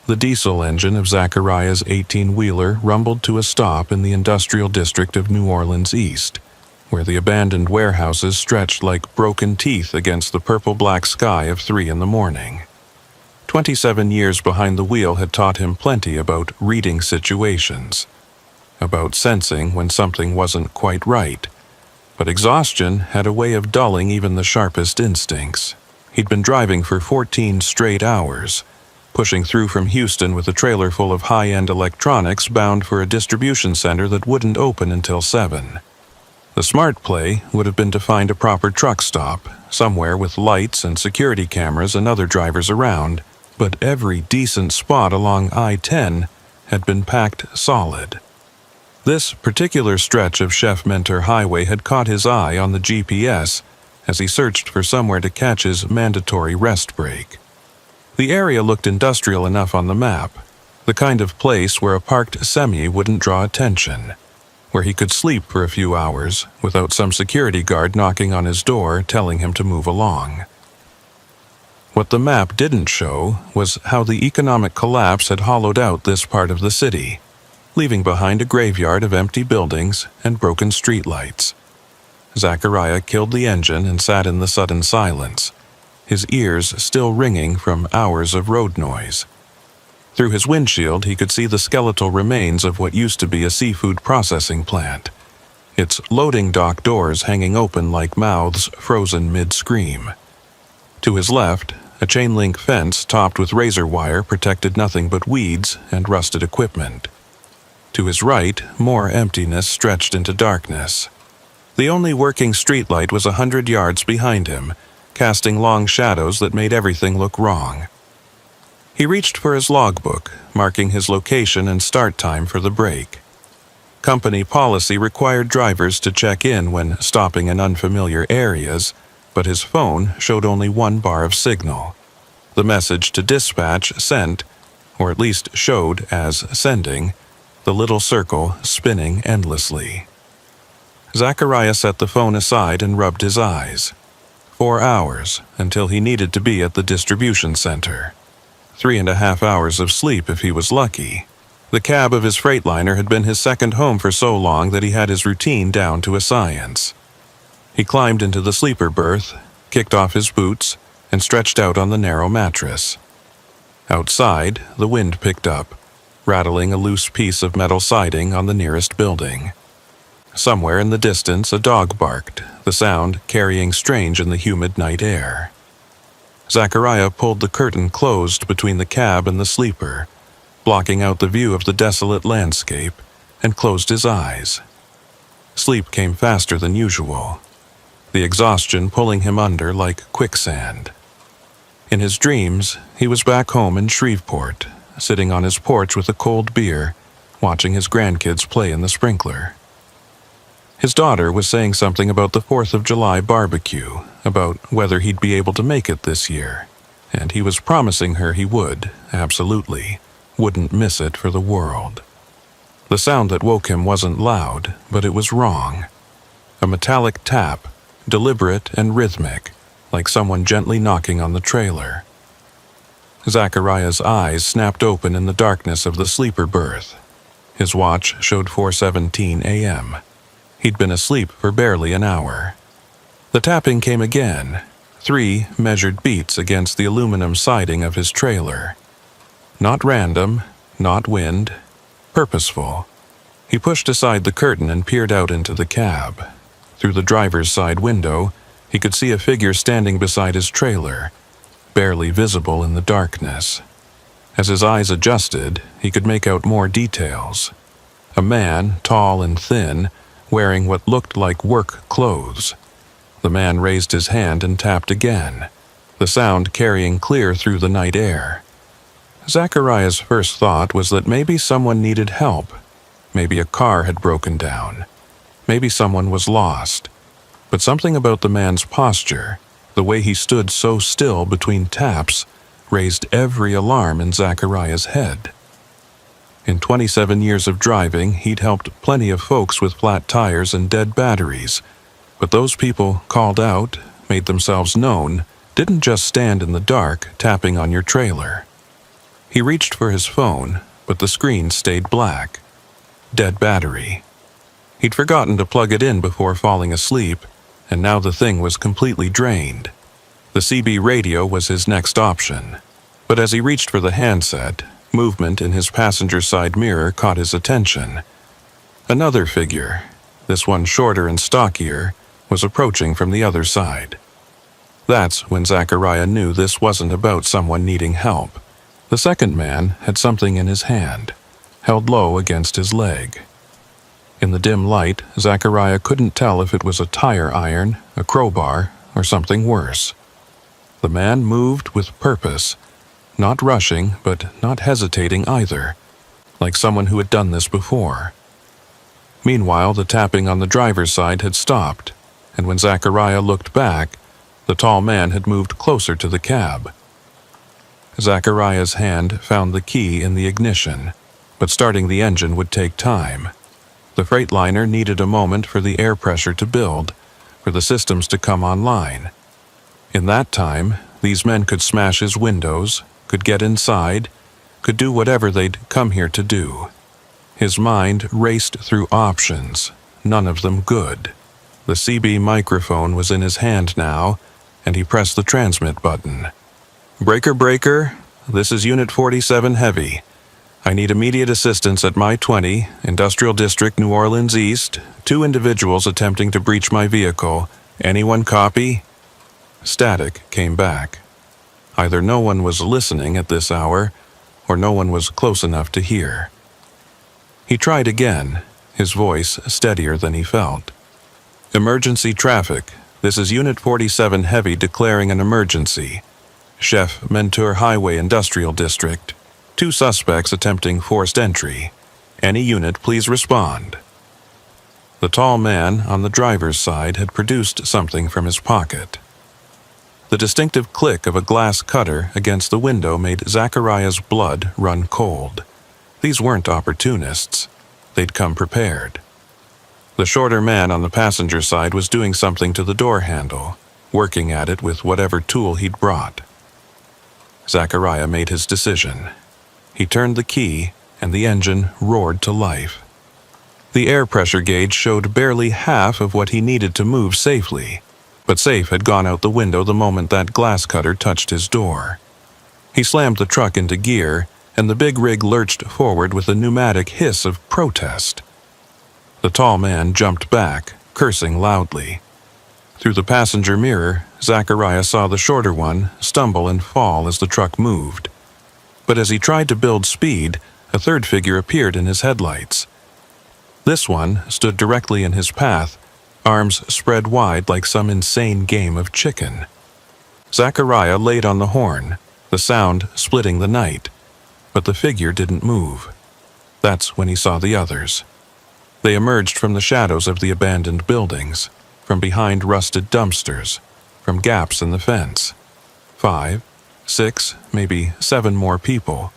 the diesel engine of Zachariah's 18-wheeler rumbled to a stop in the industrial district of New Orleans East, where the abandoned warehouses stretched like broken teeth against the purple-black sky of 3 in the morning. 27 years behind the wheel had taught him plenty about reading situations, about sensing when something wasn't quite right. But exhaustion had a way of dulling even the sharpest instincts. He'd been driving for 14 straight hours, pushing through from Houston with a trailer full of high-end electronics bound for a distribution center that wouldn't open until 7. The smart play would have been to find a proper truck stop, somewhere with lights and security cameras and other drivers around, but every decent spot along I-10 had been packed solid. This particular stretch of Chef Mentor Highway had caught his eye on the GPS as he searched for somewhere to catch his mandatory rest break. The area looked industrial enough on the map, the kind of place where a parked semi wouldn't draw attention, where he could sleep for a few hours without some security guard knocking on his door telling him to move along. What the map didn't show was how the economic collapse had hollowed out this part of the city, leaving behind a graveyard of empty buildings and broken streetlights. Zachariah killed the engine and sat in the sudden silence, his ears still ringing from hours of road noise. Through his windshield, he could see the skeletal remains of what used to be a seafood processing plant, its loading dock doors hanging open like mouths frozen mid-scream. To his left, a chain-link fence topped with razor wire protected nothing but weeds and rusted equipment. To his right, more emptiness stretched into darkness. The only working streetlight was 100 yards behind him, casting long shadows that made everything look wrong. He reached for his logbook, marking his location and start time for the break. Company policy required drivers to check in when stopping in unfamiliar areas, but his phone showed only 1 bar of signal. The message to dispatch sent, or at least showed as sending, the little circle spinning endlessly. Zachariah set the phone aside and rubbed his eyes. 4 hours until he needed to be at the distribution center. 3.5 hours of sleep if he was lucky. The cab of his Freightliner had been his second home for so long that he had his routine down to a science. He climbed into the sleeper berth, kicked off his boots, and stretched out on the narrow mattress. Outside, the wind picked up, rattling a loose piece of metal siding on the nearest building. Somewhere in the distance, a dog barked, the sound carrying strange in the humid night air. Zachariah pulled the curtain closed between the cab and the sleeper, blocking out the view of the desolate landscape, and closed his eyes. Sleep came faster than usual, the exhaustion pulling him under like quicksand. In his dreams, he was back home in Shreveport, sitting on his porch with a cold beer, watching his grandkids play in the sprinkler. His daughter was saying something about the 4th of July barbecue, about whether he'd be able to make it this year, and he was promising her he would, absolutely, wouldn't miss it for the world. The sound that woke him wasn't loud, but it was wrong. A metallic tap, deliberate and rhythmic, like someone gently knocking on the trailer. Zachariah's eyes snapped open in the darkness of the sleeper berth. His watch showed 4:17 a.m. He'd been asleep for barely an hour. The tapping came again, 3 measured beats against the aluminum siding of his trailer. Not random, not wind, purposeful. He pushed aside the curtain and peered out into the cab. Through the driver's side window, he could see a figure standing beside his trailer, barely visible in the darkness. As his eyes adjusted, he could make out more details. A man, tall and thin, wearing what looked like work clothes. The man raised his hand and tapped again, the sound carrying clear through the night air. Zachariah's first thought was that maybe someone needed help. Maybe a car had broken down. Maybe someone was lost. But something about the man's posture, the way he stood so still between taps, raised every alarm in Zachariah's head. In 27 years of driving, he'd helped plenty of folks with flat tires and dead batteries, but those people called out, made themselves known, didn't just stand in the dark tapping on your trailer. He reached for his phone, but the screen stayed black. Dead battery. He'd forgotten to plug it in before falling asleep, and now the thing was completely drained. The CB radio was his next option, but as he reached for the handset, movement in his passenger side mirror caught his attention. Another figure, this one shorter and stockier, was approaching from the other side. That's when Zachariah knew this wasn't about someone needing help. The second man had something in his hand, held low against his leg. In the dim light, Zachariah couldn't tell if it was a tire iron, a crowbar, or something worse. The man moved with purpose, not rushing but not hesitating either, like someone who had done this before. Meanwhile, the tapping on the driver's side had stopped, and when Zachariah looked back, the tall man had moved closer to the cab. Zachariah's hand found the key in the ignition, but starting the engine would take time. The Freightliner needed a moment for the air pressure to build, for the systems to come online. In that time, these men could smash his windows, could get inside, could do whatever they'd come here to do. His mind raced through options, none of them good. The CB microphone was in his hand now, and he pressed the transmit button. "Breaker, breaker, this is Unit 47 Heavy. I need immediate assistance at my 20, Industrial District, New Orleans East. 2 individuals attempting to breach my vehicle. Anyone copy?" Static came back. Either no one was listening at this hour, or no one was close enough to hear. He tried again, his voice steadier than he felt. "Emergency traffic. This is Unit 47 Heavy declaring an emergency. Chef Mentor Highway Industrial District. 2 suspects attempting forced entry. Any unit please respond." The tall man on the driver's side had produced something from his pocket. The distinctive click of a glass cutter against the window made Zachariah's blood run cold. These weren't opportunists. They'd come prepared. The shorter man on the passenger side was doing something to the door handle, working at it with whatever tool he'd brought. Zachariah made his decision. He turned the key, and the engine roared to life. The air pressure gauge showed barely half of what he needed to move safely, but safe had gone out the window the moment that glass cutter touched his door. He slammed the truck into gear, and the big rig lurched forward with a pneumatic hiss of protest. The tall man jumped back, cursing loudly. Through the passenger mirror, Zachariah saw the shorter one stumble and fall as the truck moved. But as he tried to build speed, a third figure appeared in his headlights. This one stood directly in his path, arms spread wide like some insane game of chicken. Zachariah laid on the horn, the sound splitting the night, but the figure didn't move. That's when he saw the others. They emerged from the shadows of the abandoned buildings, from behind rusted dumpsters, from gaps in the fence. 5, 6, maybe 7 more people,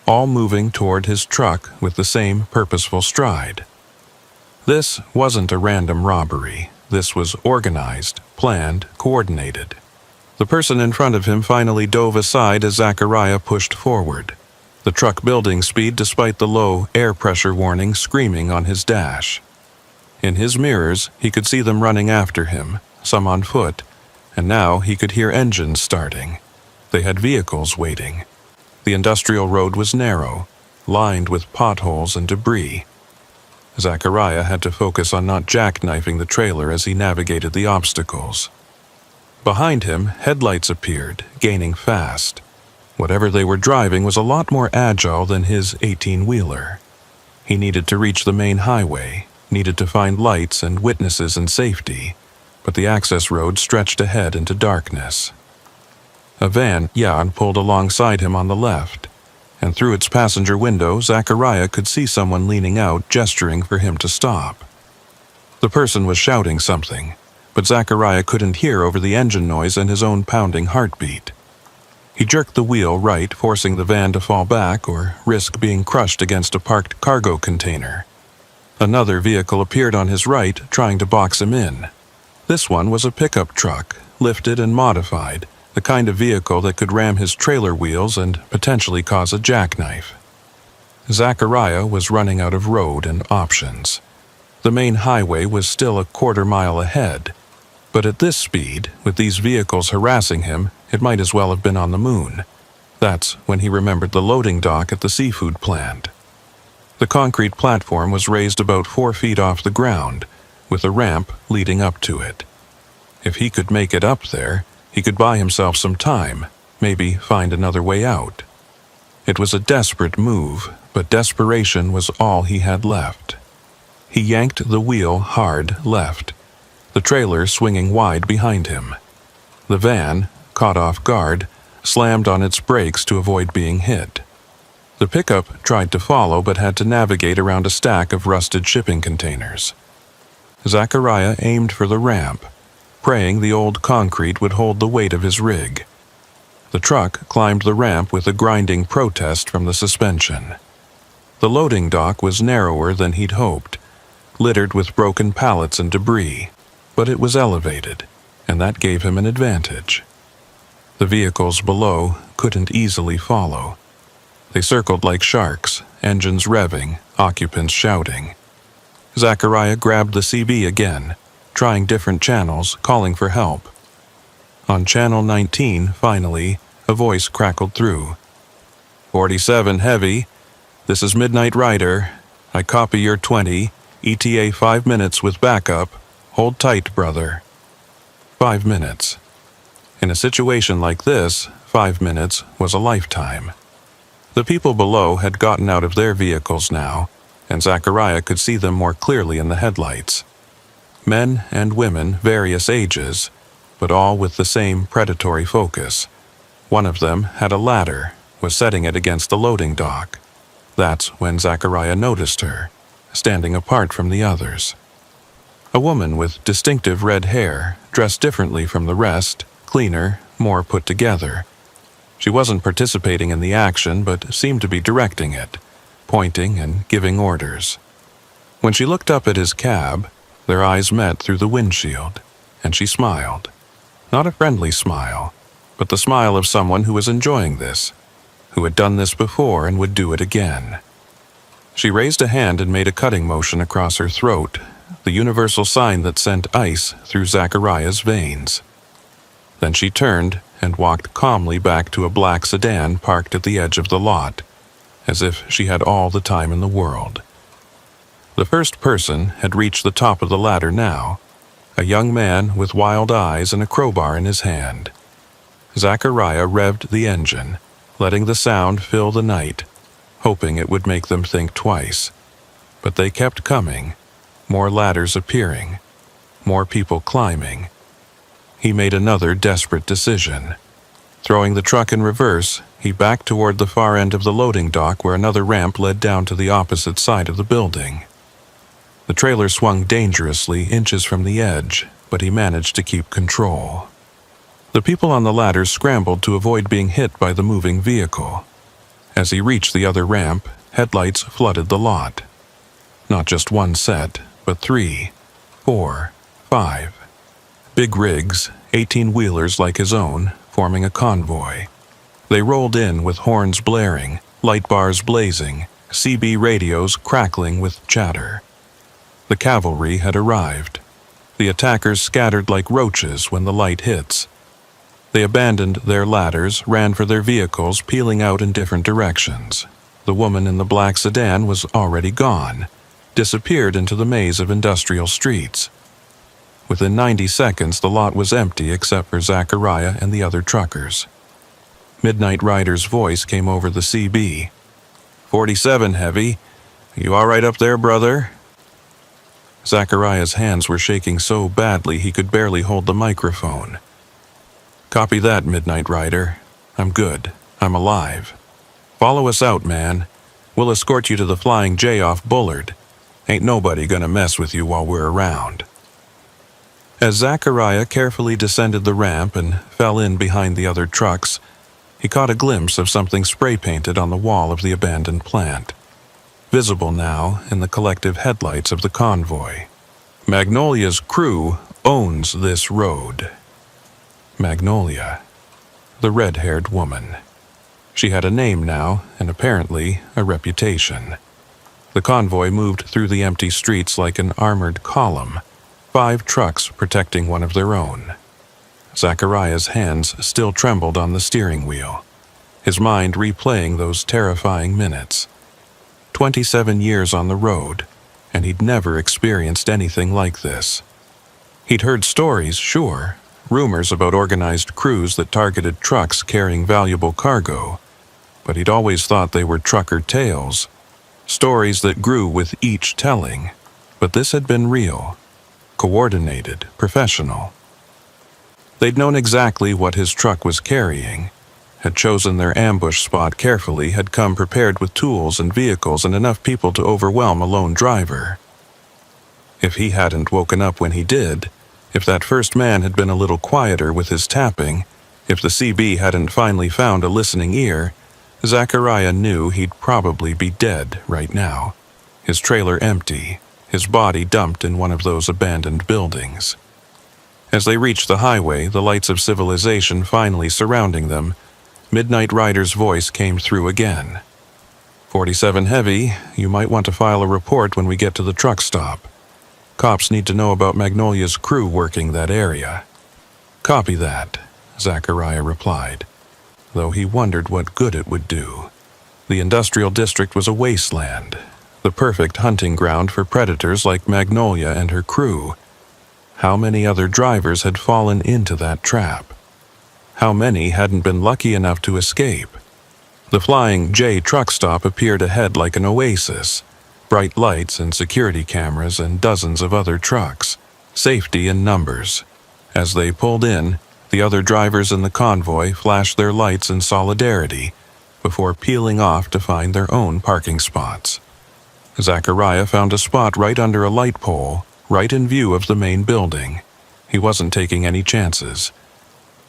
all moving toward his truck with the same purposeful stride. This wasn't a random robbery. This was organized, planned, coordinated. The person in front of him finally dove aside as Zachariah pushed forward, the truck building speed despite the low air pressure warning screaming on his dash. In his mirrors, he could see them running after him, some on foot, and now he could hear engines starting. They had vehicles waiting. The industrial road was narrow, lined with potholes and debris. Zachariah had to focus on not jackknifing the trailer as he navigated the obstacles. Behind him, headlights appeared, gaining fast. Whatever they were driving was a lot more agile than his 18-wheeler. He needed to reach the main highway, needed to find lights and witnesses in safety, but the access road stretched ahead into darkness. A van pulled alongside him on the left, and through its passenger window, Zachariah could see someone leaning out, gesturing for him to stop. The person was shouting something, but Zachariah couldn't hear over the engine noise and his own pounding heartbeat. He jerked the wheel right, forcing the van to fall back or risk being crushed against a parked cargo container. Another vehicle appeared on his right, trying to box him in. This one was a pickup truck, lifted and modified, the kind of vehicle that could ram his trailer wheels and potentially cause a jackknife. Zachariah was running out of road and options. The main highway was still a quarter-mile ahead, but at this speed, with these vehicles harassing him, it might as well have been on the moon. That's when he remembered the loading dock at the seafood plant. The concrete platform was raised about 4 feet off the ground, with a ramp leading up to it. If he could make it up there, he could buy himself some time, maybe find another way out. It was a desperate move, but desperation was all he had left. He yanked the wheel hard left, the trailer swinging wide behind him. The van, caught off guard, slammed on its brakes to avoid being hit. The pickup tried to follow but had to navigate around a stack of rusted shipping containers. Zachariah aimed for the ramp, praying the old concrete would hold the weight of his rig. The truck climbed the ramp with a grinding protest from the suspension. The loading dock was narrower than he'd hoped, littered with broken pallets and debris, but it was elevated, and that gave him an advantage. The vehicles below couldn't easily follow. They circled like sharks, engines revving, occupants shouting. Zachariah grabbed the CB again, trying different channels, calling for help. On channel 19, finally, a voice crackled through. 47 heavy. This is Midnight Rider. I copy your 20. ETA 5 minutes with backup. Hold tight, brother. 5 minutes. In a situation like this, 5 minutes was a lifetime. The people below had gotten out of their vehicles now, and Zachariah could see them more clearly in the headlights. Men and women, various ages, but all with the same predatory focus. One of them had a ladder, was setting it against the loading dock. That's when Zachariah noticed her, standing apart from the others. A woman with distinctive red hair, dressed differently from the rest, cleaner, more put together. She wasn't participating in the action, but seemed to be directing it, pointing and giving orders. When she looked up at his cab, their eyes met through the windshield, and she smiled. Not a friendly smile, but the smile of someone who was enjoying this, who had done this before and would do it again. She raised a hand and made a cutting motion across her throat, the universal sign that sent ice through Zachariah's veins. Then she turned and walked calmly back to a black sedan parked at the edge of the lot, as if she had all the time in the world. The first person had reached the top of the ladder now, a young man with wild eyes and a crowbar in his hand. Zachariah revved the engine, letting the sound fill the night, hoping it would make them think twice. But they kept coming, more ladders appearing, more people climbing. He made another desperate decision. Throwing the truck in reverse, he backed toward the far end of the loading dock where another ramp led down to the opposite side of the building. The trailer swung dangerously inches from the edge, but he managed to keep control. The people on the ladder scrambled to avoid being hit by the moving vehicle. As he reached the other ramp, headlights flooded the lot. Not just one set, but 3, 4, 5. Big rigs, 18-wheelers like his own, forming a convoy. They rolled in with horns blaring, light bars blazing, CB radios crackling with chatter. The cavalry had arrived. The attackers scattered like roaches when the light hits. They abandoned their ladders, ran for their vehicles, peeling out in different directions. The woman in the black sedan was already gone, disappeared into the maze of industrial streets. Within 90 seconds, the lot was empty except for Zachariah and the other truckers. Midnight Rider's voice came over the CB. 47 heavy. You all right up there, brother? Zachariah's hands were shaking so badly he could barely hold the microphone. Copy that, Midnight Rider. I'm good. I'm alive. Follow us out, man. We'll escort you to the Flying J off Bullard. Ain't nobody gonna mess with you while we're around. As Zachariah carefully descended the ramp and fell in behind the other trucks, he caught a glimpse of something spray-painted on the wall of the abandoned plant, visible now in the collective headlights of the convoy. Magnolia's crew owns this road. Magnolia. the red-haired woman. She had a name now, and apparently a reputation. The convoy moved through the empty streets like an armored column, 5 trucks protecting one of their own. Zachariah's hands still trembled on the steering wheel, his mind replaying those terrifying minutes. 27 years on the road, and he'd never experienced anything like this. He'd heard stories, sure, rumors about organized crews that targeted trucks carrying valuable cargo, but he'd always thought they were trucker tales, stories that grew with each telling. But this had been real, coordinated, professional. They'd known exactly what his truck was carrying, had chosen their ambush spot carefully, had come prepared with tools and vehicles and enough people to overwhelm a lone driver. If he hadn't woken up when he did, if that first man had been a little quieter with his tapping, if the CB hadn't finally found a listening ear, Zachariah knew he'd probably be dead right now, his trailer empty, his body dumped in one of those abandoned buildings. As they reached the highway, the lights of civilization finally surrounding them, Midnight Rider's voice came through again. 47 Heavy, you might want to file a report when we get to the truck stop. Cops need to know about Magnolia's crew working that area. Copy that, Zachariah replied, though he wondered what good it would do. The industrial district was a wasteland, the perfect hunting ground for predators like Magnolia and her crew. How many other drivers had fallen into that trap? How many hadn't been lucky enough to escape? The Flying J truck stop appeared ahead like an oasis, bright lights and security cameras and dozens of other trucks, safety in numbers. As they pulled in, the other drivers in the convoy flashed their lights in solidarity before peeling off to find their own parking spots. Zachariah found a spot right under a light pole, right in view of the main building. He wasn't taking any chances.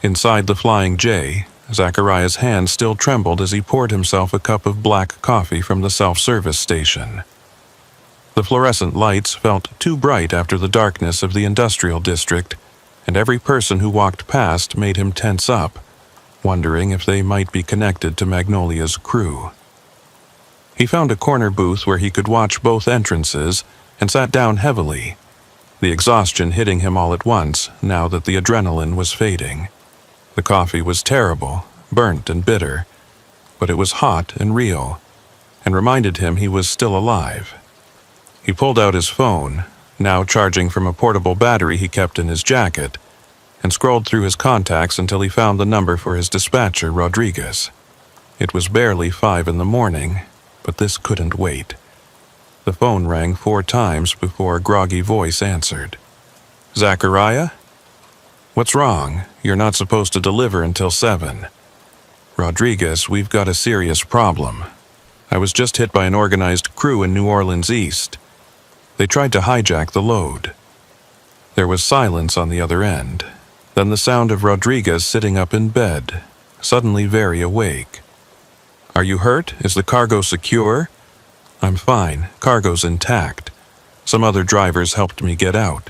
Inside the Flying J, Zachariah's hand still trembled as he poured himself a cup of black coffee from the self-service station. The fluorescent lights felt too bright after the darkness of the industrial district, and every person who walked past made him tense up, wondering if they might be connected to Magnolia's crew. He found a corner booth where he could watch both entrances and sat down heavily, the exhaustion hitting him all at once now that the adrenaline was fading. The coffee was terrible, burnt and bitter, but it was hot and real, and reminded him he was still alive. He pulled out his phone, now charging from a portable battery he kept in his jacket, and scrolled through his contacts until he found the number for his dispatcher, Rodriguez. It was barely 5 in the morning, but this couldn't wait. The phone rang 4 times before a groggy voice answered. Zachariah? What's wrong? You're not supposed to deliver until 7. Rodriguez, we've got a serious problem. I was just hit by an organized crew in New Orleans East. They tried to hijack the load. There was silence on the other end, then the sound of Rodriguez sitting up in bed, suddenly very awake. Are you hurt? Is the cargo secure? I'm fine. Cargo's intact. Some other drivers helped me get out.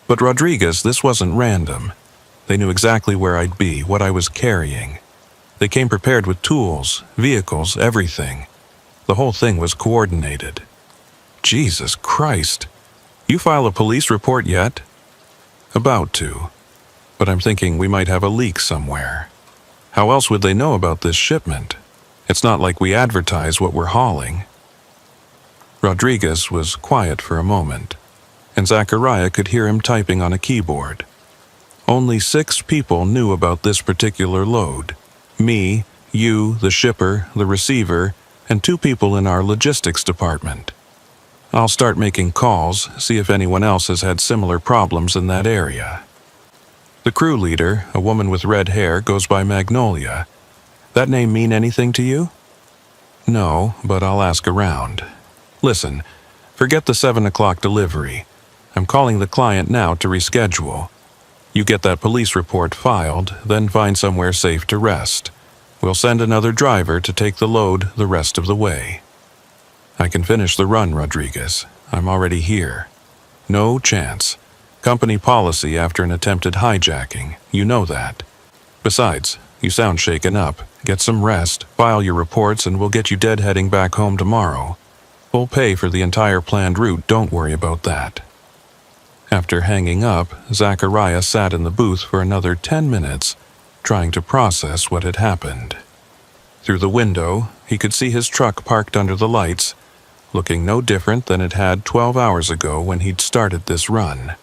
But Rodriguez, this wasn't random. They knew exactly where I'd be, what I was carrying. They came prepared with tools, vehicles, everything. The whole thing was coordinated. Jesus Christ. You file a police report yet? About to. But I'm thinking we might have a leak somewhere. How else would they know about this shipment? It's not like we advertise what we're hauling. Rodriguez was quiet for a moment, and Zachariah could hear him typing on a keyboard. Only 6 people knew about this particular load. Me, you, the shipper, the receiver, and 2 people in our logistics department. I'll start making calls, see if anyone else has had similar problems in that area. The crew leader, a woman with red hair, goes by Magnolia. That name mean anything to you? No, but I'll ask around. Listen, forget the 7 o'clock delivery. I'm calling the client now to reschedule. You get that police report filed, then find somewhere safe to rest. We'll send another driver to take the load the rest of the way. I can finish the run, Rodriguez. I'm already here. No chance. Company policy after an attempted hijacking. You know that. Besides, You sound shaken up. Get some rest, file your reports, and we'll get you deadheading back home tomorrow. Full pay for the entire planned route, don't worry about that." After hanging up, Zachariah sat in the booth for another 10 minutes, trying to process what had happened. Through the window, he could see his truck parked under the lights, looking no different than it had 12 hours ago when he'd started this run.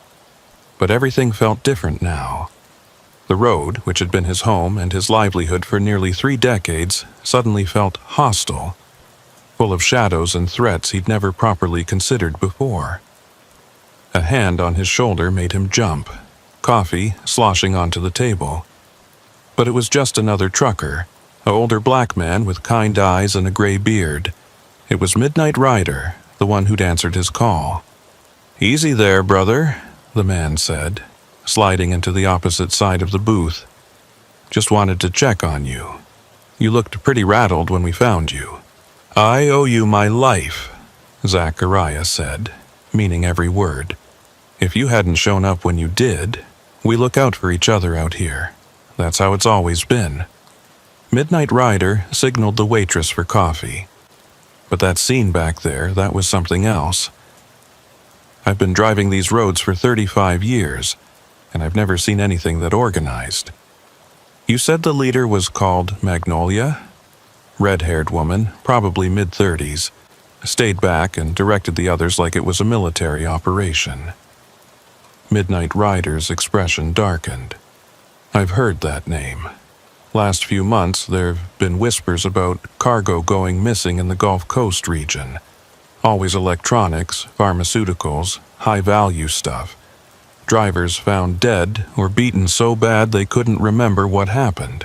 But everything felt different now. The road, which had been his home and his livelihood for nearly 3 decades, suddenly felt hostile, full of shadows and threats he'd never properly considered before. A hand on his shoulder made him jump, coffee sloshing onto the table. But it was just another trucker, an older black man with kind eyes and a gray beard. It was Midnight Rider, the one who'd answered his call. "Easy there, brother," the man said, sliding into the opposite side of the booth. "Just wanted to check on you. You looked pretty rattled when we found you." "I owe you my life," Zachariah said, meaning every word. "If you hadn't shown up when you did, we look out for each other out here. That's how it's always been." Midnight Rider signaled the waitress for coffee. But that scene back there, that was something else. "I've been driving these roads for 35 years, and I've never seen anything that organized." "You said the leader was called Magnolia?" Red-haired woman, probably mid-30s, stayed back and directed the others like it was a military operation. Midnight Rider's expression darkened. "I've heard that name. Last few months there've been whispers about cargo going missing in the Gulf Coast region. Always electronics, pharmaceuticals, high-value stuff. Drivers found dead or beaten so bad they couldn't remember what happened.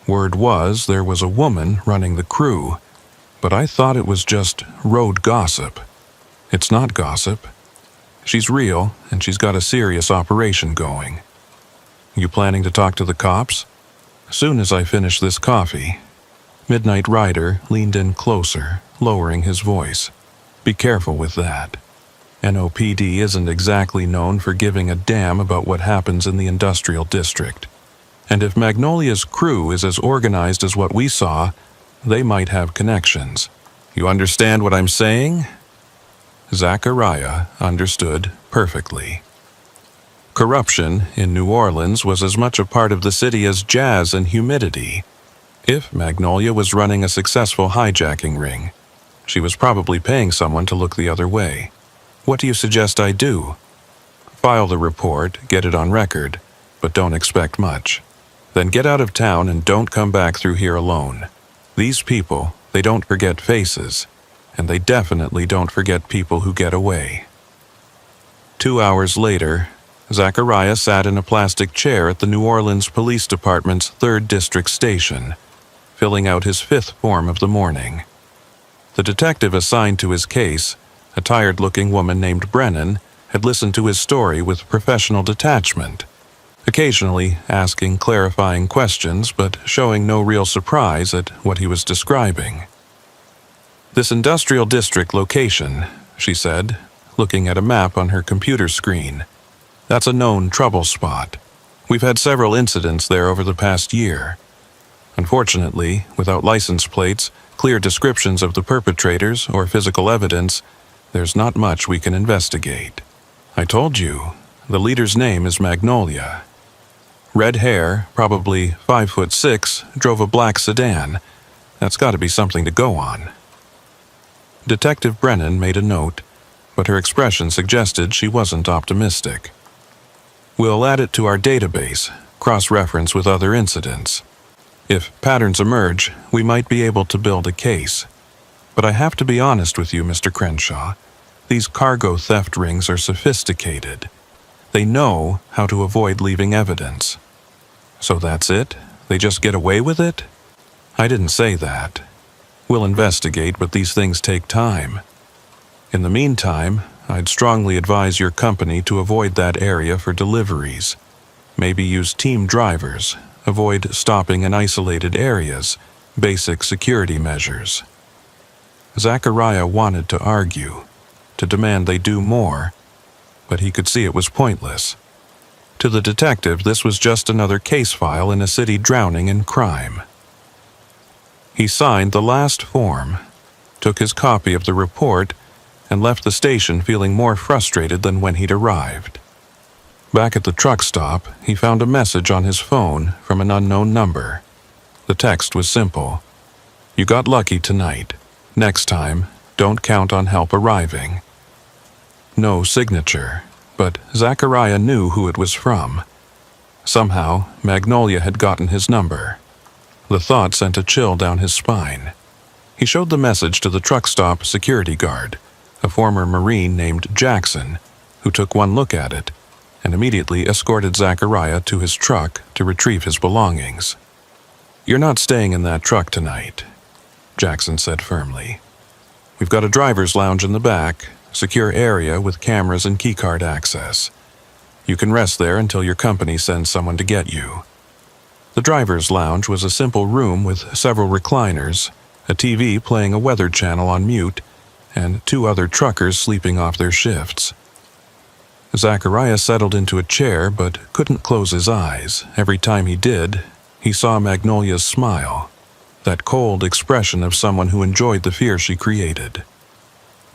Word was there was a woman running the crew, but I thought it was just road gossip. It's not gossip. She's real, and she's got a serious operation going. You planning to talk to the cops?" "Soon as I finish this coffee." Midnight Rider leaned in closer, lowering his voice. "Be careful with that. NOPD isn't exactly known for giving a damn about what happens in the industrial district. And if Magnolia's crew is as organized as what we saw, they might have connections. You understand what I'm saying?" Zachariah understood perfectly. Corruption in New Orleans was as much a part of the city as jazz and humidity. If Magnolia was running a successful hijacking ring, she was probably paying someone to look the other way. "What do you suggest I do?" "File the report, get it on record, but don't expect much. Then get out of town and don't come back through here alone. These people, they don't forget faces, and they definitely don't forget people who get away." 2 hours later, Zachariah sat in a plastic chair at the New Orleans Police Department's 3rd District Station, filling out his 5th form of the morning. The detective assigned to his case, a tired-looking woman named Brennan, had listened to his story with professional detachment, occasionally asking clarifying questions but showing no real surprise at what he was describing. "This industrial district location," she said, looking at a map on her computer screen. "That's a known trouble spot. We've had several incidents there over the past year. Unfortunately, without license plates, clear descriptions of the perpetrators, or physical evidence, there's not much we can investigate. I told you, the leader's name is Magnolia. Red hair, probably 5'6", drove a black sedan. That's got to be something to go on." Detective Brennan made a note, but her expression suggested she wasn't optimistic. "We'll add it to our database, cross-reference with other incidents. If patterns emerge, we might be able to build a case. But I have to be honest with you, Mr. Crenshaw. These cargo theft rings are sophisticated. They know how to avoid leaving evidence." "So that's it? They just get away with it?" "I didn't say that. We'll investigate, but these things take time. In the meantime, I'd strongly advise your company to avoid that area for deliveries. Maybe use team drivers. Avoid stopping in isolated areas. Basic security measures." Zachariah wanted to argue, to demand they do more, but he could see it was pointless. To the detective, this was just another case file in a city drowning in crime. He signed the last form, took his copy of the report, and left the station feeling more frustrated than when he'd arrived. Back at the truck stop, he found a message on his phone from an unknown number. The text was simple. "You got lucky tonight. Next time, don't count on help arriving." No signature, but Zachariah knew who it was from. Somehow, Magnolia had gotten his number. The thought sent a chill down his spine. He showed the message to the truck stop security guard, a former Marine named Jackson, who took one look at it and immediately escorted Zachariah to his truck to retrieve his belongings. "You're not staying in that truck tonight," Jackson said firmly. "We've got a driver's lounge in the back, secure area with cameras and keycard access. You can rest there until your company sends someone to get you." The driver's lounge was a simple room with several recliners, a TV playing a weather channel on mute, and 2 other truckers sleeping off their shifts. Zachariah settled into a chair but couldn't close his eyes. Every time he did, he saw Magnolia's smile, that cold expression of someone who enjoyed the fear she created.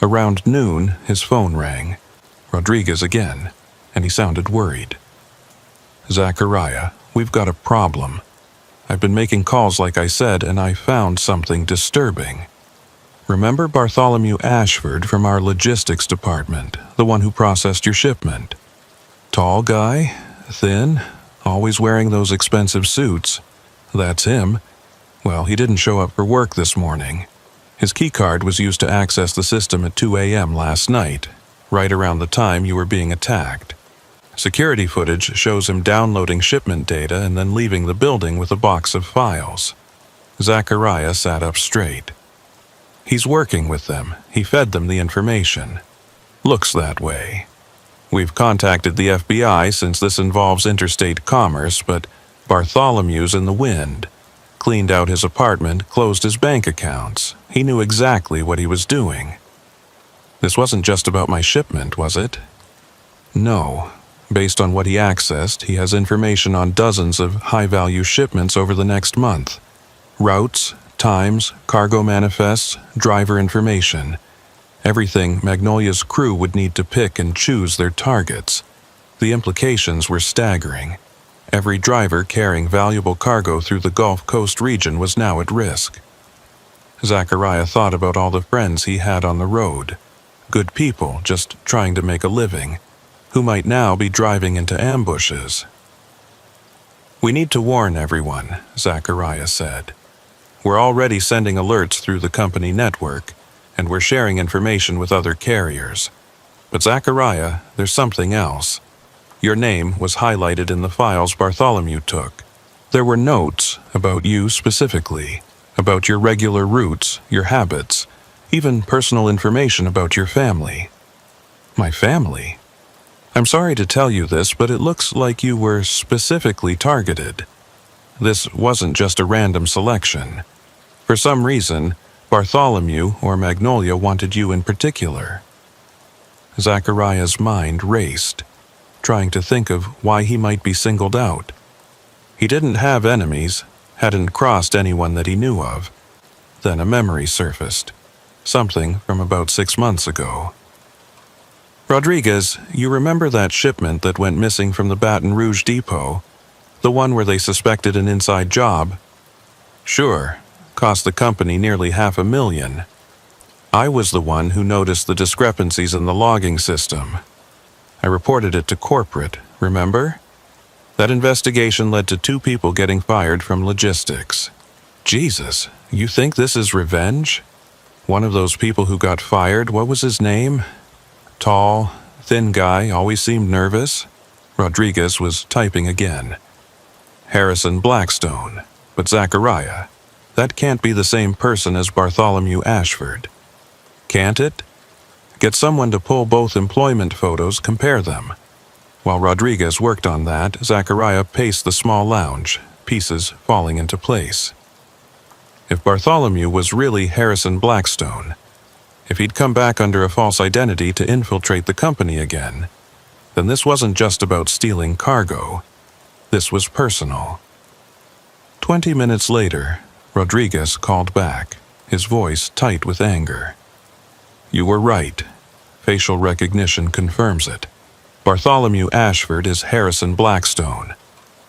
Around noon, his phone rang. Rodriguez again, and he sounded worried. "Zachariah, we've got a problem. I've been making calls like I said, and I found something disturbing. Remember Bartholomew Ashford from our logistics department, the one who processed your shipment? Tall guy, thin, always wearing those expensive suits. That's him. Well, he didn't show up for work this morning. His keycard was used to access the system at 2 a.m. last night, right around the time you were being attacked. Security footage shows him downloading shipment data and then leaving the building with a box of files." Zachariah sat up straight. "He's working with them. He fed them the information. Looks that way. We've contacted the FBI since this involves interstate commerce, but Bartholomew's in the wind. Cleaned out his apartment, closed his bank accounts. He knew exactly what he was doing." "This wasn't just about my shipment, was it?" "No. Based on what he accessed, he has information on dozens of high-value shipments over the next month. Routes, times, cargo manifests, driver information. Everything Magnolia's crew would need to pick and choose their targets. The implications were staggering. Every driver carrying valuable cargo through the Gulf Coast region was now at risk." Zachariah thought about all the friends he had on the road. Good people just trying to make a living, who might now be driving into ambushes. "We need to warn everyone," Zachariah said. "We're already sending alerts through the company network, and we're sharing information with other carriers. But Zachariah, there's something else. Your name was highlighted in the files Bartholomew took. There were notes about you specifically, about your regular routes, your habits, even personal information about your family." "My family? I'm sorry to tell you this, but it looks like you were specifically targeted. This wasn't just a random selection. For some reason, Bartholomew or Magnolia wanted you in particular." Zachariah's mind raced, trying to think of why he might be singled out. He didn't have enemies, hadn't crossed anyone that he knew of. Then a memory surfaced, something from about 6 months ago. "Rodriguez, you remember that shipment that went missing from the Baton Rouge depot? The one where they suspected an inside job?" "Sure. Cost the company nearly $500,000. I was the one who noticed the discrepancies in the logging system. I reported it to corporate, remember? That investigation led to 2 people getting fired from logistics." "Jesus, you think this is revenge? One of those people who got fired, what was his name? Tall, thin guy, always seemed nervous." Rodriguez was typing again. "Harrison Blackstone. But Zachariah, that can't be the same person as Bartholomew Ashford. Can't it? Get someone to pull both employment photos, compare them." While Rodriguez worked on that, Zachariah paced the small lounge, pieces falling into place. If Bartholomew was really Harrison Blackstone, if he'd come back under a false identity to infiltrate the company again, then this wasn't just about stealing cargo. This was personal. 20 minutes later, Rodriguez called back, his voice tight with anger. "You were right. Facial recognition confirms it. Bartholomew Ashford is Harrison Blackstone.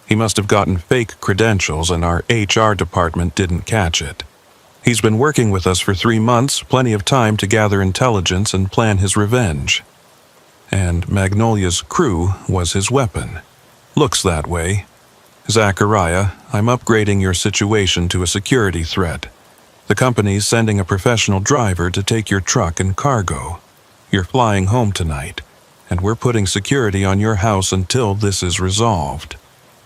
He must have gotten fake credentials and our HR department didn't catch it. He's been working with us for 3 months, plenty of time to gather intelligence and plan his revenge. And Magnolia's crew was his weapon. Looks that way. Zachariah, I'm upgrading your situation to a security threat. The company's sending a professional driver to take your truck and cargo. You're flying home tonight, and we're putting security on your house until this is resolved.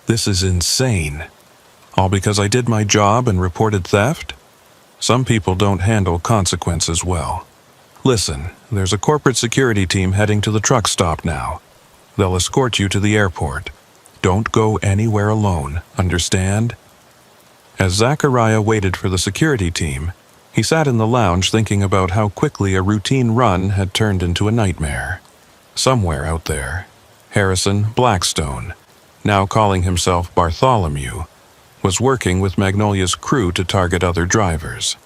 This is insane. All because I did my job and reported theft? Some people don't handle consequences well. Listen, there's a corporate security team heading to the truck stop now. They'll escort you to the airport. Don't go anywhere alone, understand?" As Zachariah waited for the security team, he sat in the lounge thinking about how quickly a routine run had turned into a nightmare. Somewhere out there, Harrison Blackstone, now calling himself Bartholomew, was working with Magnolia's crew to target other drivers.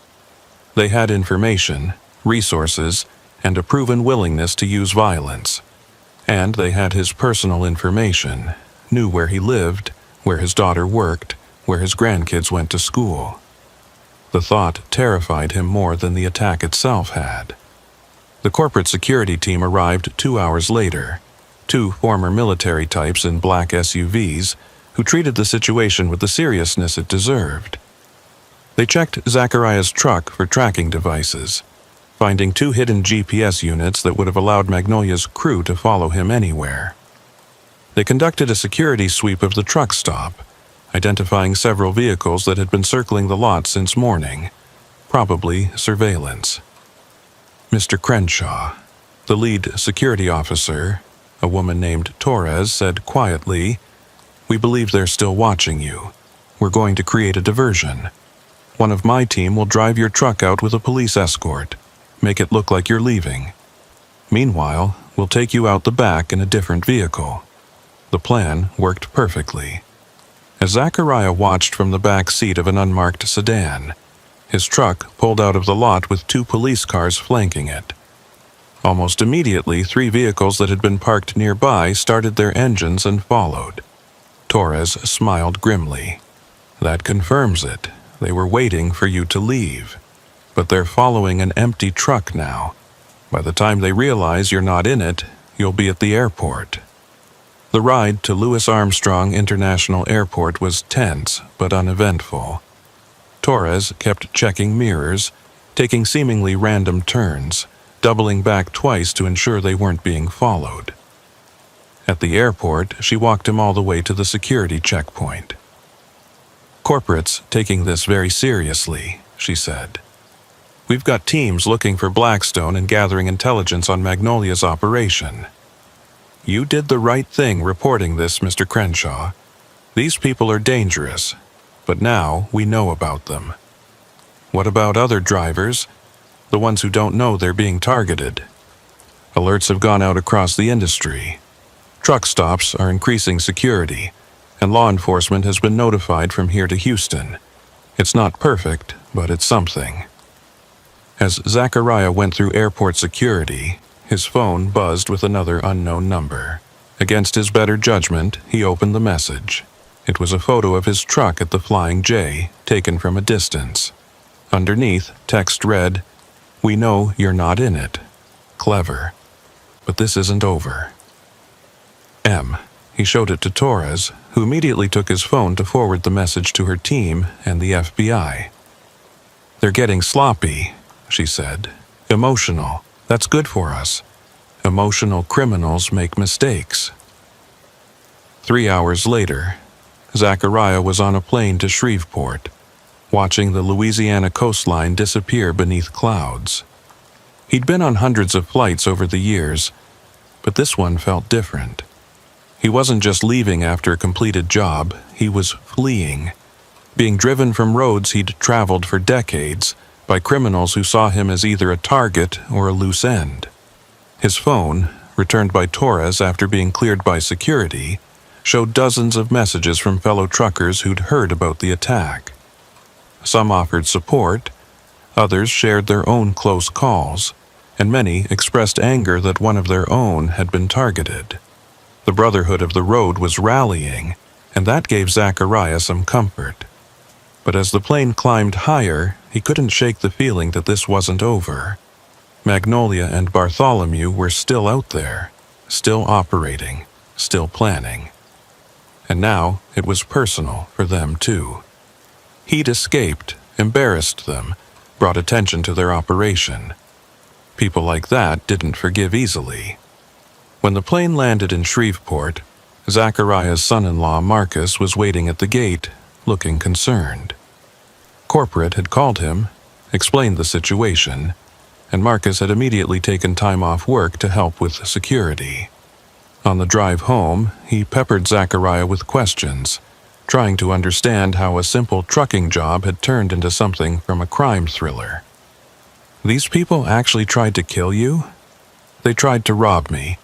They had information, resources, and a proven willingness to use violence. And they had his personal information, knew where he lived, where his daughter worked, where his grandkids went to school. The thought terrified him more than the attack itself had. The corporate security team arrived 2 hours later, 2 former military types in black SUVs who treated the situation with the seriousness it deserved. They checked Zachariah's truck for tracking devices, finding 2 hidden GPS units that would have allowed Magnolia's crew to follow him anywhere. They conducted a security sweep of the truck stop, identifying several vehicles that had been circling the lot since morning, probably surveillance. Mr. Crenshaw, the lead security officer, a woman named Torres, said quietly, "We believe they're still watching you. We're going to create a diversion. One of my team will drive your truck out with a police escort, make it look like you're leaving. Meanwhile, we'll take you out the back in a different vehicle." The plan worked perfectly. As Zachariah watched from the back seat of an unmarked sedan, his truck pulled out of the lot with 2 police cars flanking it. Almost immediately, 3 vehicles that had been parked nearby started their engines and followed. Torres smiled grimly. "That confirms it. They were waiting for you to leave. But they're following an empty truck now. By the time they realize you're not in it, you'll be at the airport." The ride to Louis Armstrong International Airport was tense but uneventful. Torres kept checking mirrors, taking seemingly random turns, doubling back twice to ensure they weren't being followed. At the airport, she walked him all the way to the security checkpoint. "Corporate's taking this very seriously," she said. "We've got teams looking for Blackstone and gathering intelligence on Magnolia's operation. You did the right thing reporting this, Mr. Crenshaw. These people are dangerous, but now we know about them. What about other drivers? The ones who don't know they're being targeted? Alerts have gone out across the industry. Truck stops are increasing security, and law enforcement has been notified from here to Houston. It's not perfect, but it's something." As Zachariah went through airport security, his phone buzzed with another unknown number. Against his better judgment, he opened the message. It was a photo of his truck at the Flying J, taken from a distance. Underneath, text read, "We know you're not in it. Clever. But this isn't over." He showed it to Torres, who immediately took his phone to forward the message to her team and the FBI. "They're getting sloppy," she said. "Emotional. That's good for us. Emotional criminals make mistakes." 3 hours later, Zachariah was on a plane to Shreveport, watching the Louisiana coastline disappear beneath clouds. He'd been on hundreds of flights over the years, but this one felt different. He wasn't just leaving after a completed job, he was fleeing, being driven from roads he'd traveled for decades by criminals who saw him as either a target or a loose end. His phone, returned by Torres after being cleared by security, showed dozens of messages from fellow truckers who'd heard about the attack. Some offered support, others shared their own close calls, and many expressed anger that one of their own had been targeted. The Brotherhood of the Road was rallying, and that gave Zachariah some comfort. But as the plane climbed higher, he couldn't shake the feeling that this wasn't over. Magnolia and Bartholomew were still out there, still operating, still planning. And now it was personal for them too. He'd escaped, embarrassed them, brought attention to their operation. People like that didn't forgive easily. When the plane landed in Shreveport, Zachariah's son-in-law Marcus was waiting at the gate, looking concerned. Corporate had called him, explained the situation, and Marcus had immediately taken time off work to help with security. On the drive home, he peppered Zachariah with questions, trying to understand how a simple trucking job had turned into something from a crime thriller. "These people actually tried to kill you? They tried to rob me.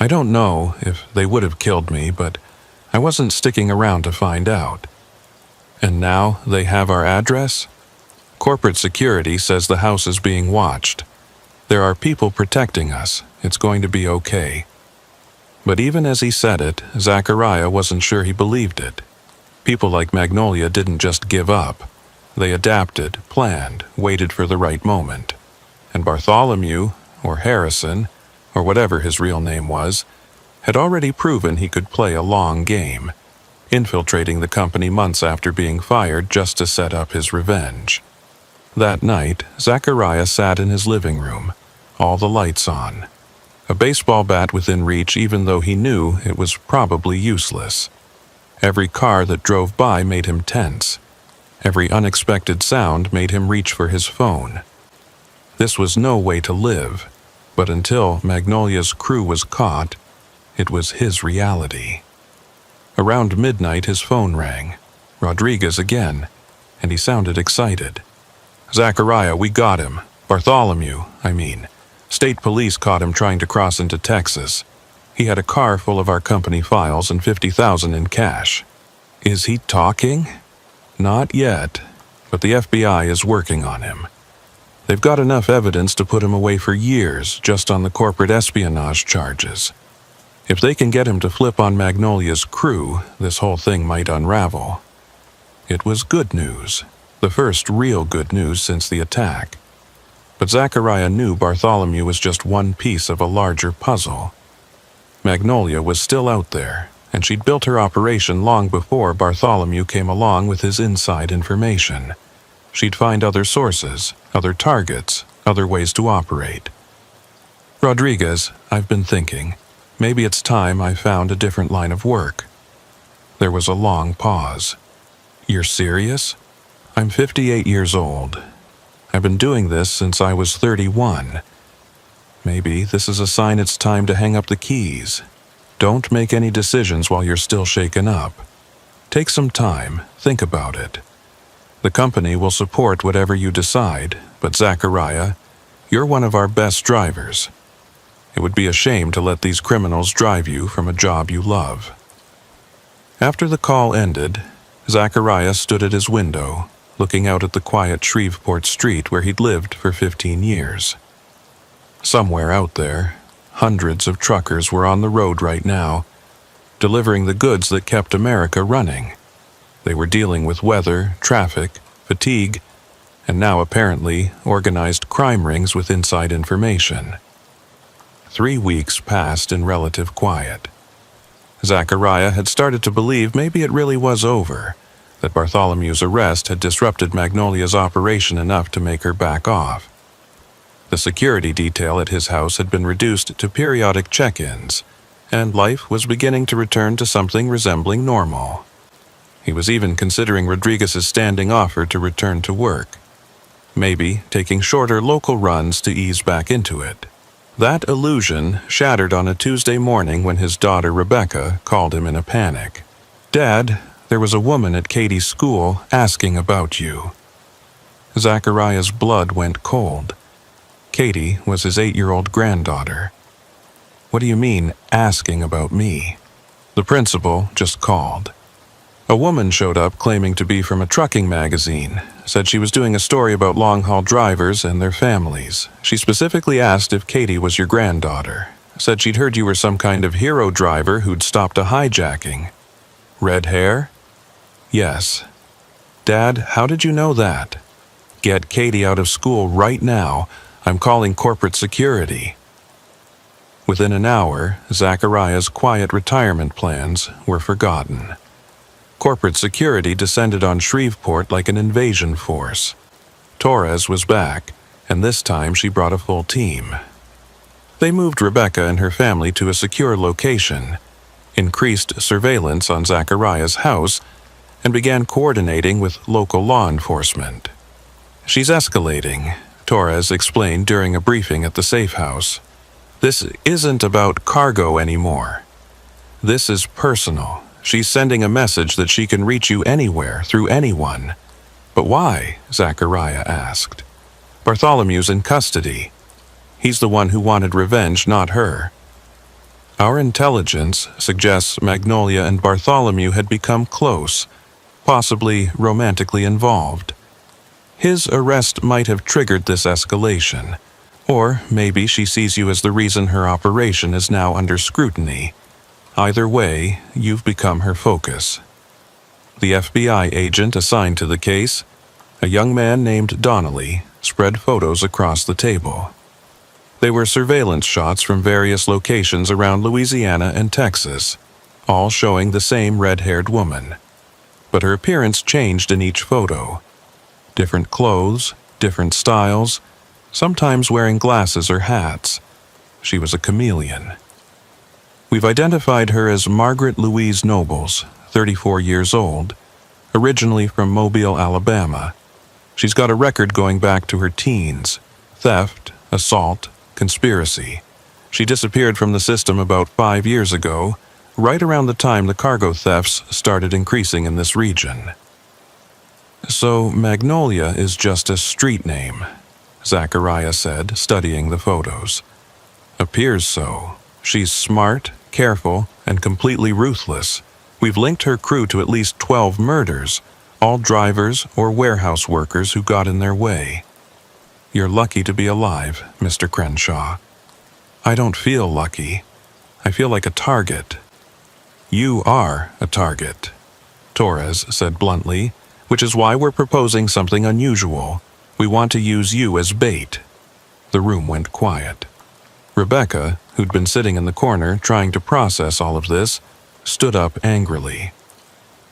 I don't know if they would have killed me, but I wasn't sticking around to find out. And now they have our address? Corporate security says the house is being watched. There are people protecting us. It's going to be okay." But even as he said it, Zachariah wasn't sure he believed it. People like Magnolia didn't just give up. They adapted, planned, waited for the right moment. And Bartholomew, or Harrison, or whatever his real name was, had already proven he could play a long game, infiltrating the company months after being fired just to set up his revenge. That night, Zachariah sat in his living room, all the lights on. A baseball bat within reach even though he knew it was probably useless. Every car that drove by made him tense. Every unexpected sound made him reach for his phone. This was no way to live, but until Magnolia's crew was caught, it was his reality. Around midnight his phone rang. Rodriguez again, and he sounded excited. "Zachariah, we got him. Bartholomew, I mean. State police caught him trying to cross into Texas. He had a car full of our company files and $50,000 in cash." "Is he talking?" "Not yet, but the FBI is working on him. They've got enough evidence to put him away for years just on the corporate espionage charges. If they can get him to flip on Magnolia's crew, this whole thing might unravel." It was good news, the first real good news since the attack. But Zachariah knew Bartholomew was just one piece of a larger puzzle. Magnolia was still out there, and she'd built her operation long before Bartholomew came along with his inside information. She'd find other sources, other targets, other ways to operate. "Rodriguez, I've been thinking. Maybe it's time I found a different line of work." There was a long pause. "You're serious?" "I'm 58 years old. I've been doing this since I was 31. Maybe this is a sign it's time to hang up the keys. Don't make any decisions while you're still shaken up. Take some time, think about it. The company will support whatever you decide, but Zachariah, you're one of our best drivers. It would be a shame to let these criminals drive you from a job you love." After the call ended, Zachariah stood at his window, looking out at the quiet Shreveport street where he'd lived for 15 years. Somewhere out there, hundreds of truckers were on the road right now, delivering the goods that kept America running. They were dealing with weather, traffic, fatigue, and now apparently organized crime rings with inside information. 3 weeks passed in relative quiet. Zachariah had started to believe maybe it really was over, that Bartholomew's arrest had disrupted Magnolia's operation enough to make her back off. The security detail at his house had been reduced to periodic check-ins, and life was beginning to return to something resembling normal. He was even considering Rodriguez's standing offer to return to work, maybe taking shorter local runs to ease back into it. That illusion shattered on a Tuesday morning when his daughter Rebecca called him in a panic. "Dad, there was a woman at Katie's school asking about you." Zachariah's blood went cold. Katie was his 8-year-old granddaughter. What do you mean, asking about me? The principal just called. A woman showed up claiming to be from a trucking magazine, said she was doing a story about long-haul drivers and their families. She specifically asked if Katie was your granddaughter, said she'd heard you were some kind of hero driver who'd stopped a hijacking. Red hair? Yes. Dad, how did you know that? Get Katie out of school right now. I'm calling corporate security. Within an hour, Zachariah's quiet retirement plans were forgotten. Corporate security descended on Shreveport like an invasion force. Torres was back, and this time she brought a full team. They moved Rebecca and her family to a secure location, increased surveillance on Zachariah's house, and began coordinating with local law enforcement. She's escalating, Torres explained during a briefing at the safe house. This isn't about cargo anymore. This is personal. She's sending a message that she can reach you anywhere, through anyone. But why? Zachariah asked. Bartholomew's in custody. He's the one who wanted revenge, not her. Our intelligence suggests Magnolia and Bartholomew had become close, possibly romantically involved. His arrest might have triggered this escalation, or maybe she sees you as the reason her operation is now under scrutiny. Either way, you've become her focus. The FBI agent assigned to the case, a young man named Donnelly, spread photos across the table. They were surveillance shots from various locations around Louisiana and Texas, all showing the same red-haired woman. But her appearance changed in each photo. Different clothes, different styles, sometimes wearing glasses or hats. She was a chameleon. We've identified her as Margaret Louise Nobles, 34 years old, originally from Mobile, Alabama. She's got a record going back to her teens: theft, assault, conspiracy. She disappeared from the system about 5 years ago, right around the time the cargo thefts started increasing in this region. So Magnolia is just a street name, Zachariah said, studying the photos. Appears so. She's smart, careful, and completely ruthless. We've linked her crew to at least 12 murders, all drivers or warehouse workers who got in their way. You're lucky to be alive, Mr. Crenshaw. I don't feel lucky. I feel like a target. You are a target, Torres said bluntly, which is why we're proposing something unusual. We want to use you as bait. The room went quiet. Rebecca, who'd been sitting in the corner trying to process all of this, stood up angrily.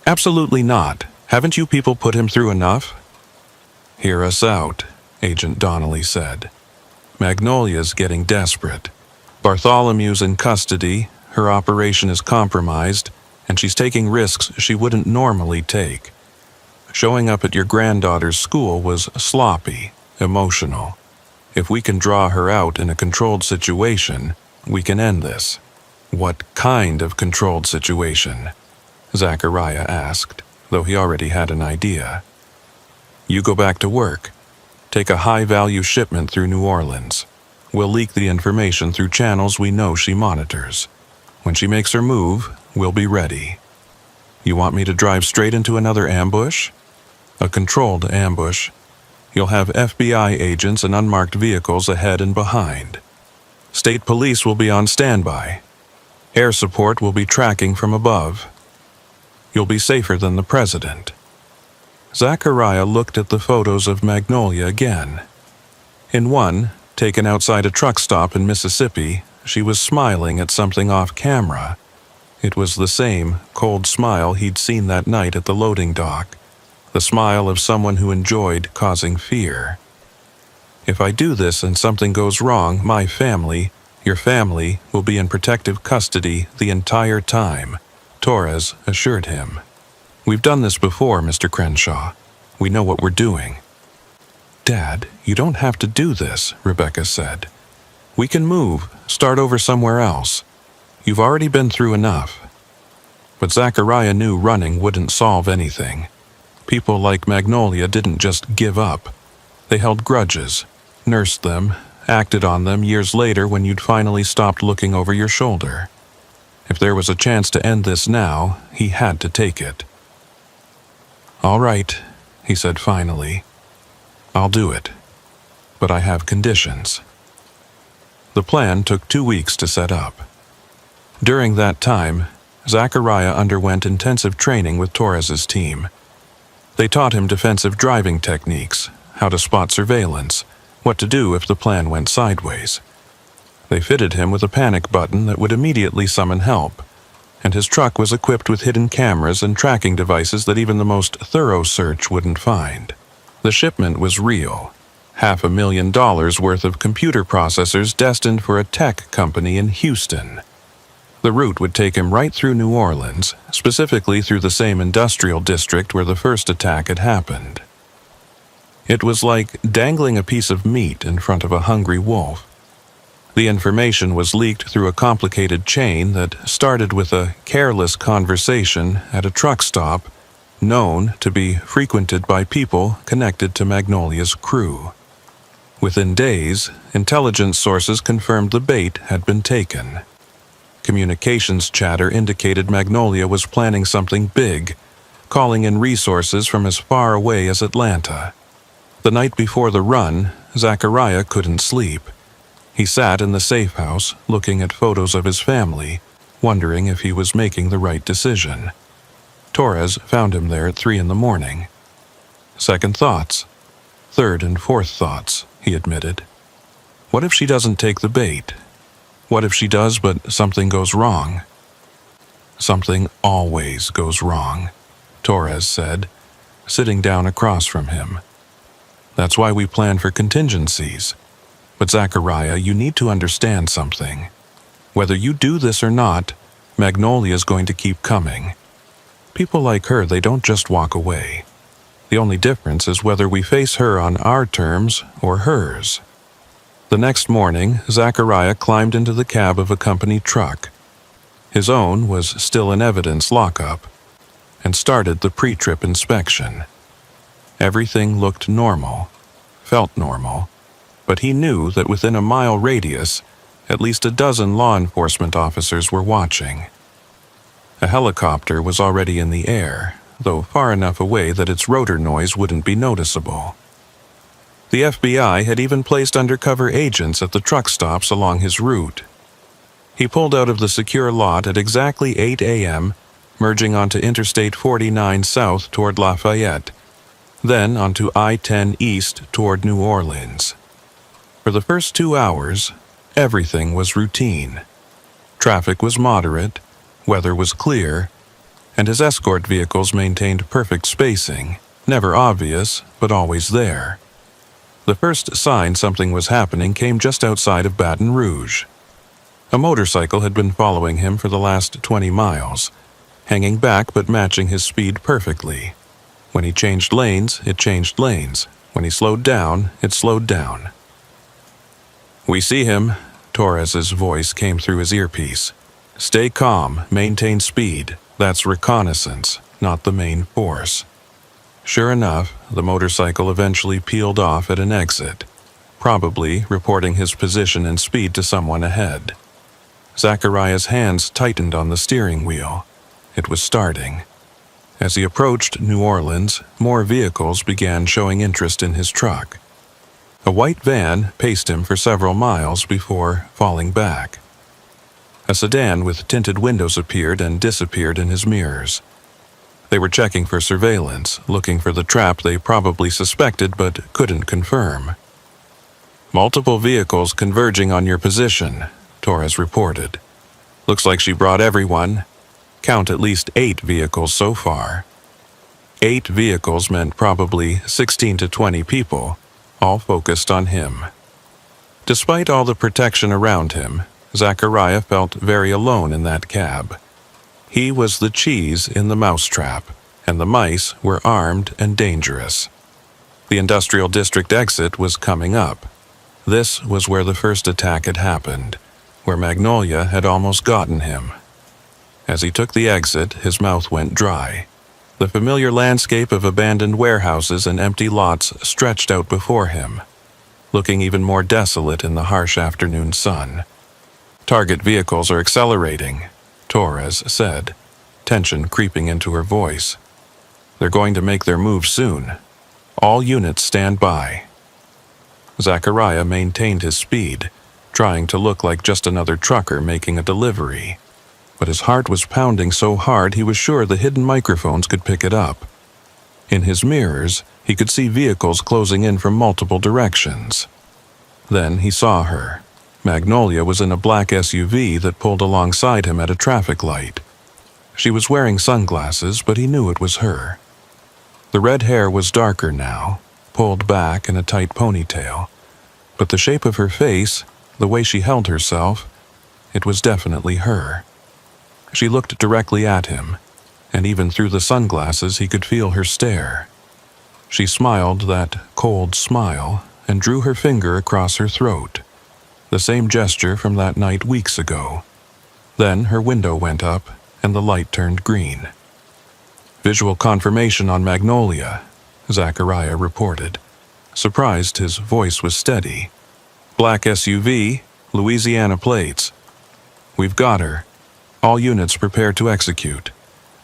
Absolutely not. Haven't you people put him through enough? Hear us out, Agent Donnelly said. Magnolia's getting desperate. Bartholomew's in custody, her operation is compromised, and she's taking risks she wouldn't normally take. Showing up at your granddaughter's school was sloppy, emotional. If we can draw her out in a controlled situation, we can end this. What kind of controlled situation? Zachariah asked, though he already had an idea. You go back to work. Take a high-value shipment through New Orleans. We'll leak the information through channels we know she monitors. When she makes her move, we'll be ready. You want me to drive straight into another ambush? A controlled ambush. You'll have FBI agents and unmarked vehicles ahead and behind. State police will be on standby. Air support will be tracking from above. You'll be safer than the president. Zachariah looked at the photos of Magnolia again. In one, taken outside a truck stop in Mississippi, she was smiling at something off camera. It was the same cold smile he'd seen that night at the loading dock, the smile of someone who enjoyed causing fear. If I do this and something goes wrong, my family, your family, will be in protective custody the entire time, Torres assured him. We've done this before, Mr. Crenshaw. We know what we're doing. Dad, you don't have to do this, Rebecca said. We can move, start over somewhere else. You've already been through enough. But Zachariah knew running wouldn't solve anything. People like Magnolia didn't just give up. They held grudges, nursed them, acted on them years later when you'd finally stopped looking over your shoulder. If there was a chance to end this now, he had to take it. "All right," he said finally. "I'll do it. But I have conditions." The plan took 2 weeks to set up. During that time, Zachariah underwent intensive training with Torres's team. They taught him defensive driving techniques, how to spot surveillance, what to do if the plan went sideways. They fitted him with a panic button that would immediately summon help, and his truck was equipped with hidden cameras and tracking devices that even the most thorough search wouldn't find. The shipment was real. $500,000 worth of computer processors destined for a tech company in Houston. The route would take him right through New Orleans, specifically through the same industrial district where the first attack had happened. It was like dangling a piece of meat in front of a hungry wolf. The information was leaked through a complicated chain that started with a careless conversation at a truck stop known to be frequented by people connected to Magnolia's crew. Within days, intelligence sources confirmed the bait had been taken. Communications chatter indicated Magnolia was planning something big, calling in resources from as far away as Atlanta. The night before the run, Zachariah couldn't sleep. He sat in the safe house, looking at photos of his family, wondering if he was making the right decision. Torres found him there at 3 a.m. Second thoughts. Third and fourth thoughts, he admitted. What if she doesn't take the bait? What if she does, but something goes wrong? Something always goes wrong, Torres said, sitting down across from him. That's why we plan for contingencies. But Zachariah, you need to understand something. Whether you do this or not, Magnolia's going to keep coming. People like her, they don't just walk away. The only difference is whether we face her on our terms or hers. The next morning, Zachariah climbed into the cab of a company truck. His own was still in evidence lockup, and started the pre-trip inspection. Everything looked normal, felt normal, but he knew that within a mile radius, at least a dozen law enforcement officers were watching. A helicopter was already in the air, though far enough away that its rotor noise wouldn't be noticeable. The FBI had even placed undercover agents at the truck stops along his route. He pulled out of the secure lot at exactly 8 a.m., merging onto Interstate 49 south toward Lafayette, then onto I-10 east toward New Orleans. For the first 2 hours, everything was routine. Traffic was moderate, weather was clear, and his escort vehicles maintained perfect spacing, never obvious, but always there. The first sign something was happening came just outside of Baton Rouge. A motorcycle had been following him for the last 20 miles, hanging back but matching his speed perfectly. When he changed lanes, it changed lanes. When he slowed down, it slowed down. "We see him," Torres's voice came through his earpiece. "Stay calm, maintain speed. That's reconnaissance, not the main force." Sure enough, the motorcycle eventually peeled off at an exit, probably reporting his position and speed to someone ahead. Zachariah's hands tightened on the steering wheel. It was starting. As he approached New Orleans, more vehicles began showing interest in his truck. A white van paced him for several miles before falling back. A sedan with tinted windows appeared and disappeared in his mirrors. They were checking for surveillance, looking for the trap they probably suspected but couldn't confirm. "Multiple vehicles converging on your position," Torres reported. "Looks like she brought everyone. Count at least 8 vehicles so far." 8 vehicles meant probably 16 to 20 people, all focused on him. Despite all the protection around him, Zachariah felt very alone in that cab. He was the cheese in the mousetrap, and the mice were armed and dangerous. The industrial district exit was coming up. This was where the first attack had happened, where Magnolia had almost gotten him. As he took the exit, his mouth went dry. The familiar landscape of abandoned warehouses and empty lots stretched out before him. looking even more desolate in the harsh afternoon sun. "Target vehicles are accelerating," Torres said, tension creeping into her voice. "They're going to make their move soon. All units stand by." Zachariah maintained his speed, trying to look like just another trucker making a delivery. But his heart was pounding so hard he was sure the hidden microphones could pick it up. In his mirrors, he could see vehicles closing in from multiple directions. Then he saw her. Magnolia was in a black SUV that pulled alongside him at a traffic light. She was wearing sunglasses, but he knew it was her. The red hair was darker now, pulled back in a tight ponytail. But the shape of her face, the way she held herself, it was definitely her. She looked directly at him, and even through the sunglasses he could feel her stare. She smiled that cold smile and drew her finger across her throat, the same gesture from that night weeks ago. Then her window went up and the light turned green. "Visual confirmation on Magnolia," Zachariah reported. Surprised, his voice was steady. "Black SUV, Louisiana plates. We've got her. All units prepare to execute.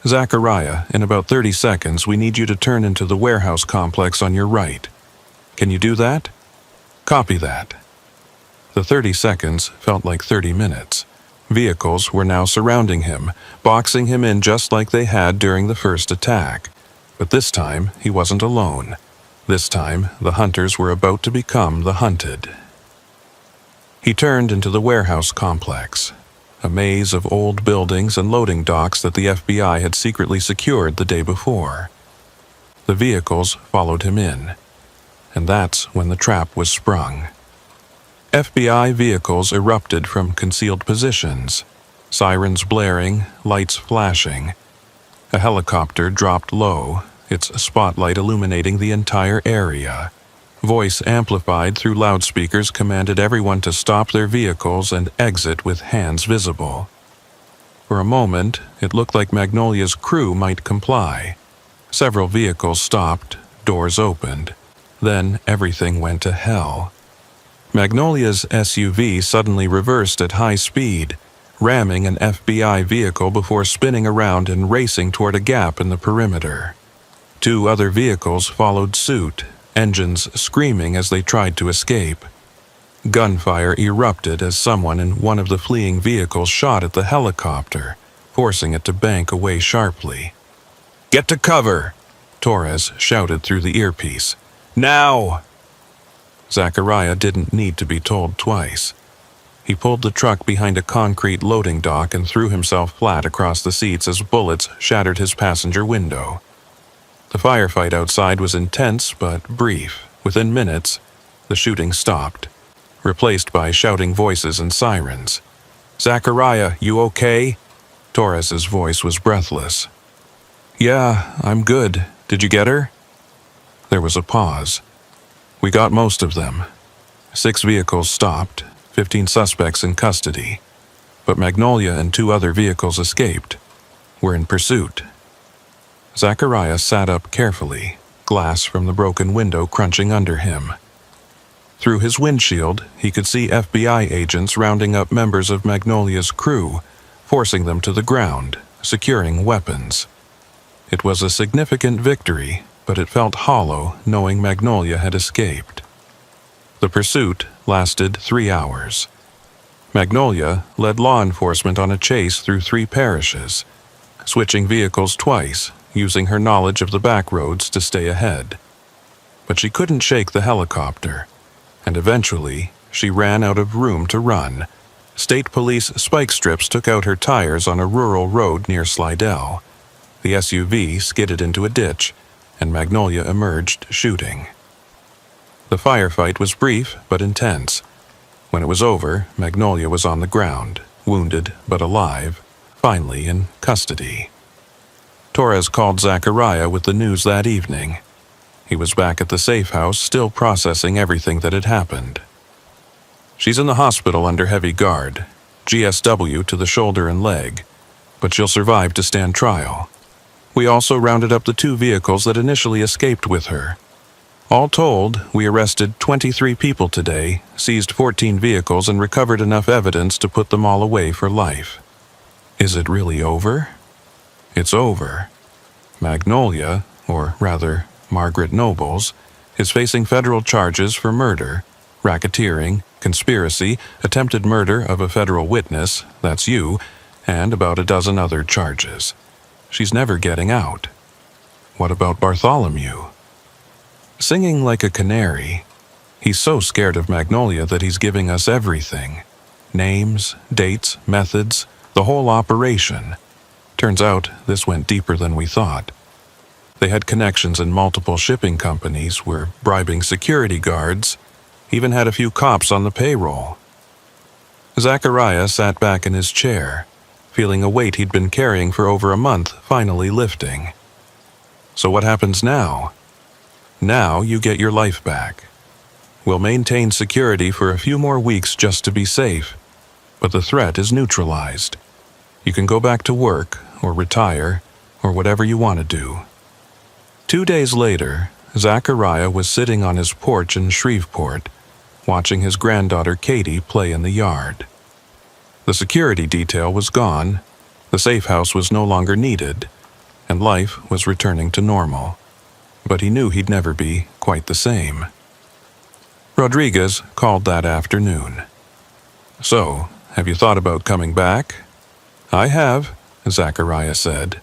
Zachariah, in about 30 seconds, we need you to turn into the warehouse complex on your right. Can you do that?" "Copy that." The 30 seconds felt like 30 minutes. Vehicles were now surrounding him, boxing him in just like they had during the first attack. But this time, he wasn't alone. This time, the hunters were about to become the hunted. He turned into the warehouse complex, a maze of old buildings and loading docks that the FBI had secretly secured the day before. The vehicles followed him in, and that's when the trap was sprung. FBI vehicles erupted from concealed positions, sirens blaring, lights flashing. A helicopter dropped low, its spotlight illuminating the entire area. Voice amplified through loudspeakers commanded everyone to stop their vehicles and exit with hands visible. For a moment, it looked like Magnolia's crew might comply. Several vehicles stopped, doors opened. Then everything went to hell. Magnolia's SUV suddenly reversed at high speed, ramming an FBI vehicle before spinning around and racing toward a gap in the perimeter. 2 other vehicles followed suit, engines screaming as they tried to escape. Gunfire erupted as someone in one of the fleeing vehicles shot at the helicopter, forcing it to bank away sharply. "Get to cover!" Torres shouted through the earpiece. "Now!" Zachariah didn't need to be told twice. He pulled the truck behind a concrete loading dock and threw himself flat across the seats as bullets shattered his passenger window. The firefight outside was intense but brief. Within minutes, the shooting stopped, replaced by shouting voices and sirens. "Zachariah, you okay?" Torres's voice was breathless. "Yeah, I'm good. Did you get her?" There was a pause. "We got most of them. 6 vehicles stopped, 15 suspects in custody. But Magnolia and 2 other vehicles escaped. We're in pursuit." Zachariah sat up carefully, glass from the broken window crunching under him. Through his windshield, he could see FBI agents rounding up members of Magnolia's crew, forcing them to the ground, securing weapons. It was a significant victory, but it felt hollow knowing Magnolia had escaped. The pursuit lasted 3 hours. Magnolia led law enforcement on a chase through 3 parishes, switching vehicles twice, using her knowledge of the back roads to stay ahead. But she couldn't shake the helicopter, and eventually she ran out of room to run. State police spike strips took out her tires on a rural road near Slidell. The SUV skidded into a ditch, and Magnolia emerged shooting. The firefight was brief but intense. When it was over, Magnolia was on the ground, wounded but alive, finally in custody. Torres called Zachariah with the news that evening. He was back at the safe house, still processing everything that had happened. "She's in the hospital under heavy guard, GSW to the shoulder and leg, but she'll survive to stand trial. We also rounded up the 2 vehicles that initially escaped with her. All told, we arrested 23 people today, seized 14 vehicles, and recovered enough evidence to put them all away for life. Is it really over? It's over. Magnolia, or rather, Margaret Nobles, is facing federal charges for murder, racketeering, conspiracy, attempted murder of a federal witness, that's you, and about a dozen other charges. She's never getting out. What about Bartholomew? Singing like a canary. He's so scared of Magnolia that he's giving us everything. Names, dates, methods, the whole operation. Turns out this went deeper than we thought. They had connections in multiple shipping companies, were bribing security guards, even had a few cops on the payroll. Zachariah sat back in his chair, feeling a weight he'd been carrying for over a month finally lifting. So what happens now? Now you get your life back. We'll maintain security for a few more weeks just to be safe, but the threat is neutralized. You can go back to work, or retire, or whatever you want to do. 2 days later, Zachariah was sitting on his porch in Shreveport, watching his granddaughter Katie play in the yard. The security detail was gone, the safe house was no longer needed, and life was returning to normal. But he knew he'd never be quite the same. Rodriguez called that afternoon. So, have you thought about coming back? I have, Zachariah said,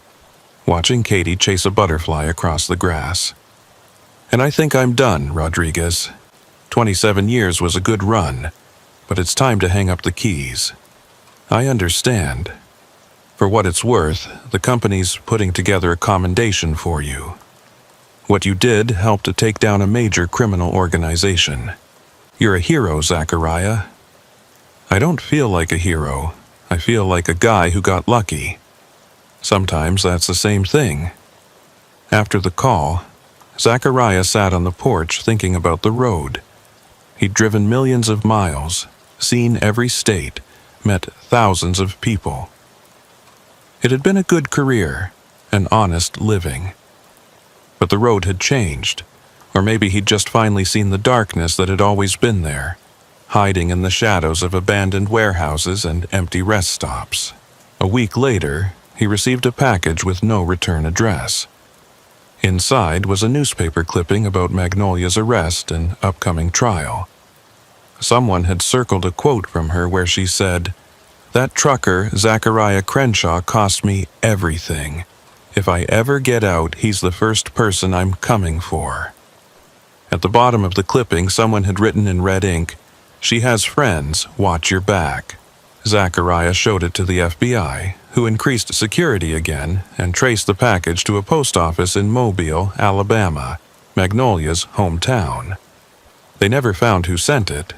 watching Katie chase a butterfly across the grass. And I think I'm done, Rodriguez. 27 years was a good run, but it's time to hang up the keys. I understand. For what it's worth, the company's putting together a commendation for you. What you did helped to take down a major criminal organization. You're a hero, Zachariah. I don't feel like a hero. I feel like a guy who got lucky. Sometimes that's the same thing. After the call, Zachariah sat on the porch thinking about the road. He'd driven millions of miles, seen every state, met thousands of people. It had been a good career, an honest living. But the road had changed, or maybe he'd just finally seen the darkness that had always been there, hiding in the shadows of abandoned warehouses and empty rest stops. A week later, he received a package with no return address. Inside was a newspaper clipping about Magnolia's arrest and upcoming trial. Someone had circled a quote from her where she said, "That trucker, Zachariah Crenshaw, cost me everything. If I ever get out, he's the first person I'm coming for." At the bottom of the clipping, someone had written in red ink, "She has friends, watch your back." Zachariah showed it to the FBI, who increased security again and traced the package to a post office in Mobile, Alabama, Magnolia's hometown. They never found who sent it,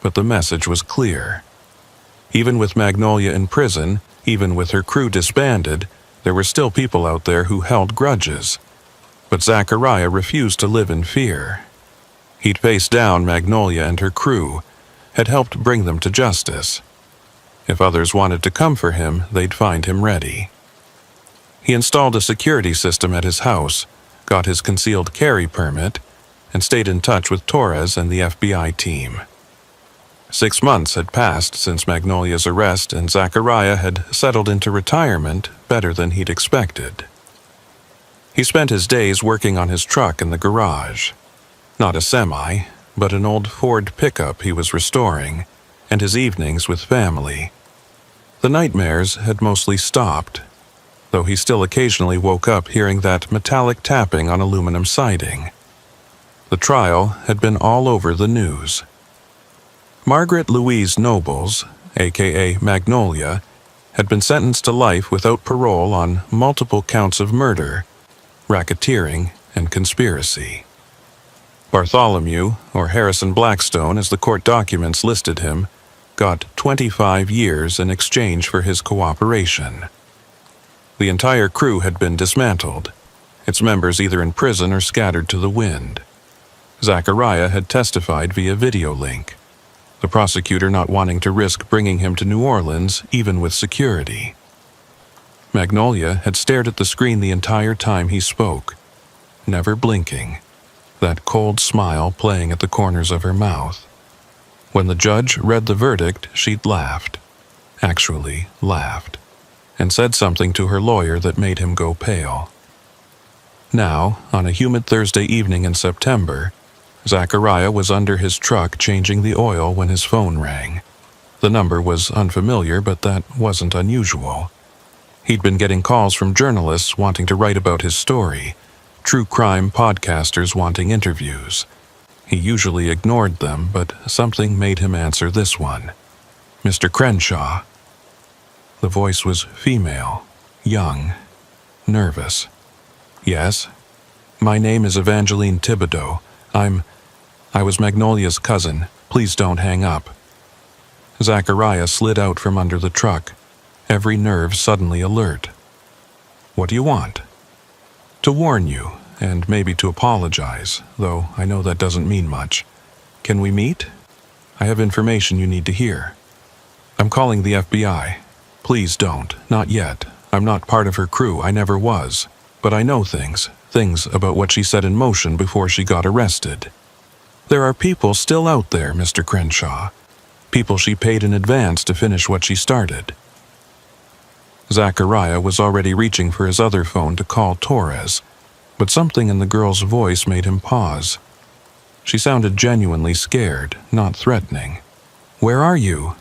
but the message was clear. Even with Magnolia in prison, even with her crew disbanded, there were still people out there who held grudges. But Zachariah refused to live in fear. He'd faced down Magnolia and her crew, had helped bring them to justice. If others wanted to come for him, they'd find him ready. He installed a security system at his house, got his concealed carry permit, and stayed in touch with Torres and the FBI team. 6 months had passed since Magnolia's arrest, and Zachariah had settled into retirement better than he'd expected. He spent his days working on his truck in the garage. Not a semi, but an old Ford pickup he was restoring, and his evenings with family. The nightmares had mostly stopped, though he still occasionally woke up hearing that metallic tapping on aluminum siding. The trial had been all over the news. Margaret Louise Nobles, aka Magnolia, had been sentenced to life without parole on multiple counts of murder, racketeering, and conspiracy. Bartholomew, or Harrison Blackstone as the court documents listed him, got 25 years in exchange for his cooperation. The entire crew had been dismantled, its members either in prison or scattered to the wind. Zachariah had testified via video link, the prosecutor not wanting to risk bringing him to New Orleans even with security. Magnolia had stared at the screen the entire time he spoke, never blinking, that cold smile playing at the corners of her mouth. When the judge read the verdict, she'd laughed. Actually laughed. And said something to her lawyer that made him go pale. Now, on a humid Thursday evening in September, Zachariah was under his truck changing the oil when his phone rang. The number was unfamiliar, but that wasn't unusual. He'd been getting calls from journalists wanting to write about his story, true crime podcasters wanting interviews. He usually ignored them, but something made him answer this one. "Mr. Crenshaw." The voice was female, young, nervous. "Yes? My name is Evangeline Thibodeau. I was Magnolia's cousin. Please don't hang up." Zachariah slid out from under the truck, every nerve suddenly alert. "What do you want?" "To warn you, and maybe to apologize, though I know that doesn't mean much. Can we meet? I have information you need to hear." "I'm calling the FBI. Please don't, not yet. I'm not part of her crew, I never was. But I know things about what she set in motion before she got arrested. There are people still out there, Mr. Crenshaw. People she paid in advance to finish what she started." Zachariah was already reaching for his other phone to call Torres, but something in the girl's voice made him pause. She sounded genuinely scared, not threatening. "Where are you?"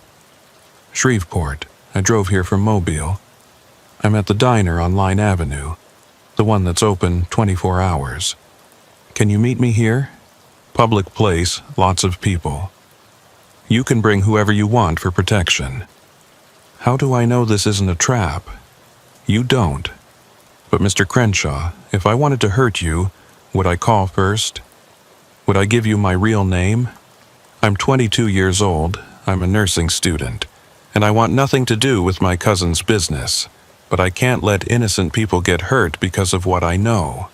"Shreveport. I drove here from Mobile. I'm at the diner on Line Avenue, the one that's open 24 hours. Can you meet me here? Public place, lots of people. You can bring whoever you want for protection." "How do I know this isn't a trap?" "You don't. But Mr. Crenshaw, if I wanted to hurt you, would I call first? Would I give you my real name? I'm 22 years old, I'm a nursing student, and I want nothing to do with my cousin's business, but I can't let innocent people get hurt because of what I know."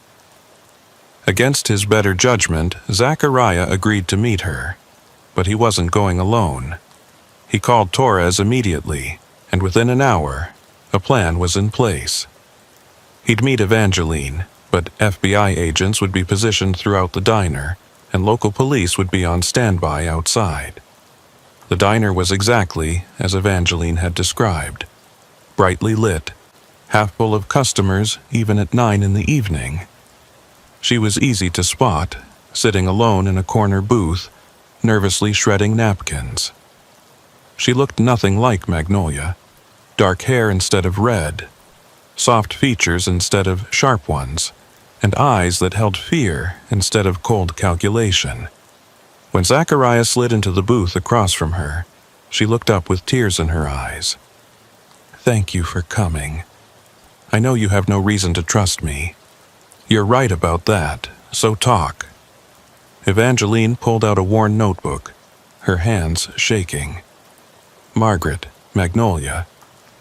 Against his better judgment, Zachariah agreed to meet her, but he wasn't going alone. He called Torres immediately, and within an hour, a plan was in place. He'd meet Evangeline, but FBI agents would be positioned throughout the diner, and local police would be on standby outside. The diner was exactly as Evangeline had described. Brightly lit, half full of customers even at 9 in the evening. She was easy to spot, sitting alone in a corner booth, nervously shredding napkins. She looked nothing like Magnolia. Dark hair instead of red, soft features instead of sharp ones, and eyes that held fear instead of cold calculation. When Zachariah slid into the booth across from her, she looked up with tears in her eyes. "Thank you for coming. I know you have no reason to trust me. You're right about that, so talk." Evangeline pulled out a worn notebook, her hands shaking. Margaret, Magnolia.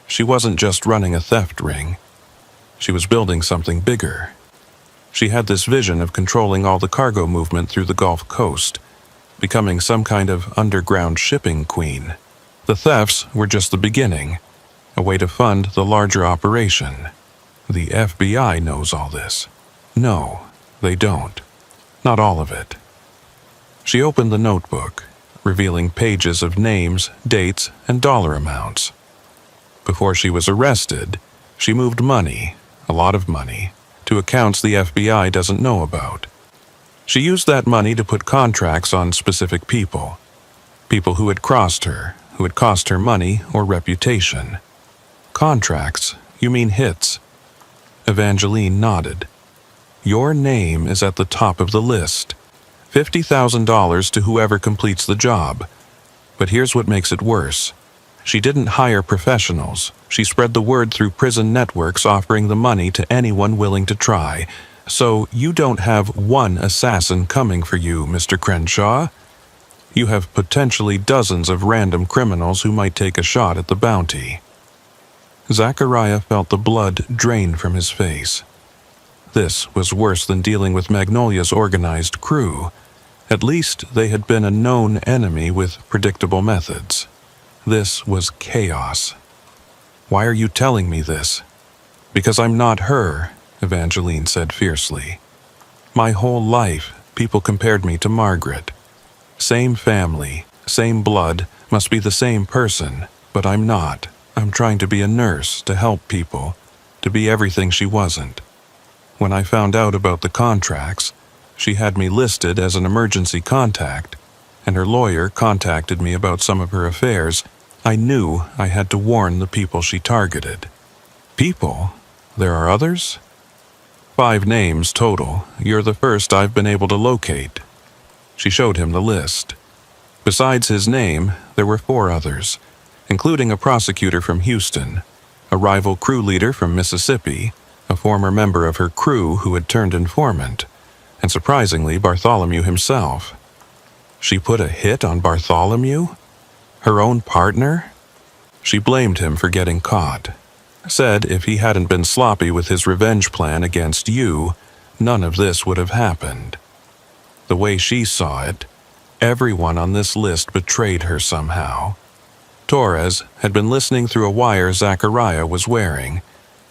She wasn't just running a theft ring. She was building something bigger. She had this vision of controlling all the cargo movement through the Gulf Coast, becoming some kind of underground shipping queen. The thefts were just the beginning, a way to fund the larger operation. The FBI knows all this. No, they don't. Not all of it. She opened the notebook, revealing pages of names, dates, and dollar amounts. Before she was arrested, she moved money, a lot of money, to accounts the FBI doesn't know about. She used that money to put contracts on specific people. People who had crossed her, who had cost her money or reputation. Contracts? You mean hits? Evangeline nodded. Your name is at the top of the list. $50,000 to whoever completes the job. But here's what makes it worse. She didn't hire professionals. She spread the word through prison networks offering the money to anyone willing to try. So you don't have one assassin coming for you, Mr. Crenshaw. You have potentially dozens of random criminals who might take a shot at the bounty. Zachariah felt the blood drain from his face. This was worse than dealing with Magnolia's organized crew. At least they had been a known enemy with predictable methods. This was chaos. Why are you telling me this? Because I'm not her, Evangeline said fiercely. My whole life, people compared me to Margaret. Same family, same blood, must be the same person, but I'm not. I'm trying to be a nurse, to help people, to be everything she wasn't. When I found out about the contracts, she had me listed as an emergency contact, and her lawyer contacted me about some of her affairs. I knew I had to warn the people she targeted. People? There are others? 5 names total. You're the first I've been able to locate. She showed him the list. Besides his name, there were 4 others, including a prosecutor from Houston, a rival crew leader from Mississippi, a former member of her crew who had turned informant, and surprisingly, Bartholomew himself. She put a hit on Bartholomew? Her own partner? She blamed him for getting caught. Said if he hadn't been sloppy with his revenge plan against you, none of this would have happened. The way she saw it, everyone on this list betrayed her somehow. Torres had been listening through a wire Zachariah was wearing,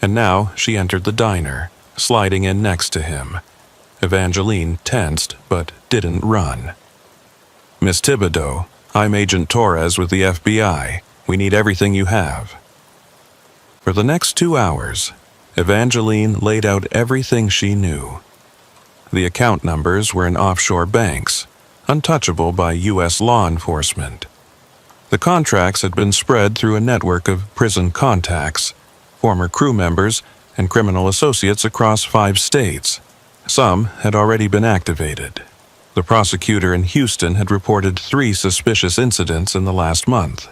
and now she entered the diner, sliding in next to him. Evangeline tensed, but didn't run. Miss Thibodeau, I'm Agent Torres with the FBI. We need everything you have. For the next 2 hours, Evangeline laid out everything she knew. The account numbers were in offshore banks, untouchable by U.S. law enforcement. The contracts had been spread through a network of prison contacts, former crew members, and criminal associates across 5 states. Some had already been activated. The prosecutor in Houston had reported 3 suspicious incidents in the last month.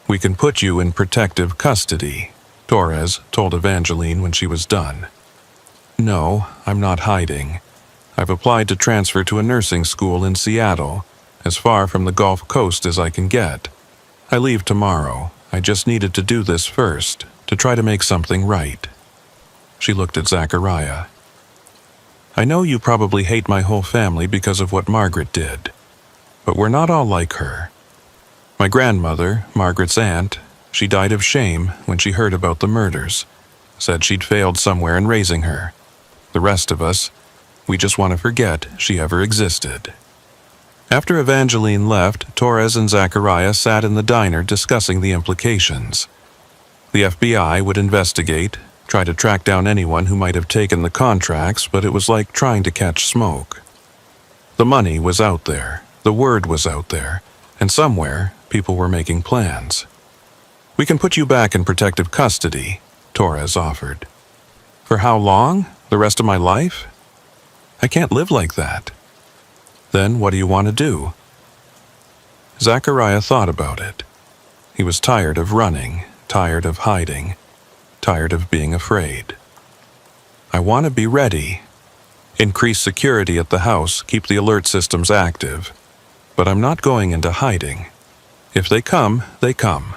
We can put you in protective custody, Torres told Evangeline when she was done. No, I'm not hiding. I've applied to transfer to a nursing school in Seattle, as far from the Gulf Coast as I can get. I leave tomorrow. I just needed to do this first, to try to make something right. She looked at Zachariah. I know you probably hate my whole family because of what Margaret did, but we're not all like her. My grandmother, Margaret's aunt, she died of shame when she heard about the murders, said she'd failed somewhere in raising her. The rest of us, we just want to forget she ever existed. After Evangeline left, Torres and Zachariah sat in the diner discussing the implications. The FBI would investigate, try to track down anyone who might have taken the contracts, but it was like trying to catch smoke. The money was out there, the word was out there, and somewhere people were making plans. We can put you back in protective custody, Torres offered. For how long? The rest of my life? I can't live like that. Then what do you want to do? Zachariah thought about it. He was tired of running, tired of hiding, tired of being afraid. I want to be ready. Increase security at the house, keep the alert systems active. But I'm not going into hiding. If they come, they come.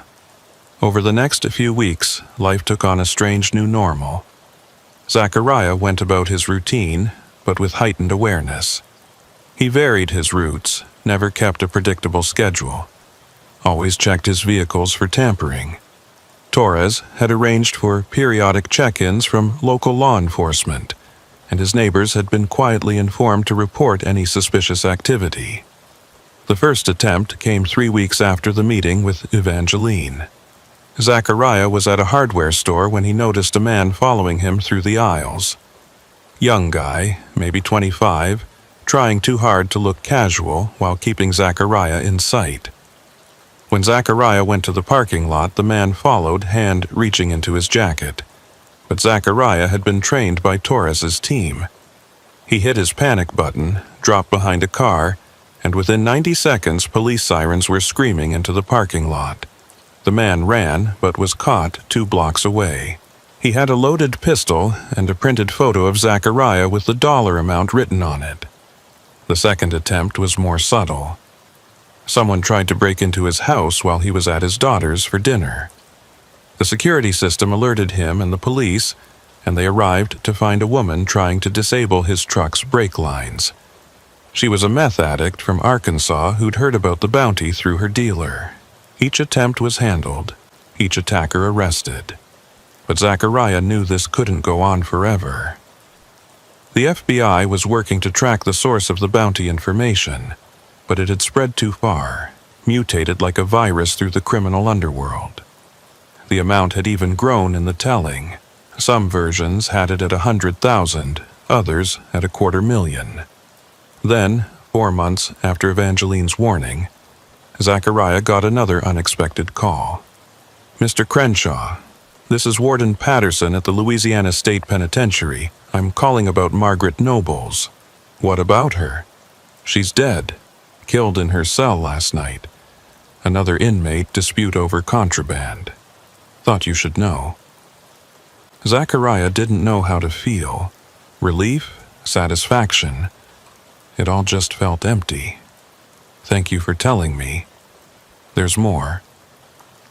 Over the next few weeks, life took on a strange new normal. Zachariah went about his routine, but with heightened awareness. He varied his routes, never kept a predictable schedule. Always checked his vehicles for tampering. Torres had arranged for periodic check-ins from local law enforcement, and his neighbors had been quietly informed to report any suspicious activity. The first attempt came 3 weeks after the meeting with Evangeline. Zachariah was at a hardware store when he noticed a man following him through the aisles. Young guy, maybe 25, trying too hard to look casual while keeping Zachariah in sight. When Zachariah went to the parking lot, the man followed, hand reaching into his jacket. But Zachariah had been trained by Torres's team. He hit his panic button, dropped behind a car, and within 90 seconds police sirens were screaming into the parking lot. The man ran, but was caught 2 blocks away. He had a loaded pistol and a printed photo of Zachariah with the dollar amount written on it. The second attempt was more subtle. Someone tried to break into his house while he was at his daughter's for dinner. The security system alerted him and the police, and they arrived to find a woman trying to disable his truck's brake lines. She was a meth addict from Arkansas who'd heard about the bounty through her dealer. Each attempt was handled, each attacker arrested. But Zachariah knew this couldn't go on forever. The FBI was working to track the source of the bounty information, but it had spread too far, mutated like a virus through the criminal underworld. The amount had even grown in the telling. Some versions had it at 100,000, others at 250,000. Then, 4 months after Evangeline's warning, Zachariah got another unexpected call. "Mr. Crenshaw, this is Warden Patterson at the Louisiana State Penitentiary. I'm calling about Margaret Nobles." "What about her?" "She's dead, killed in her cell last night. Another inmate dispute over contraband. Thought you should know." Zachariah didn't know how to feel. Relief? Satisfaction? It all just felt empty. "Thank you for telling me. There's more.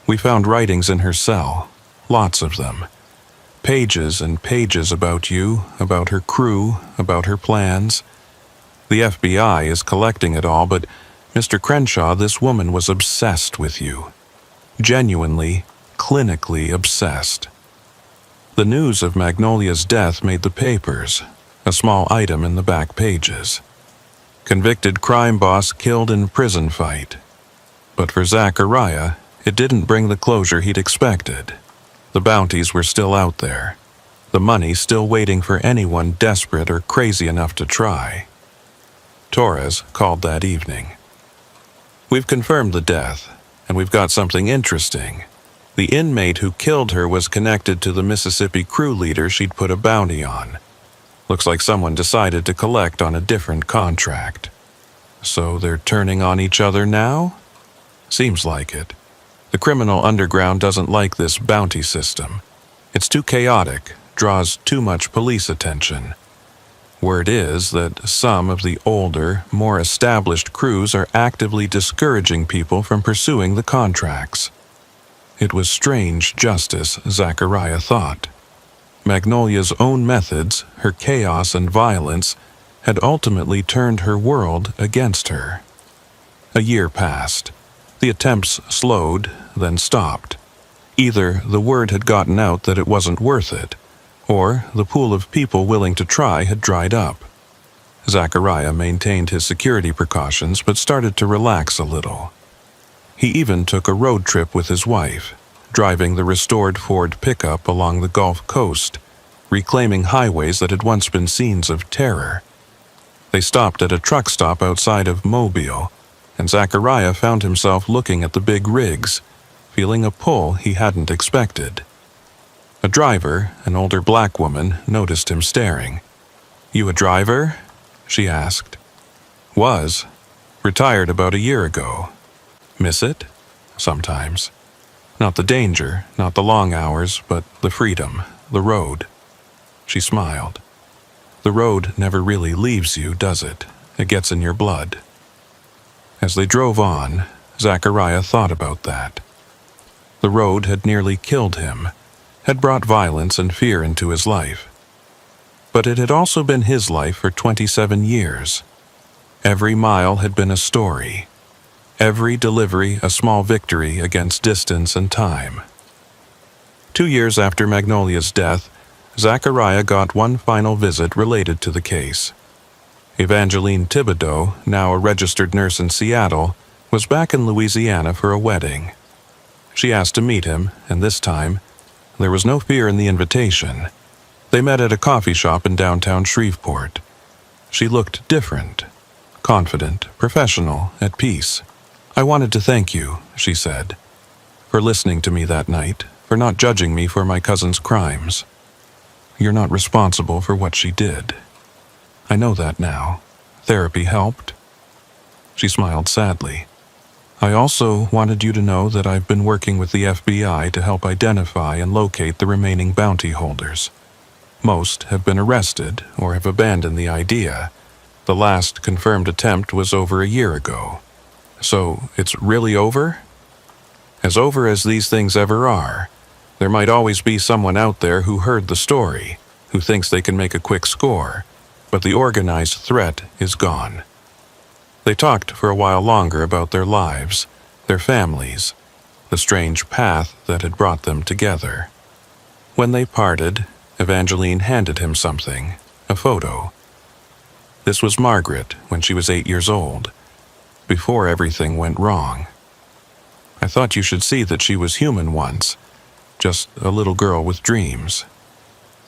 We found writings in her cell, lots of them. Pages and pages about you, about her crew, about her plans. The FBI is collecting it all, but Mr. Crenshaw, this woman was obsessed with you. Genuinely, clinically obsessed. The news of Magnolia's death made the papers, a small item in the back pages. Convicted crime boss killed in prison fight. But for Zachariah, it didn't bring the closure he'd expected. The bounties were still out there. The money still waiting for anyone desperate or crazy enough to try. Torres called that evening. "We've confirmed the death, and we've got something interesting. The inmate who killed her was connected to the Mississippi crew leader she'd put a bounty on. Looks like someone decided to collect on a different contract. So they're turning on each other now? Seems like it. The criminal underground doesn't like this bounty system. It's too chaotic, draws too much police attention. Word is that some of the older, more established crews are actively discouraging people from pursuing the contracts." It was strange justice, Zachariah thought. Magnolia's own methods, her chaos and violence, had ultimately turned her world against her. A year passed. The attempts slowed, then stopped. Either the word had gotten out that it wasn't worth it, or the pool of people willing to try had dried up. Zachariah maintained his security precautions but started to relax a little. He even took a road trip with his wife, driving the restored Ford pickup along the Gulf Coast, reclaiming highways that had once been scenes of terror. They stopped at a truck stop outside of Mobile, and Zachariah found himself looking at the big rigs, feeling a pull he hadn't expected. A driver, an older black woman, noticed him staring. "You a driver?" she asked. "Was. Retired about a year ago. Miss it? Sometimes. Not the danger, not the long hours, but the freedom, the road." She smiled. "The road never really leaves you, does it? It gets in your blood." As they drove on, Zachariah thought about that. The road had nearly killed him, had brought violence and fear into his life. But it had also been his life for 27 years. Every mile had been a story. Every delivery a small victory against distance and time. 2 years after Magnolia's death, Zachariah got one final visit related to the case. Evangeline Thibodeau, now a registered nurse in Seattle, was back in Louisiana for a wedding. She asked to meet him, and this time, there was no fear in the invitation. They met at a coffee shop in downtown Shreveport. She looked different, confident, professional, at peace. "I wanted to thank you," she said, "for listening to me that night, for not judging me for my cousin's crimes. You're not responsible for what she did. I know that now. Therapy helped." She smiled sadly. "I also wanted you to know that I've been working with the FBI to help identify and locate the remaining bounty holders. Most have been arrested or have abandoned the idea. The last confirmed attempt was over a year ago. So it's really over? As over as these things ever are. There might always be someone out there who heard the story, who thinks they can make a quick score, but the organized threat is gone." They talked for a while longer about their lives, their families, the strange path that had brought them together. When they parted, Evangeline handed him something, A photo. This was Margaret when she was 8 years old, before everything went wrong. I thought you should see that she was human once, just a little girl with dreams.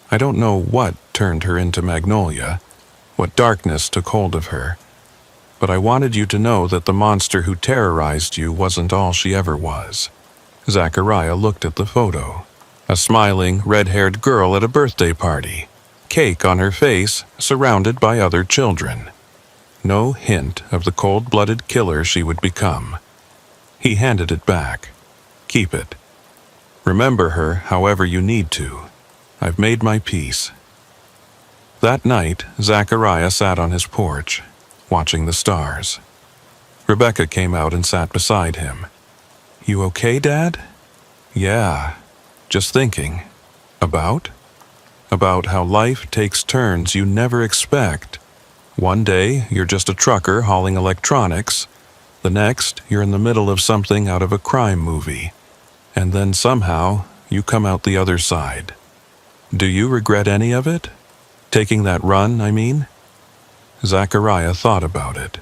I don't know what turned her into Magnolia, what darkness took hold of her, but I wanted you to know that the monster who terrorized you wasn't all she ever was. Zachariah looked at the photo. A smiling, red-haired girl at a birthday party, cake on her face, surrounded by other children. No hint of the cold-blooded killer she would become. He handed it back. Keep it. Remember her however you need to. I've made my peace. That night, Zachariah sat on his porch, watching the stars. Rebecca came out and sat beside him. You okay, Dad? Yeah. Just thinking. About? About how life takes turns you never expect. One day, you're just a trucker hauling electronics. The next, you're in the middle of something out of a crime movie. And then somehow, you come out the other side. Do you regret any of it? Taking that run, I mean? Zachariah thought about it.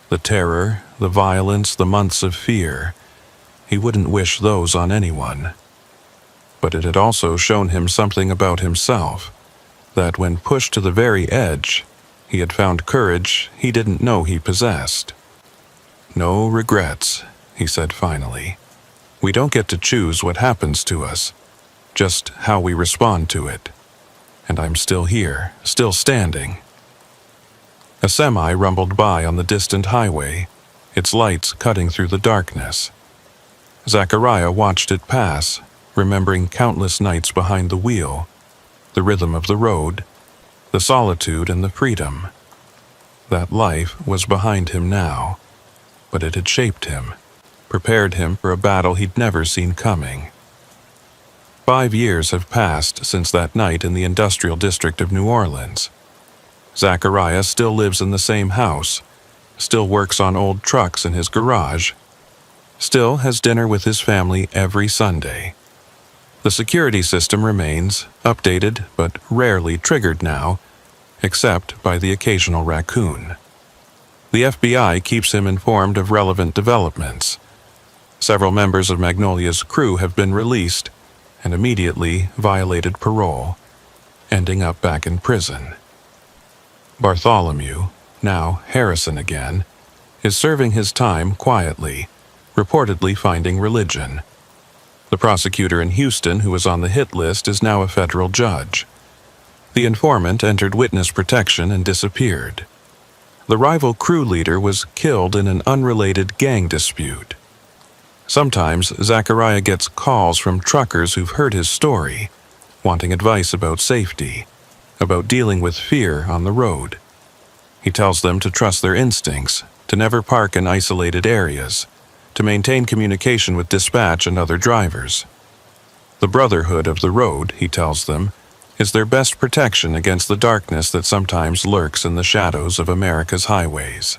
The terror, the violence, the months of fear. He wouldn't wish those on anyone. But it had also shown him something about himself, that when pushed to the very edge, he had found courage he didn't know he possessed. No regrets, he said finally. We don't get to choose what happens to us, just how we respond to it. And I'm still here, still standing. A semi rumbled by on the distant highway, its lights cutting through the darkness. Zachariah watched it pass, remembering countless nights behind the wheel, the rhythm of the road, the solitude and the freedom. That life was behind him now, but it had shaped him, prepared him for a battle he'd never seen coming. 5 years have passed since that night in the industrial district of New Orleans. Zachariah still lives in the same house, still works on old trucks in his garage, still has dinner with his family every Sunday. The security system remains, updated but rarely triggered now, except by the occasional raccoon. The FBI keeps him informed of relevant developments. Several members of Magnolia's crew have been released and immediately violated parole, ending up back in prison. Bartholomew, now Harrison again, is serving his time quietly, reportedly finding religion. The prosecutor in Houston who was on the hit list is now a federal judge. The informant entered witness protection and disappeared. The rival crew leader was killed in an unrelated gang dispute. Sometimes Zachariah gets calls from truckers who've heard his story, wanting advice about safety, about dealing with fear on the road. He tells them to trust their instincts, to never park in isolated areas, to maintain communication with dispatch and other drivers. The brotherhood of the road, he tells them, is their best protection against the darkness that sometimes lurks in the shadows of America's highways.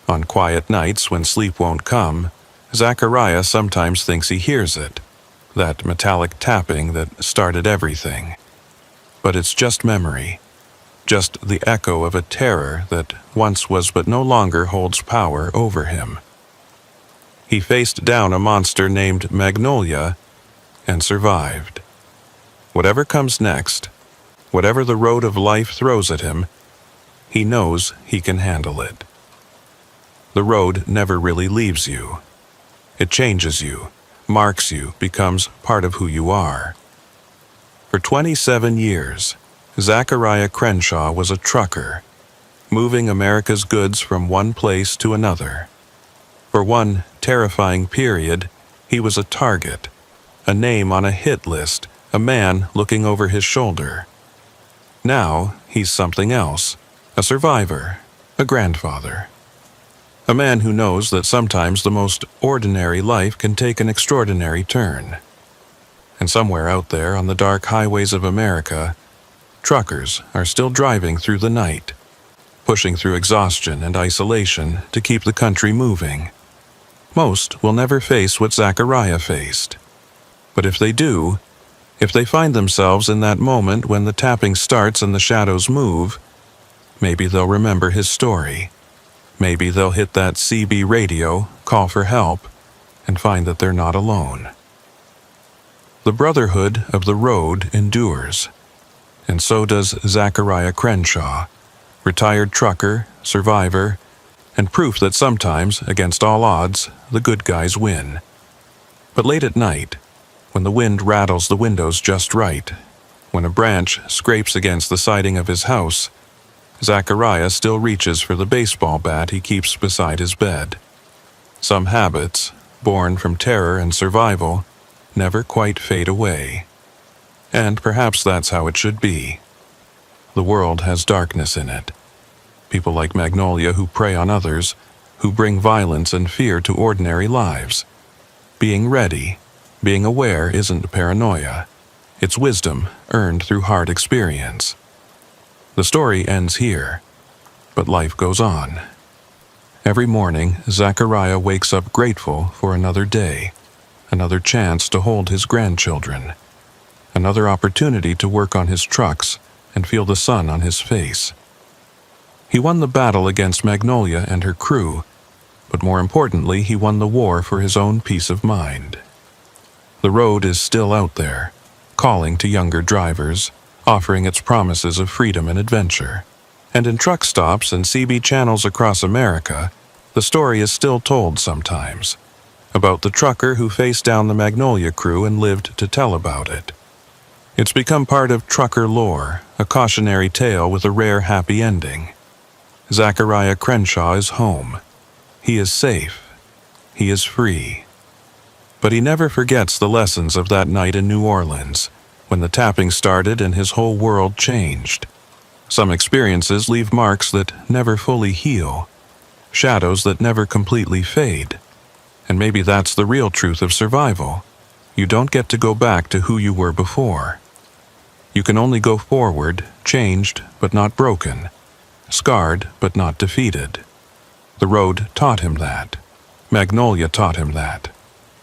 On quiet nights when sleep won't come, Zachariah sometimes thinks he hears it, that metallic tapping that started everything. But it's just memory, just the echo of a terror that once was but no longer holds power over him. He faced down a monster named Magnolia and survived. Whatever comes next, whatever the road of life throws at him, he knows he can handle it. The road never really leaves you. It changes you, marks you, becomes part of who you are. For 27 years, Zachariah Crenshaw was a trucker, moving America's goods from one place to another. For one terrifying period, he was a target, a name on a hit list, a man looking over his shoulder. Now, he's something else, a survivor, a grandfather. A man who knows that sometimes the most ordinary life can take an extraordinary turn. And somewhere out there on the dark highways of America, truckers are still driving through the night, pushing through exhaustion and isolation to keep the country moving. Most will never face what Zachariah faced. But if they do, If they find themselves in that moment when the tapping starts and the shadows move, maybe they'll remember his story. Maybe they'll hit that CB radio, call for help, and find that they're not alone. The brotherhood of the road endures, and so does Zachariah Crenshaw, retired trucker, survivor, and proof that sometimes, against all odds, the good guys win. But late at night, when the wind rattles the windows just right, when a branch scrapes against the siding of his house, Zachariah still reaches for the baseball bat he keeps beside his bed. Some habits, born from terror and survival, never quite fade away. And perhaps that's how it should be. The world has darkness in it. People like Magnolia who prey on others, who bring violence and fear to ordinary lives. Being ready, being aware isn't paranoia. It's wisdom earned through hard experience. The story ends here, but life goes on. Every morning, Zachariah wakes up grateful for another day, another chance to hold his grandchildren, another opportunity to work on his trucks and feel the sun on his face. He won the battle against Magnolia and her crew, but more importantly, he won the war for his own peace of mind. The road is still out there, calling to younger drivers, offering its promises of freedom and adventure. And in truck stops and CB channels across America, the story is still told sometimes, about the trucker who faced down the Magnolia crew and lived to tell about it. It's become part of trucker lore, a cautionary tale with a rare happy ending. Zachariah Crenshaw is home. He is safe. He is free. But he never forgets the lessons of that night in New Orleans, when the tapping started and his whole world changed. Some experiences leave marks that never fully heal, shadows that never completely fade. And maybe that's the real truth of survival. You don't get to go back to who you were before. You can only go forward, changed but not broken, scarred but not defeated. The road taught him that. Magnolia taught him that.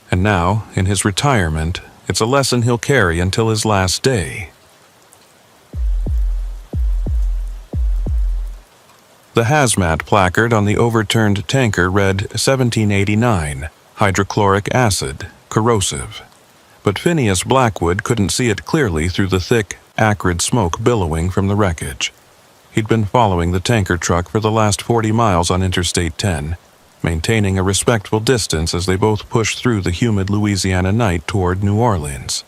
And now, in his retirement, it's a lesson he'll carry until his last day. The hazmat placard on the overturned tanker read 1789, hydrochloric acid, corrosive. But Phineas Blackwood couldn't see it clearly through the thick, acrid smoke billowing from the wreckage. He'd been following the tanker truck for the last 40 miles on Interstate 10, maintaining a respectful distance as they both pushed through the humid Louisiana night toward New Orleans.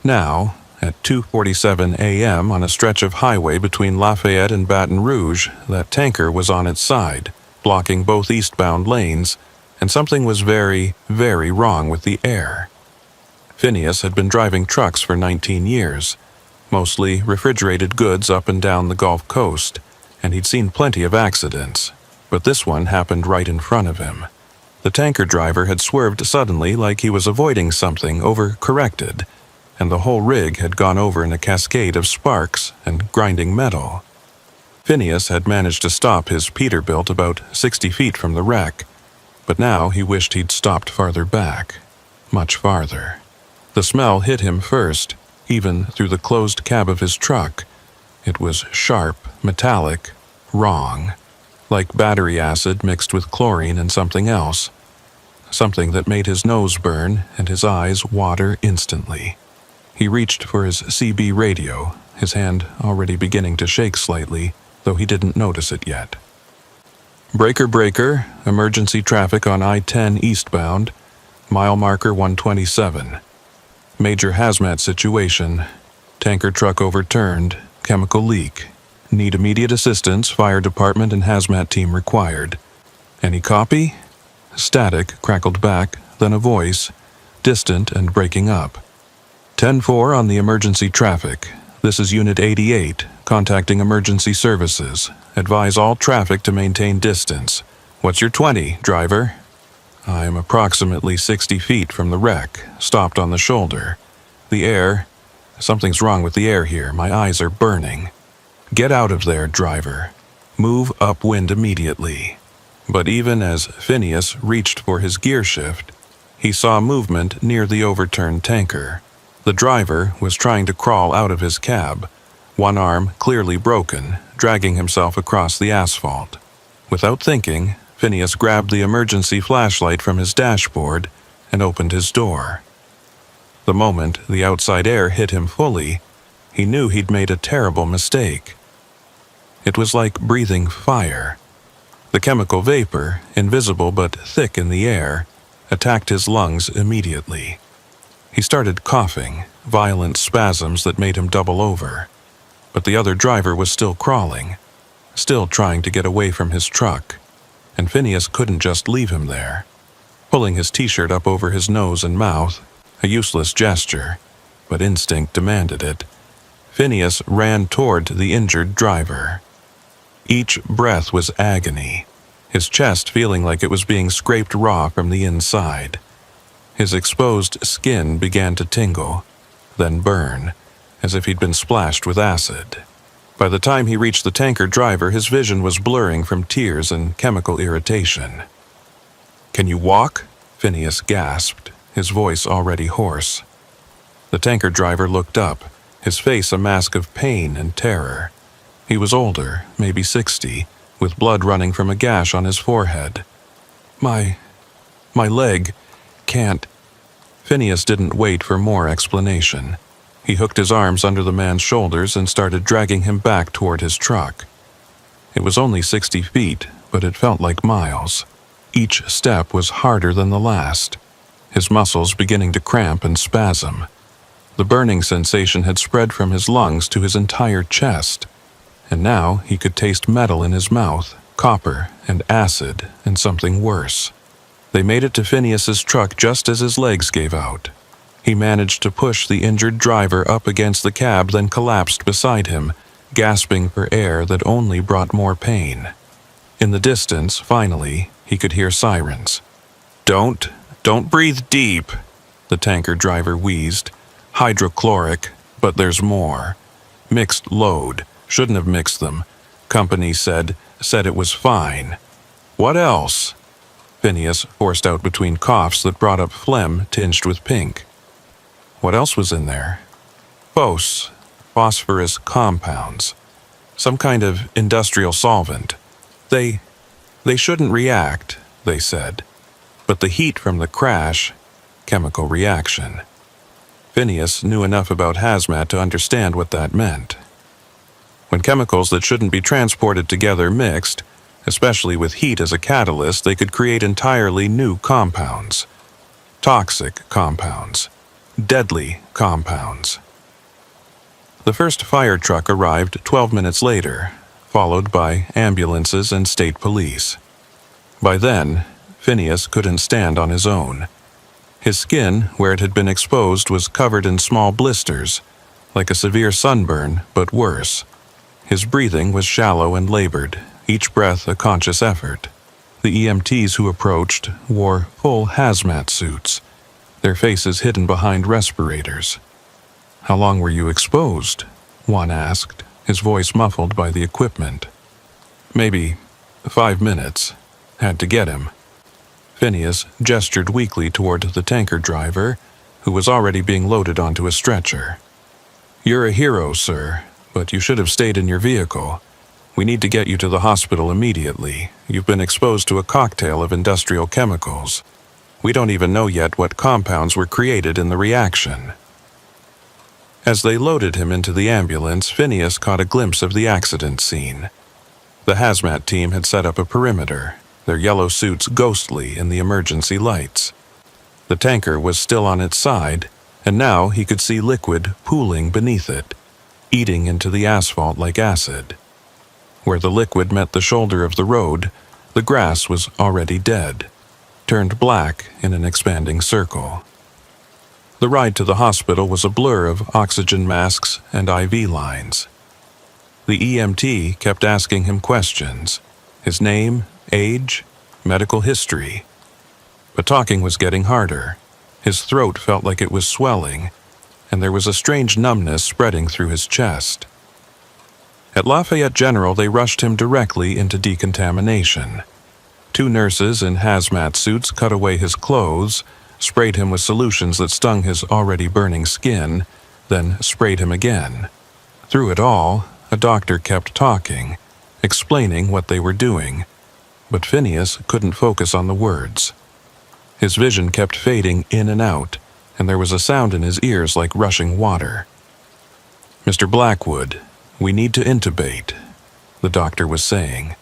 Now, at 2:47 a.m. on a stretch of highway between Lafayette and Baton Rouge, that tanker was on its side, blocking both eastbound lanes, and something was very, very wrong with the air. Phineas had been driving trucks for 19 years, mostly refrigerated goods up and down the Gulf Coast, and he'd seen plenty of accidents. But this one happened right in front of him. The tanker driver had swerved suddenly like he was avoiding something, overcorrected, and the whole rig had gone over in a cascade of sparks and grinding metal. Phineas had managed to stop his Peterbilt about 60 feet from the wreck, but now he wished he'd stopped farther back, much farther. The smell hit him first, even through the closed cab of his truck. It was sharp, metallic, wrong, like battery acid mixed with chlorine and something else, something that made his nose burn and his eyes water instantly. He reached for his CB radio, his hand already beginning to shake slightly, though he didn't notice it yet. Breaker, breaker, emergency traffic on I-10 eastbound, mile marker 127. Major hazmat situation, tanker truck overturned, chemical leak. Need immediate assistance, fire department and hazmat team required. Any copy? Static crackled back, then a voice, distant and breaking up. 10-4 on the emergency traffic. This is Unit 88, contacting emergency services. Advise all traffic to maintain distance. What's your 20, driver? I am approximately 60 feet from the wreck, stopped on the shoulder. The air... Something's wrong with the air here. My eyes are burning. Get out of there, driver. Move upwind immediately. But even as Phineas reached for his gear shift, he saw movement near the overturned tanker. The driver was trying to crawl out of his cab, one arm clearly broken, dragging himself across the asphalt. Without thinking, Phineas grabbed the emergency flashlight from his dashboard and opened his door. The moment the outside air hit him fully, he knew he'd made a terrible mistake. It was like breathing fire. The chemical vapor, invisible but thick in the air, attacked his lungs immediately. He started coughing, violent spasms that made him double over. But the other driver was still crawling, still trying to get away from his truck, and Phineas couldn't just leave him there. Pulling his t-shirt up over his nose and mouth, a useless gesture, but instinct demanded it, Phineas ran toward the injured driver. Each breath was agony, his chest feeling like it was being scraped raw from the inside. His exposed skin began to tingle, then burn, as if he'd been splashed with acid. By the time he reached the tanker driver, his vision was blurring from tears and chemical irritation. "Can you walk?" Phineas gasped, his voice already hoarse. The tanker driver looked up, his face a mask of pain and terror. He was older, maybe 60, with blood running from a gash on his forehead. My leg can't." Phineas didn't wait for more explanation. He hooked his arms under the man's shoulders and started dragging him back toward his truck. It was only 60 feet, but it felt like miles. Each step was harder than the last, his muscles beginning to cramp and spasm. The burning sensation had spread from his lungs to his entire chest, and now he could taste metal in his mouth, copper and acid and something worse. They made it to Phineas's truck just as his legs gave out. He managed to push the injured driver up against the cab, then collapsed beside him, gasping for air that only brought more pain. In the distance, finally, he could hear sirens. Don't breathe deep," the tanker driver wheezed. "Hydrochloric, but there's more. Mixed load. Shouldn't have mixed them. Company said it was fine." "What else?" Phineas forced out between coughs that brought up phlegm tinged with pink. What else was in there? Phosphorus compounds. Some kind of industrial solvent. They shouldn't react, they said. But the heat from the crash, chemical reaction. Phineas knew enough about hazmat to understand what that meant. When chemicals that shouldn't be transported together mixed, especially with heat as a catalyst, they could create entirely new compounds. Toxic compounds. Deadly compounds. The first fire truck arrived 12 minutes later, followed by ambulances and state police. By then, Phineas couldn't stand on his own. His skin, where it had been exposed, was covered in small blisters, like a severe sunburn, but worse. His breathing was shallow and labored, each breath a conscious effort. The EMTs who approached wore full hazmat suits, their faces hidden behind respirators. "How long were you exposed?" one asked, his voice muffled by the equipment. "Maybe 5 minutes. Had to get him." Phineas gestured weakly toward the tanker driver, who was already being loaded onto a stretcher. "You're a hero, sir, but you should have stayed in your vehicle. We need to get you to the hospital immediately. You've been exposed to a cocktail of industrial chemicals. We don't even know yet what compounds were created in the reaction." As they loaded him into the ambulance, Phineas caught a glimpse of the accident scene. The hazmat team had set up a perimeter, their yellow suits ghostly in the emergency lights. The tanker was still on its side, and now he could see liquid pooling beneath it, eating into the asphalt like acid. Where the liquid met the shoulder of the road, the grass was already dead, turned black in an expanding circle. The ride to the hospital was a blur of oxygen masks and IV lines. The EMT kept asking him questions, his name, age, medical history. But talking was getting harder. His throat felt like it was swelling, and there was a strange numbness spreading through his chest. At Lafayette General, they rushed him directly into decontamination. 2 nurses in hazmat suits cut away his clothes, sprayed him with solutions that stung his already burning skin, then sprayed him again. Through it all, a doctor kept talking, explaining what they were doing, but Phineas couldn't focus on the words. His vision kept fading in and out, and there was a sound in his ears like rushing water. "Mr. Blackwood, we need to intubate," the doctor was saying.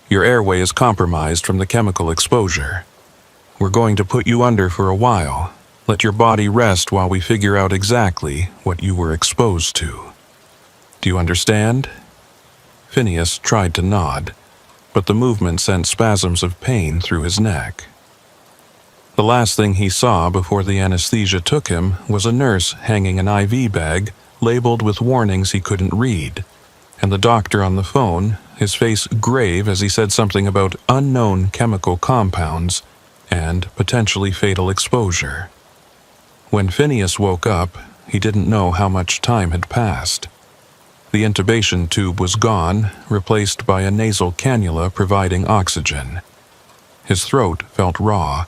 "Your airway is compromised from the chemical exposure. We're going to put you under for a while. Let your body rest while we figure out exactly what you were exposed to. Do you understand?" Phineas tried to nod, but the movement sent spasms of pain through his neck. The last thing he saw before the anesthesia took him was a nurse hanging an IV bag labeled with warnings he couldn't read, and the doctor on the phone, his face grave as he said something about unknown chemical compounds and potentially fatal exposure. When Phineas woke up, he didn't know how much time had passed. The intubation tube was gone, replaced by a nasal cannula providing oxygen. His throat felt raw,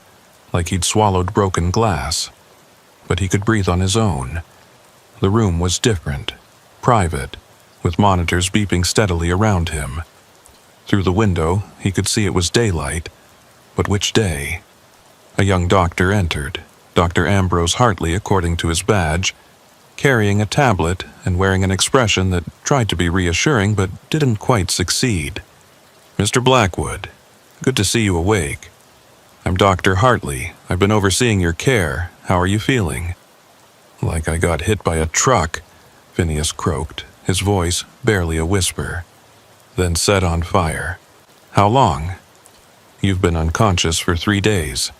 like he'd swallowed broken glass, but he could breathe on his own. The room was different, private, with monitors beeping steadily around him. Through the window, he could see it was daylight, but which day? A young doctor entered, Dr. Ambrose Hartley according to his badge, carrying a tablet and wearing an expression that tried to be reassuring but didn't quite succeed. "Mr. Blackwood, good to see you awake. I'm Dr. Hartley. I've been overseeing your care. How are you feeling?" "Like I got hit by a truck," Phineas croaked, his voice barely a whisper, then set on fire. "How long?" "You've been unconscious for 3 days.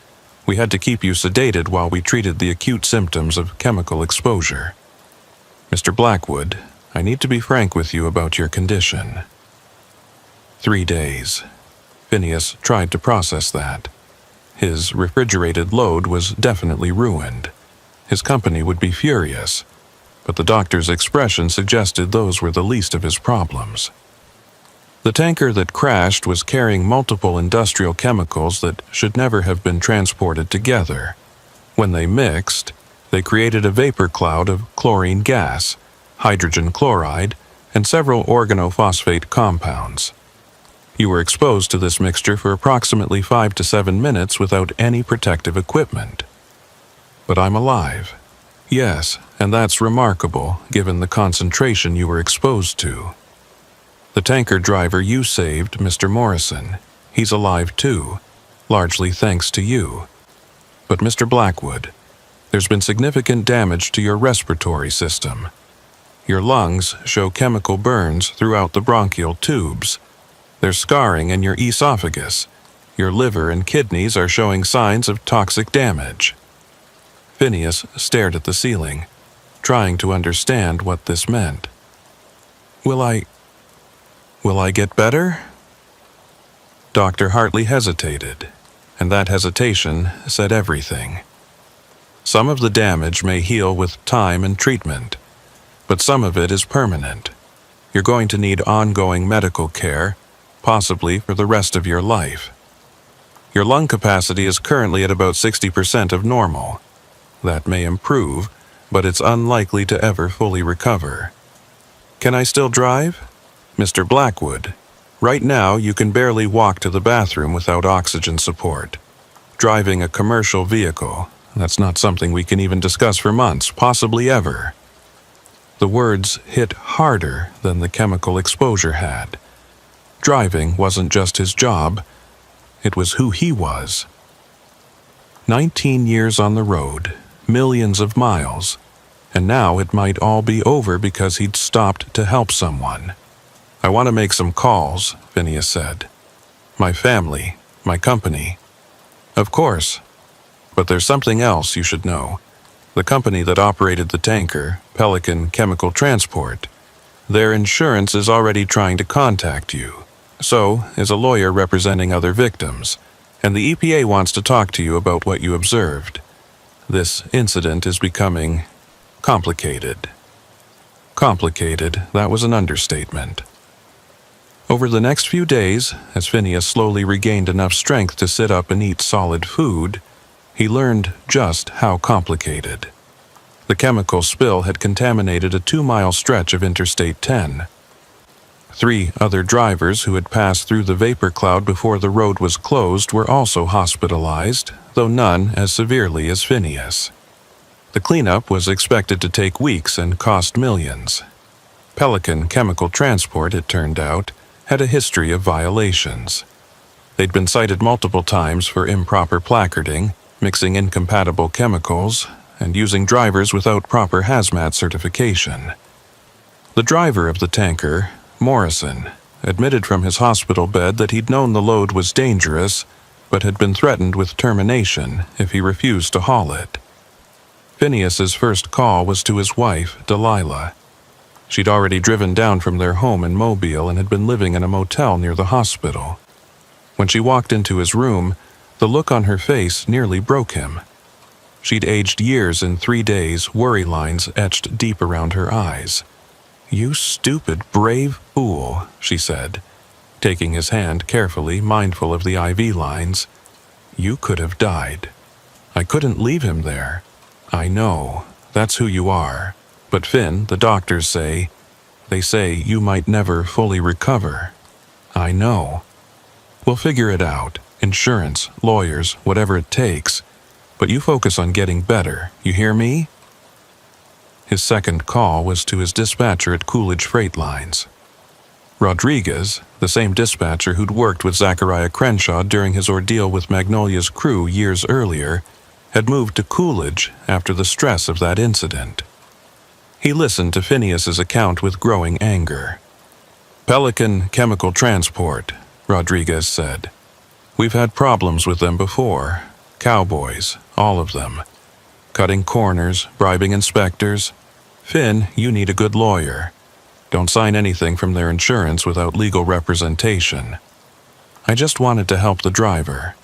We had to keep you sedated while we treated the acute symptoms of chemical exposure. Mr. Blackwood, I need to be frank with you about your condition." 3 days. Phineas tried to process that. His refrigerated load was definitely ruined. His company would be furious, but the doctor's expression suggested those were the least of his problems. The tanker that crashed was carrying multiple industrial chemicals that should never have been transported together. When they mixed, they created a vapor cloud of chlorine gas, hydrogen chloride, and several organophosphate compounds. You were exposed to this mixture for approximately 5 to 7 minutes without any protective equipment. But I'm alive. Yes, and that's remarkable given the concentration you were exposed to. The tanker driver you saved, Mr. Morrison, he's alive too, largely thanks to you. But Mr. Blackwood, there's been significant damage to your respiratory system. Your lungs show chemical burns throughout the bronchial tubes. There's scarring in your esophagus. Your liver and kidneys are showing signs of toxic damage. Phineas stared at the ceiling, trying to understand what this meant. Will I get better?" Dr. Hartley hesitated, and that hesitation said everything. Some of the damage may heal with time and treatment, but some of it is permanent. You're going to need ongoing medical care, possibly for the rest of your life. Your lung capacity is currently at about 60% of normal. That may improve, but it's unlikely to ever fully recover. Can I still drive? Mr. Blackwood, right now you can barely walk to the bathroom without oxygen support. Driving a commercial vehicle, that's not something we can even discuss for months, possibly ever. The words hit harder than the chemical exposure had. Driving wasn't just his job, it was who he was. 19 years on the road, millions of miles, and now it might all be over because he'd stopped to help someone. "I want to make some calls," Phineas said. "My family, my company." "Of course. But there's something else you should know. The company that operated the tanker, Pelican Chemical Transport, their insurance is already trying to contact you. So is a lawyer representing other victims, and the EPA wants to talk to you about what you observed. This incident is becoming complicated." Complicated, that was an understatement. Over the next few days, as Phineas slowly regained enough strength to sit up and eat solid food, he learned just how complicated. The chemical spill had contaminated a 2-mile stretch of Interstate 10. 3 other drivers who had passed through the vapor cloud before the road was closed were also hospitalized, though none as severely as Phineas. The cleanup was expected to take weeks and cost millions. Pelican Chemical Transport, it turned out, had a history of violations. They'd been cited multiple times for improper placarding, mixing incompatible chemicals, and using drivers without proper hazmat certification. The driver of the tanker, Morrison, admitted from his hospital bed that he'd known the load was dangerous, but had been threatened with termination if he refused to haul it. Phineas's first call was to his wife, Delilah. She'd already driven down from their home in Mobile and had been living in a motel near the hospital. When she walked into his room, the look on her face nearly broke him. She'd aged years in 3 days, worry lines etched deep around her eyes. "You stupid, brave fool," she said, taking his hand carefully, mindful of the IV lines. "You could have died. I couldn't leave him there. I know, that's who you are. But Finn, the doctors say you might never fully recover. I know. We'll figure it out. Insurance, lawyers, whatever it takes. But you focus on getting better, you hear me?" His second call was to his dispatcher at Coolidge Freight Lines. Rodriguez, the same dispatcher who'd worked with Zachariah Crenshaw during his ordeal with Magnolia's crew years earlier, had moved to Coolidge after the stress of that incident. He listened to Phineas's account with growing anger. "Pelican Chemical Transport," Rodriguez said. "We've had problems with them before. Cowboys, all of them. Cutting corners, bribing inspectors. Finn, you need a good lawyer. Don't sign anything from their insurance without legal representation. I just wanted to help the driver.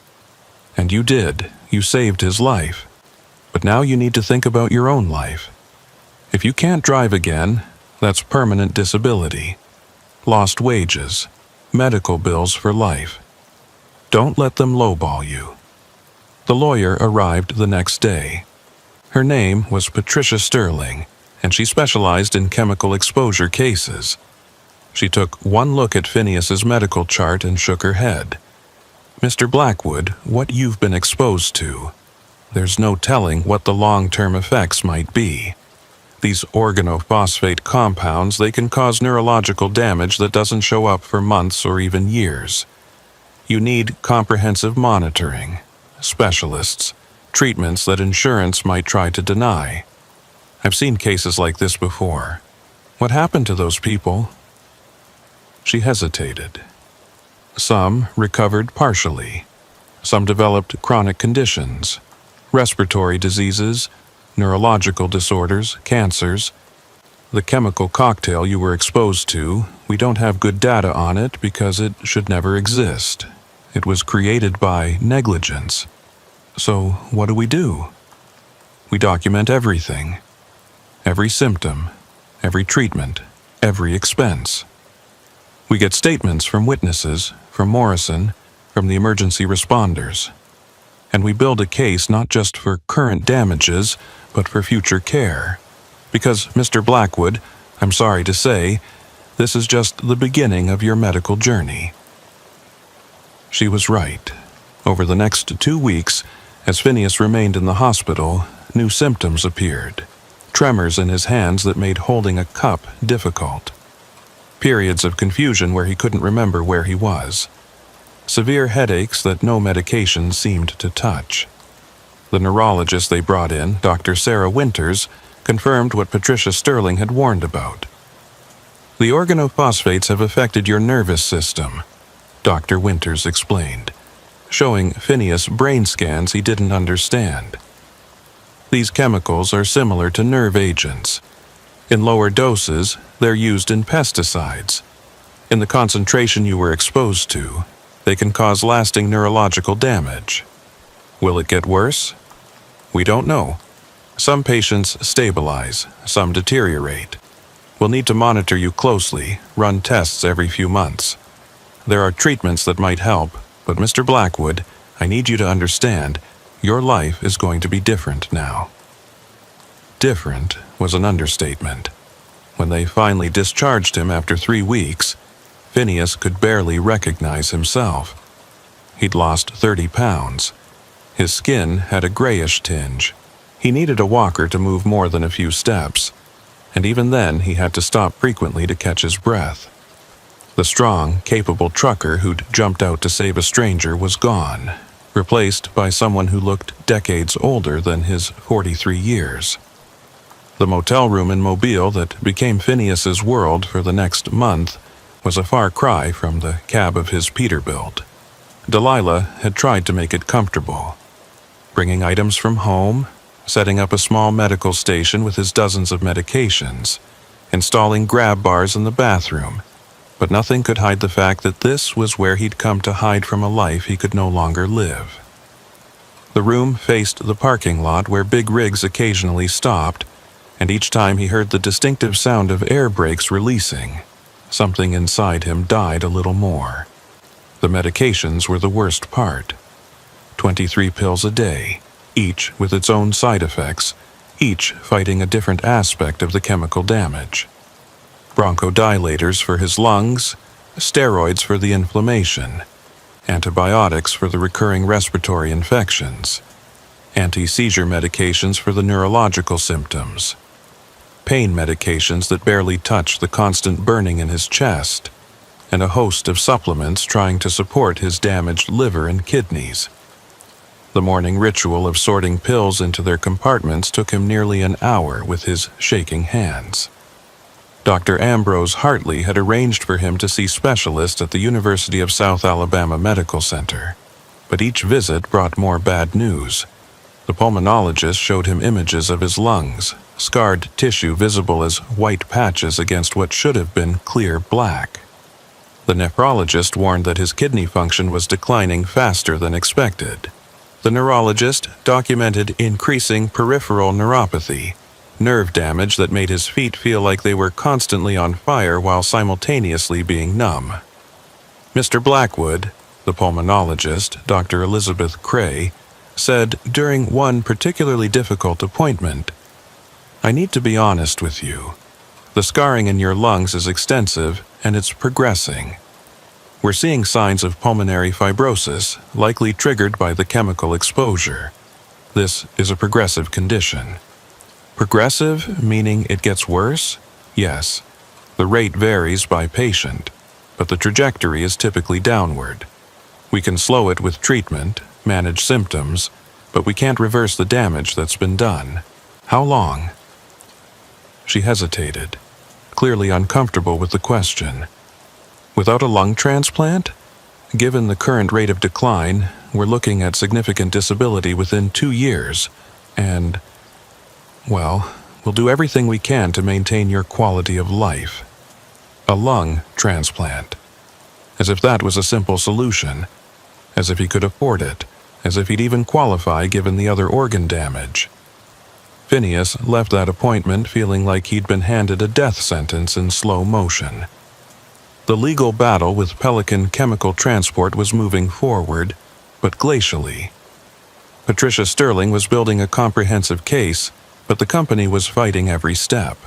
And you did. You saved his life. But now you need to think about your own life. If you can't drive again, that's permanent disability. Lost wages. Medical bills for life. Don't let them lowball you." The lawyer arrived the next day. Her name was Patricia Sterling, and she specialized in chemical exposure cases. She took one look at Phineas's medical chart and shook her head. "Mr. Blackwood, what you've been exposed to. There's no telling what the long-term effects might be. These organophosphate compounds, they can cause neurological damage that doesn't show up for months or even years. You need comprehensive monitoring, specialists, treatments that insurance might try to deny. I've seen cases like this before. What happened to those people?" She hesitated. Some recovered partially. Some developed chronic conditions, respiratory diseases, neurological disorders, cancers. The chemical cocktail you were exposed to, we don't have good data on it because it should never exist. It was created by negligence. So what do? We document everything. Every symptom, every treatment, every expense. We get statements from witnesses, from Morrison, from the emergency responders. And we build a case not just for current damages, but for future care. Because, Mr. Blackwood, I'm sorry to say, this is just the beginning of your medical journey. She was right. Over the next 2 weeks, as Phineas remained in the hospital, new symptoms appeared. Tremors in his hands that made holding a cup difficult. Periods of confusion where he couldn't remember where he was. Severe headaches that no medication seemed to touch. The neurologist they brought in, Dr. Sarah Winters, confirmed what Patricia Sterling had warned about. "The organophosphates have affected your nervous system," Dr. Winters explained, showing Phineas brain scans he didn't understand. "These chemicals are similar to nerve agents. In lower doses, they're used in pesticides. In the concentration you were exposed to, they can cause lasting neurological damage. Will it get worse? We don't know. Some patients stabilize, some deteriorate. We'll need to monitor you closely, run tests every few months. There are treatments that might help, but Mr. Blackwood, I need you to understand, Your life is going to be different now. Different was an understatement. When they finally discharged him after 3 weeks, Phineas could barely recognize himself. He'd lost 30 pounds. His skin had a grayish tinge. He needed a walker to move more than a few steps, and even then he had to stop frequently to catch his breath. The strong, capable trucker who'd jumped out to save a stranger was gone, replaced by someone who looked decades older than his 43 years. The motel room in Mobile that became Phineas's world for the next month was a far cry from the cab of his Peterbilt. Delilah had tried to make it comfortable, bringing items from home, setting up a small medical station with his dozens of medications, installing grab bars in the bathroom, but nothing could hide the fact that this was where he'd come to hide from a life he could no longer live. The room faced the parking lot where big rigs occasionally stopped, and each time he heard the distinctive sound of air brakes releasing, something inside him died a little more. The medications were the worst part. 23 pills a day, each with its own side effects, each fighting a different aspect of the chemical damage. Bronchodilators for his lungs, steroids for the inflammation, antibiotics for the recurring respiratory infections, anti-seizure medications for the neurological symptoms, pain medications that barely touch the constant burning in his chest, and a host of supplements trying to support his damaged liver and kidneys. The morning ritual of sorting pills into their compartments took him nearly an hour with his shaking hands. Dr. Ambrose Hartley had arranged for him to see specialists at the University of South Alabama Medical Center, but each visit brought more bad news. The pulmonologist showed him images of his lungs, scarred tissue visible as white patches against what should have been clear black. The nephrologist warned that his kidney function was declining faster than expected. The neurologist documented increasing peripheral neuropathy, nerve damage that made his feet feel like they were constantly on fire while simultaneously being numb. Mr. Blackwood, the pulmonologist, Dr. Elizabeth Cray, said during one particularly difficult appointment, "I need to be honest with you. The scarring in your lungs is extensive and it's progressing. We're seeing signs of pulmonary fibrosis, likely triggered by the chemical exposure. This is a progressive condition." Progressive, meaning it gets worse? Yes. The rate varies by patient, but the trajectory is typically downward. We can slow it with treatment, manage symptoms, but we can't reverse the damage that's been done. How long? She hesitated, clearly uncomfortable with the question. Without a lung transplant? Given the current rate of decline, we're looking at significant disability within 2 years, and, well, we'll do everything we can to maintain your quality of life. A lung transplant. As if that was a simple solution. As if he could afford it. As if he'd even qualify given the other organ damage. Phineas left that appointment feeling like he'd been handed a death sentence in slow motion. The legal battle with Pelican Chemical Transport was moving forward, but glacially. Patricia Sterling was building a comprehensive case, but the company was fighting every step.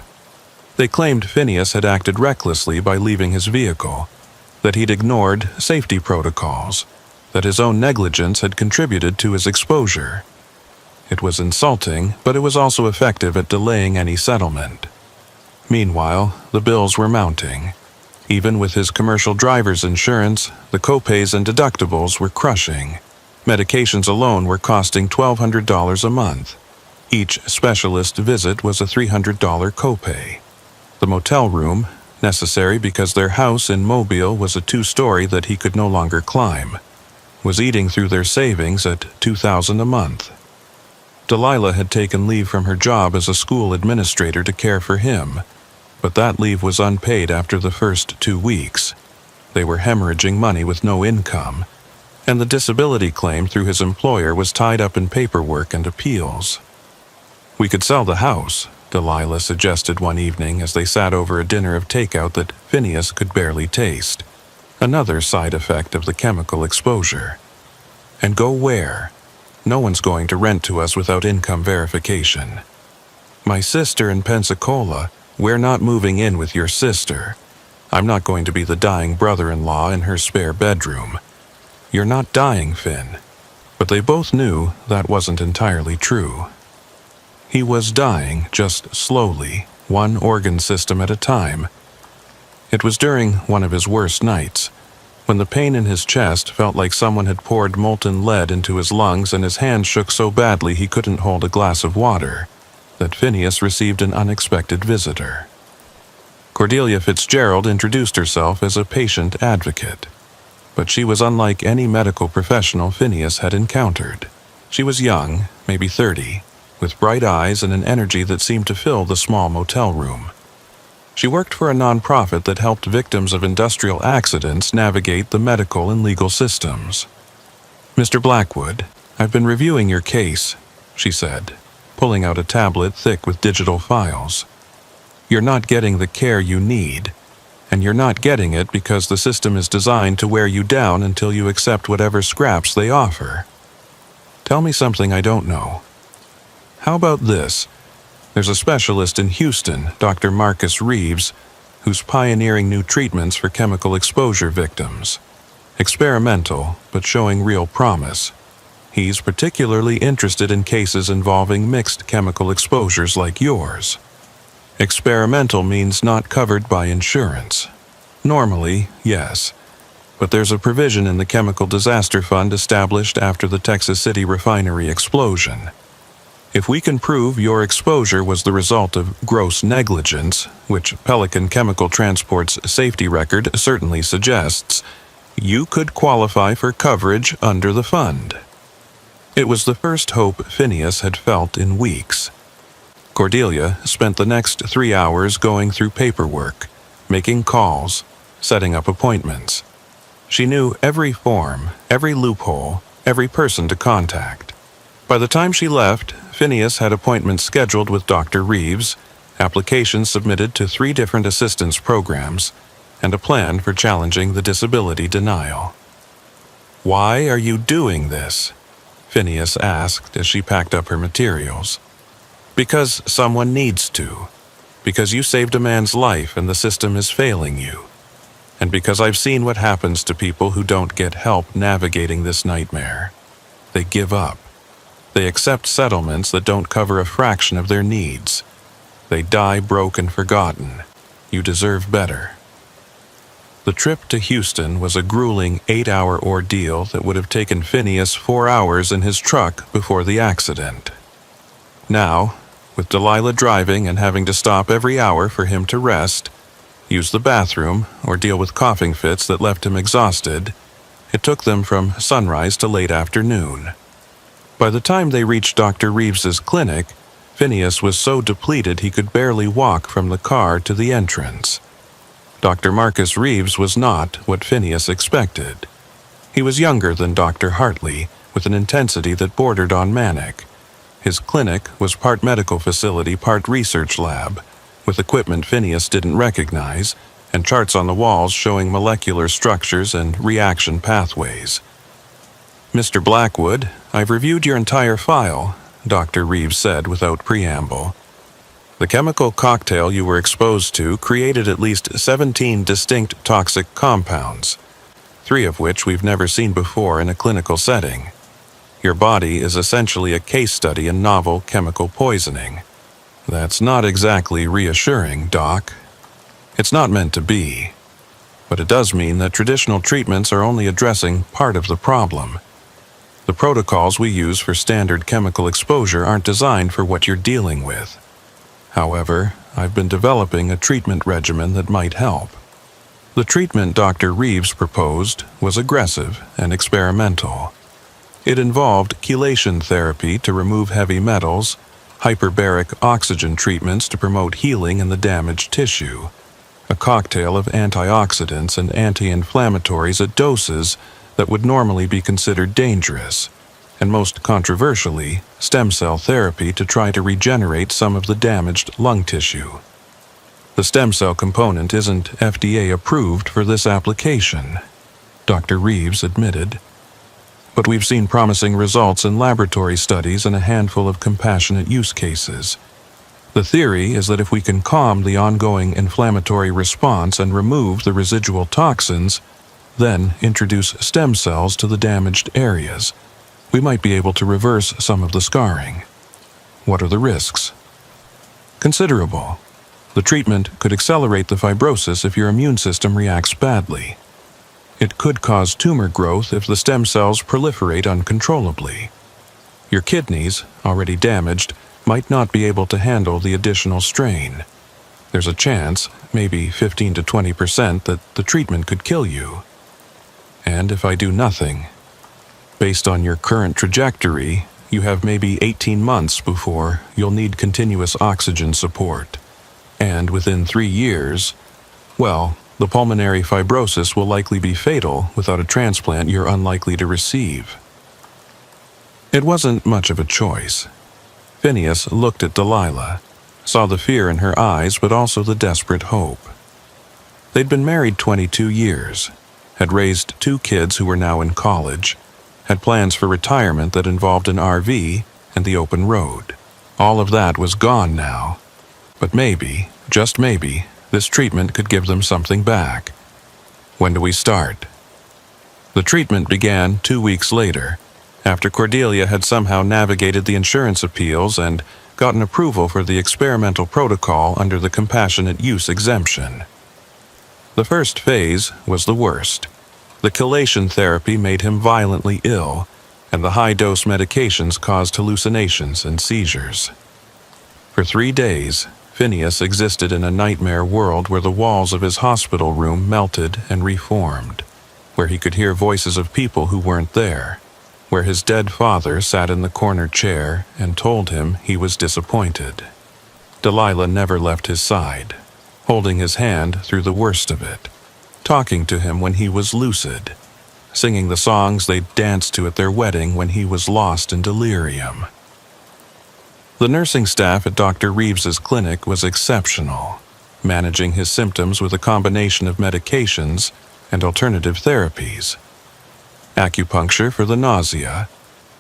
They claimed Phineas had acted recklessly by leaving his vehicle, that he'd ignored safety protocols, that his own negligence had contributed to his exposure. It was insulting, but it was also effective at delaying any settlement. Meanwhile, the bills were mounting. Even with his commercial driver's insurance, the copays and deductibles were crushing. Medications alone were costing $1,200 a month. Each specialist visit was a $300 copay. The motel room, necessary because their house in Mobile was a 2-story that he could no longer climb, was eating through their savings at $2,000 a month. Delilah had taken leave from her job as a school administrator to care for him, but that leave was unpaid after the first 2 weeks. They were hemorrhaging money with no income, and the disability claim through his employer was tied up in paperwork and appeals. "We could sell the house," Delilah suggested one evening as they sat over a dinner of takeout that Phineas could barely taste, another side effect of the chemical exposure. "And go where?" No one's going to rent to us without income verification. My sister in Pensacola, we're not moving in with your sister. I'm not going to be the dying brother-in-law in her spare bedroom. You're not dying, Finn. But they both knew that wasn't entirely true. He was dying, just slowly, one organ system at a time. It was during one of his worst nights, when the pain in his chest felt like someone had poured molten lead into his lungs and his hands shook so badly he couldn't hold a glass of water, that Phineas received an unexpected visitor. Cordelia Fitzgerald introduced herself as a patient advocate, but she was unlike any medical professional Phineas had encountered. She was young, maybe 30, with bright eyes and an energy that seemed to fill the small motel room. She worked for a nonprofit that helped victims of industrial accidents navigate the medical and legal systems. "Mr. Blackwood, I've been reviewing your case," she said, pulling out a tablet thick with digital files. "You're not getting the care you need, and you're not getting it because the system is designed to wear you down until you accept whatever scraps they offer. Tell me something I don't know. How about this? There's a specialist in Houston, Dr. Marcus Reeves, who's pioneering new treatments for chemical exposure victims. Experimental, but showing real promise. He's particularly interested in cases involving mixed chemical exposures like yours. Experimental means not covered by insurance. Normally, yes, but there's a provision in the Chemical Disaster Fund established after the Texas City refinery explosion. If we can prove your exposure was the result of gross negligence, which Pelican Chemical Transport's safety record certainly suggests, you could qualify for coverage under the fund." It was the first hope Phineas had felt in weeks. Cordelia spent the next 3 hours going through paperwork, making calls, setting up appointments. She knew every form, every loophole, every person to contact. By the time she left, Phineas had appointments scheduled with Dr. Reeves, applications submitted to 3 different assistance programs, and a plan for challenging the disability denial. "Why are you doing this?" Phineas asked as she packed up her materials. "Because someone needs to. Because you saved a man's life and the system is failing you. And because I've seen what happens to people who don't get help navigating this nightmare. They give up. They accept settlements that don't cover a fraction of their needs. They die broke and forgotten. You deserve better." The trip to Houston was a grueling 8-hour ordeal that would have taken Phineas 4 hours in his truck before the accident. Now, with Delilah driving and having to stop every hour for him to rest, use the bathroom, or deal with coughing fits that left him exhausted, it took them from sunrise to late afternoon. By the time they reached Dr. Reeves's clinic, Phineas was so depleted he could barely walk from the car to the entrance. Dr. Marcus Reeves was not what Phineas expected. He was younger than Dr. Hartley, with an intensity that bordered on manic. His clinic was part medical facility, part research lab, with equipment Phineas didn't recognize, and charts on the walls showing molecular structures and reaction pathways. "Mr. Blackwood, I've reviewed your entire file," Dr. Reeves said without preamble. "The chemical cocktail you were exposed to created at least 17 distinct toxic compounds, 3 of which we've never seen before in a clinical setting. Your body is essentially a case study in novel chemical poisoning. That's not exactly reassuring, Doc. It's not meant to be. But it does mean that traditional treatments are only addressing part of the problem. The protocols we use for standard chemical exposure aren't designed for what you're dealing with. However, I've been developing a treatment regimen that might help." The treatment Dr. Reeves proposed was aggressive and experimental. It involved chelation therapy to remove heavy metals, hyperbaric oxygen treatments to promote healing in the damaged tissue, a cocktail of antioxidants and anti-inflammatories at doses that would normally be considered dangerous, and most controversially, stem cell therapy to try to regenerate some of the damaged lung tissue. The stem cell component isn't FDA approved for this application, Dr. Reeves admitted. but we've seen promising results in laboratory studies and a handful of compassionate use cases. The theory is that if we can calm the ongoing inflammatory response and remove the residual toxins, then introduce stem cells to the damaged areas, we might be able to reverse some of the scarring. What are the risks? Considerable. The treatment could accelerate the fibrosis if your immune system reacts badly. It could cause tumor growth if the stem cells proliferate uncontrollably. Your kidneys, already damaged, might not be able to handle the additional strain. There's a chance, maybe 15 to 20%, that the treatment could kill you. And if I do nothing, based on your current trajectory, you have maybe 18 months before you'll need continuous oxygen support. And within 3 years, well, the pulmonary fibrosis will likely be fatal without a transplant you're unlikely to receive. It wasn't much of a choice. Phineas looked at Delilah, saw the fear in her eyes but also the desperate hope. They'd been married 22 years, had raised 2 kids who were now in college, had plans for retirement that involved an RV and the open road. All of that was gone now. But maybe, just maybe, this treatment could give them something back. When do we start? The treatment began 2 weeks later, after Cordelia had somehow navigated the insurance appeals and gotten approval for the experimental protocol under the compassionate use exemption. The first phase was the worst. The chelation therapy made him violently ill, and the high-dose medications caused hallucinations and seizures. For 3 days, Phineas existed in a nightmare world where the walls of his hospital room melted and reformed, where he could hear voices of people who weren't there, where his dead father sat in the corner chair and told him he was disappointed. Delilah never left his side, holding his hand through the worst of it, talking to him when he was lucid, singing the songs they'd danced to at their wedding when he was lost in delirium. The nursing staff at Dr. Reeves's clinic was exceptional, managing his symptoms with a combination of medications and alternative therapies. Acupuncture for the nausea,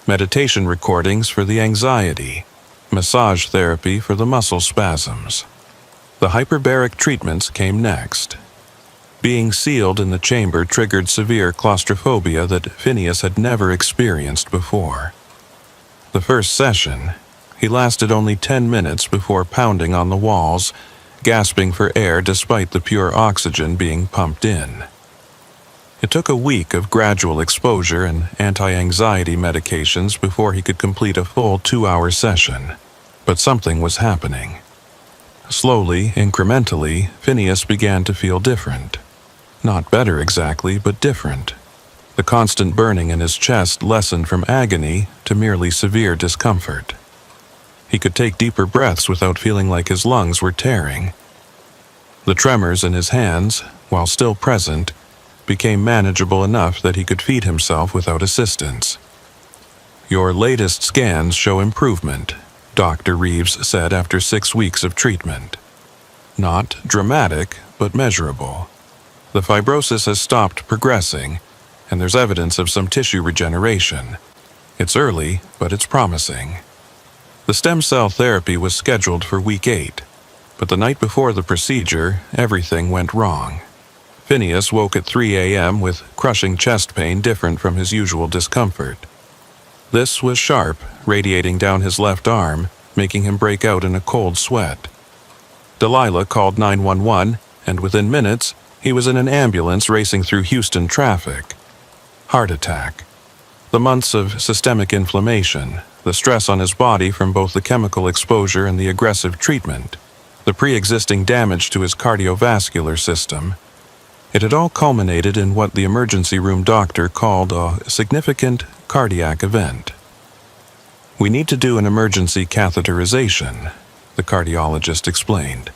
meditation recordings for the anxiety, massage therapy for the muscle spasms. The hyperbaric treatments came next. Being sealed in the chamber triggered severe claustrophobia that Phineas had never experienced before. The first session, he lasted only 10 minutes before pounding on the walls, gasping for air despite the pure oxygen being pumped in. It took a week of gradual exposure and anti-anxiety medications before he could complete a full 2-hour session. But something was happening. Slowly, incrementally, Phineas began to feel different. Not better exactly, but different. The constant burning in his chest lessened from agony to merely severe discomfort. He could take deeper breaths without feeling like his lungs were tearing. The tremors in his hands, while still present, became manageable enough that he could feed himself without assistance. "Your latest scans show improvement," Dr. Reeves said after 6 weeks of treatment. "Not dramatic, but measurable. The fibrosis has stopped progressing, and there's evidence of some tissue regeneration. It's early, but it's promising." The stem cell therapy was scheduled for week 8, but the night before the procedure, everything went wrong. Phineas woke at 3 a.m. with crushing chest pain different from his usual discomfort. This was sharp, radiating down his left arm, making him break out in a cold sweat. Delilah called 911, and within minutes, he was in an ambulance racing through Houston traffic. Heart attack. The months of systemic inflammation, the stress on his body from both the chemical exposure and the aggressive treatment, the pre-existing damage to his cardiovascular system. It had all culminated in what the emergency room doctor called a significant cardiac event. "We need to do an emergency catheterization," the cardiologist explained.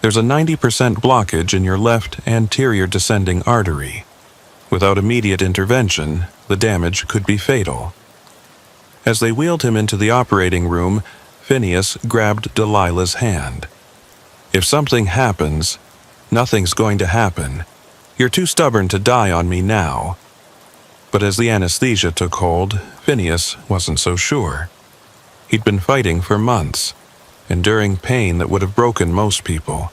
"There's a 90% blockage in your left anterior descending artery. Without immediate intervention, the damage could be fatal." As they wheeled him into the operating room, Phineas grabbed Delilah's hand. "If something happens, nothing's going to happen. You're too stubborn to die on me now." But as the anesthesia took hold, Phineas wasn't so sure. He'd been fighting for months, enduring pain that would have broken most people,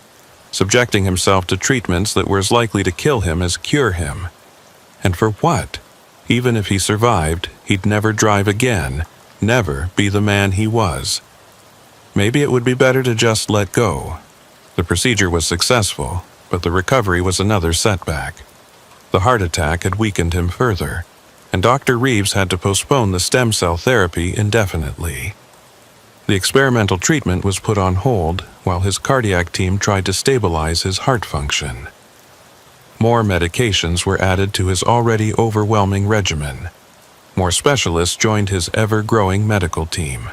subjecting himself to treatments that were as likely to kill him as cure him. And for what? Even if he survived, he'd never drive again, never be the man he was. Maybe it would be better to just let go. The procedure was successful, but the recovery was another setback. The heart attack had weakened him further, and Dr. Reeves had to postpone the stem cell therapy indefinitely. The experimental treatment was put on hold while his cardiac team tried to stabilize his heart function. More medications were added to his already overwhelming regimen. More specialists joined his ever-growing medical team.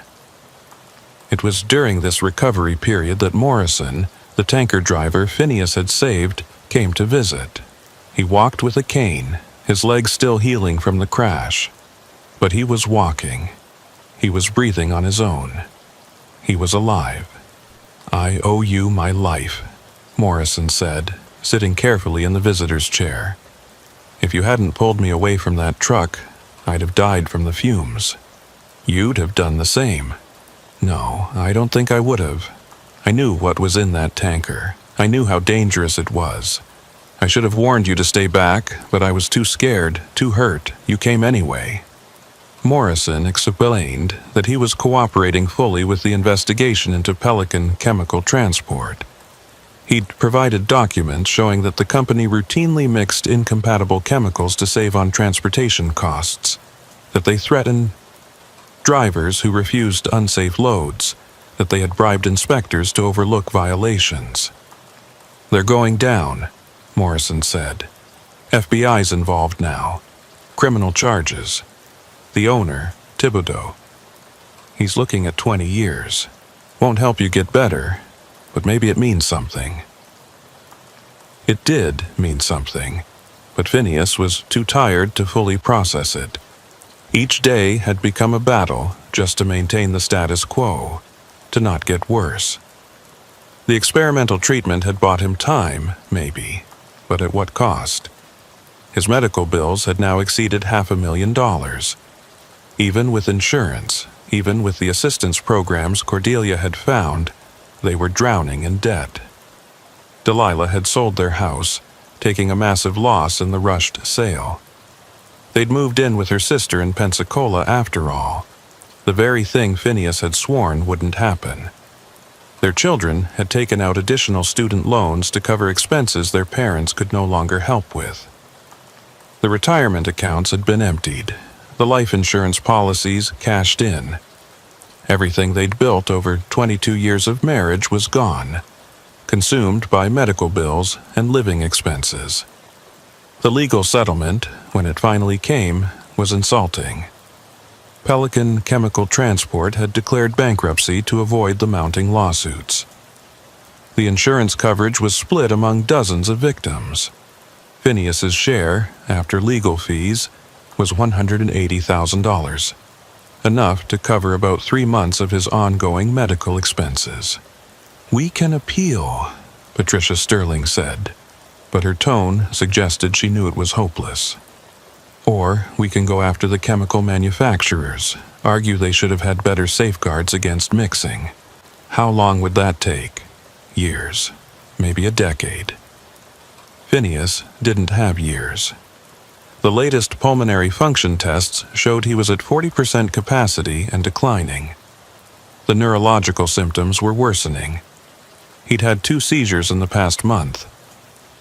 It was during this recovery period that Morrison, the tanker driver Phineas had saved, came to visit. He walked with a cane, his legs still healing from the crash. But he was walking. He was breathing on his own. He was alive. "I owe you my life," Morrison said, sitting carefully in the visitor's chair. "If you hadn't pulled me away from that truck, I'd have died from the fumes. You'd have done the same." "No, I don't think I would have. I knew what was in that tanker. I knew how dangerous it was. I should have warned you to stay back, but I was too scared, too hurt. You came anyway." Morrison explained that he was cooperating fully with the investigation into Pelican chemical transport. He'd provided documents showing that the company routinely mixed incompatible chemicals to save on transportation costs, that they threatened drivers who refused unsafe loads, that they had bribed inspectors to overlook violations. "They're going down," Morrison said. "FBI's involved now. Criminal charges. The owner, Thibodeau. He's looking at 20 years. Won't help you get better, but maybe it means something." It did mean something, but Phineas was too tired to fully process it. Each day had become a battle just to maintain the status quo, to not get worse. The experimental treatment had bought him time, maybe, but at what cost? His medical bills had now exceeded $500,000. Even with insurance, even with the assistance programs Cordelia had found, they were drowning in debt. Delilah had sold their house, taking a massive loss in the rushed sale. They'd moved in with her sister in Pensacola after all, the very thing Phineas had sworn wouldn't happen. Their children had taken out additional student loans to cover expenses their parents could no longer help with. The retirement accounts had been emptied, the life insurance policies cashed in. Everything they'd built over 22 years of marriage was gone, consumed by medical bills and living expenses. The legal settlement, when it finally came, was insulting. Pelican Chemical Transport had declared bankruptcy to avoid the mounting lawsuits. The insurance coverage was split among dozens of victims. Phineas's share, after legal fees, was $180,000, enough to cover about 3 months of his ongoing medical expenses. "We can appeal," Patricia Sterling said, but her tone suggested she knew it was hopeless. "Or we can go after the chemical manufacturers, argue they should have had better safeguards against mixing. How long would that take? Years, maybe a decade." Phineas didn't have years. The latest pulmonary function tests showed he was at 40% capacity and declining. The neurological symptoms were worsening. He'd had 2 seizures in the past month.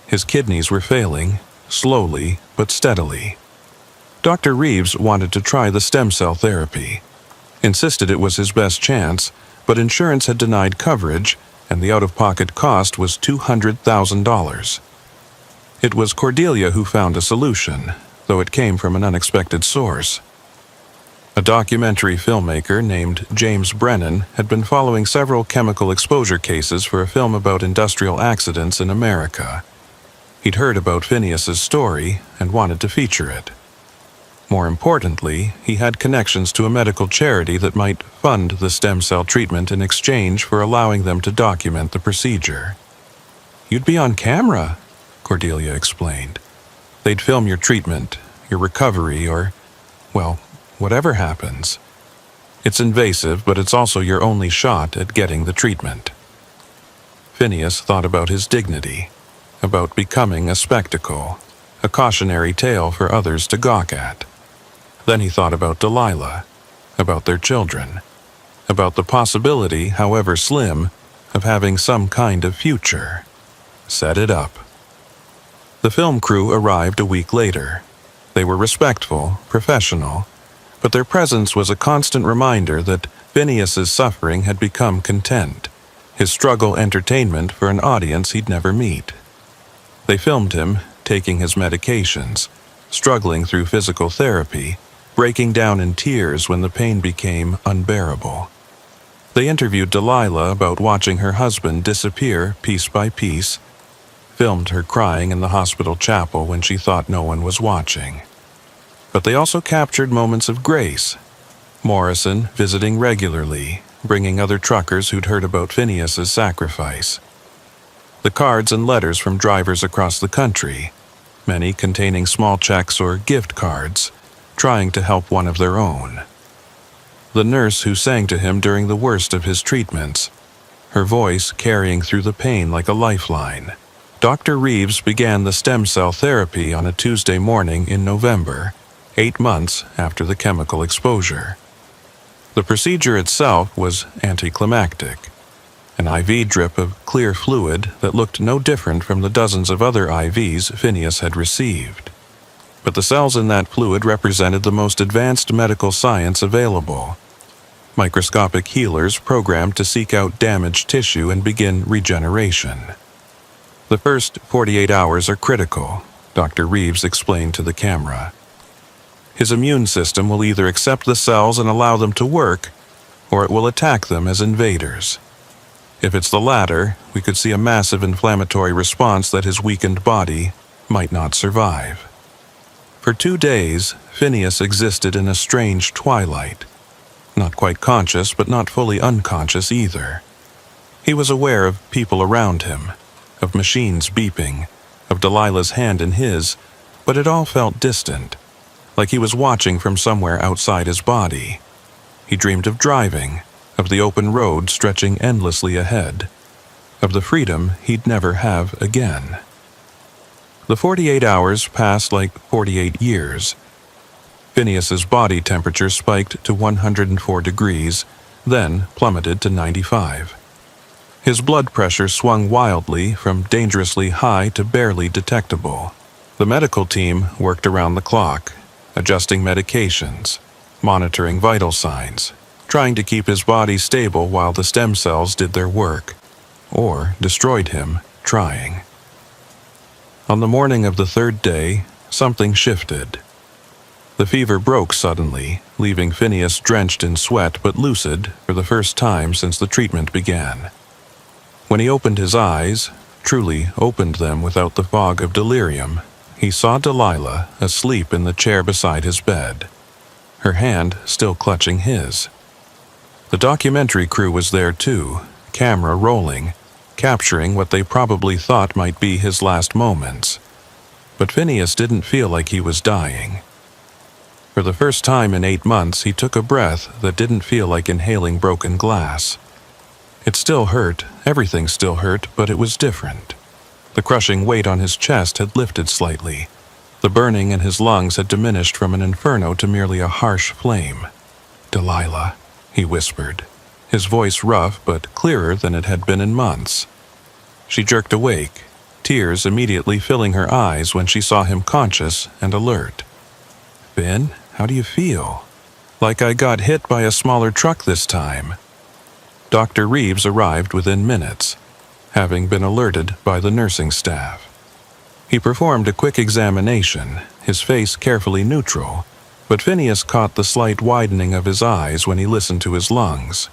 His kidneys were failing, slowly but steadily. Dr. Reeves wanted to try the stem cell therapy, insisted it was his best chance, but insurance had denied coverage, and the out-of-pocket cost was $200,000. It was Cordelia who found a solution, though it came from an unexpected source. A documentary filmmaker named James Brennan had been following several chemical exposure cases for a film about industrial accidents in America. He'd heard about Phineas's story and wanted to feature it. More importantly, he had connections to a medical charity that might fund the stem cell treatment in exchange for allowing them to document the procedure. "You'd be on camera," Cordelia explained. "They'd film your treatment, your recovery, or, well, whatever happens. It's invasive, but it's also your only shot at getting the treatment. Phineas thought about his dignity, about becoming a spectacle, a cautionary tale for others to gawk at. Then he thought about Delilah, about their children, about the possibility, however slim, of having some kind of future. Set it up. The film crew arrived a week later. They were respectful, professional, but their presence was a constant reminder that Phineas's suffering had become content, his struggle entertainment for an audience he'd never meet. They filmed him, taking his medications, struggling through physical therapy, breaking down in tears when the pain became unbearable. They interviewed Delilah about watching her husband disappear piece by piece, filmed her crying in the hospital chapel when she thought no one was watching. But they also captured moments of grace. Morrison visiting regularly, bringing other truckers who'd heard about Phineas's sacrifice. The cards and letters from drivers across the country, many containing small checks or gift cards, trying to help one of their own. The nurse who sang to him during the worst of his treatments, her voice carrying through the pain like a lifeline. Dr. Reeves began the stem cell therapy on a Tuesday morning in November, 8 months after the chemical exposure. The procedure itself was anticlimactic, an IV drip of clear fluid that looked no different from the dozens of other IVs Phineas had received. But the cells in that fluid represented the most advanced medical science available. Microscopic healers programmed to seek out damaged tissue and begin regeneration. The first 48 hours are critical, Dr. Reeves explained to the camera. His immune system will either accept the cells and allow them to work, or it will attack them as invaders. If it's the latter, we could see a massive inflammatory response that his weakened body might not survive. For 2 days, Phineas existed in a strange twilight. Not quite conscious, but not fully unconscious either. He was aware of people around him, of machines beeping, of Delilah's hand in his, but it all felt distant, like he was watching from somewhere outside his body. He dreamed of driving, of the open road stretching endlessly ahead, of the freedom he'd never have again. The 48 hours passed like 48 years. Phineas's body temperature spiked to 104 degrees, then plummeted to 95. His blood pressure swung wildly from dangerously high to barely detectable. The medical team worked around the clock, adjusting medications, monitoring vital signs, trying to keep his body stable while the stem cells did their work, or destroyed him trying. On the morning of the 3rd day, something shifted. The fever broke suddenly, leaving Phineas drenched in sweat but lucid for the first time since the treatment began. When he opened his eyes, truly opened them without the fog of delirium, he saw Delilah asleep in the chair beside his bed, her hand still clutching his. The documentary crew was there too, camera rolling, capturing what they probably thought might be his last moments. But Phineas didn't feel like he was dying. For the first time in 8 months, he took a breath that didn't feel like inhaling broken glass. It still hurt, everything still hurt, but it was different. The crushing weight on his chest had lifted slightly. The burning in his lungs had diminished from an inferno to merely a harsh flame. "Delilah," he whispered, his voice rough but clearer than it had been in months. She jerked awake, tears immediately filling her eyes when she saw him conscious and alert. "Finn, how do you feel?" "Like I got hit by a smaller truck this time." Dr. Reeves arrived within minutes, having been alerted by the nursing staff. He performed a quick examination, his face carefully neutral, but Phineas caught the slight widening of his eyes when he listened to his lungs.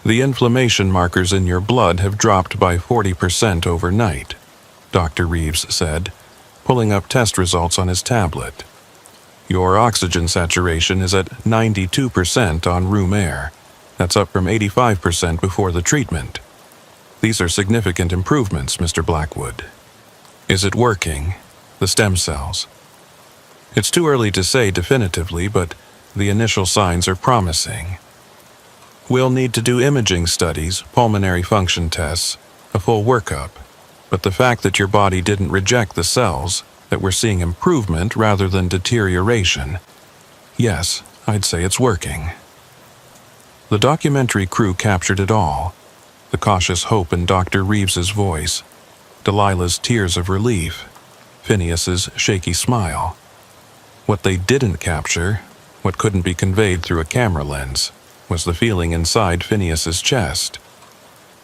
"The inflammation markers in your blood have dropped by 40% overnight," Dr. Reeves said, pulling up test results on his tablet. "Your oxygen saturation is at 92% on room air. That's up from 85% before the treatment. These are significant improvements, Mr. Blackwood." "Is it working? The stem cells?" It's too early to say definitively, but the initial signs are promising. We'll need to do imaging studies, pulmonary function tests, a full workup. But the fact that your body didn't reject the cells, that we're seeing improvement rather than deterioration, yes, I'd say it's working. The documentary crew captured it all. The cautious hope in Dr. Reeves's voice, Delilah's tears of relief, Phineas's shaky smile. What they didn't capture, what couldn't be conveyed through a camera lens, was the feeling inside Phineas's chest.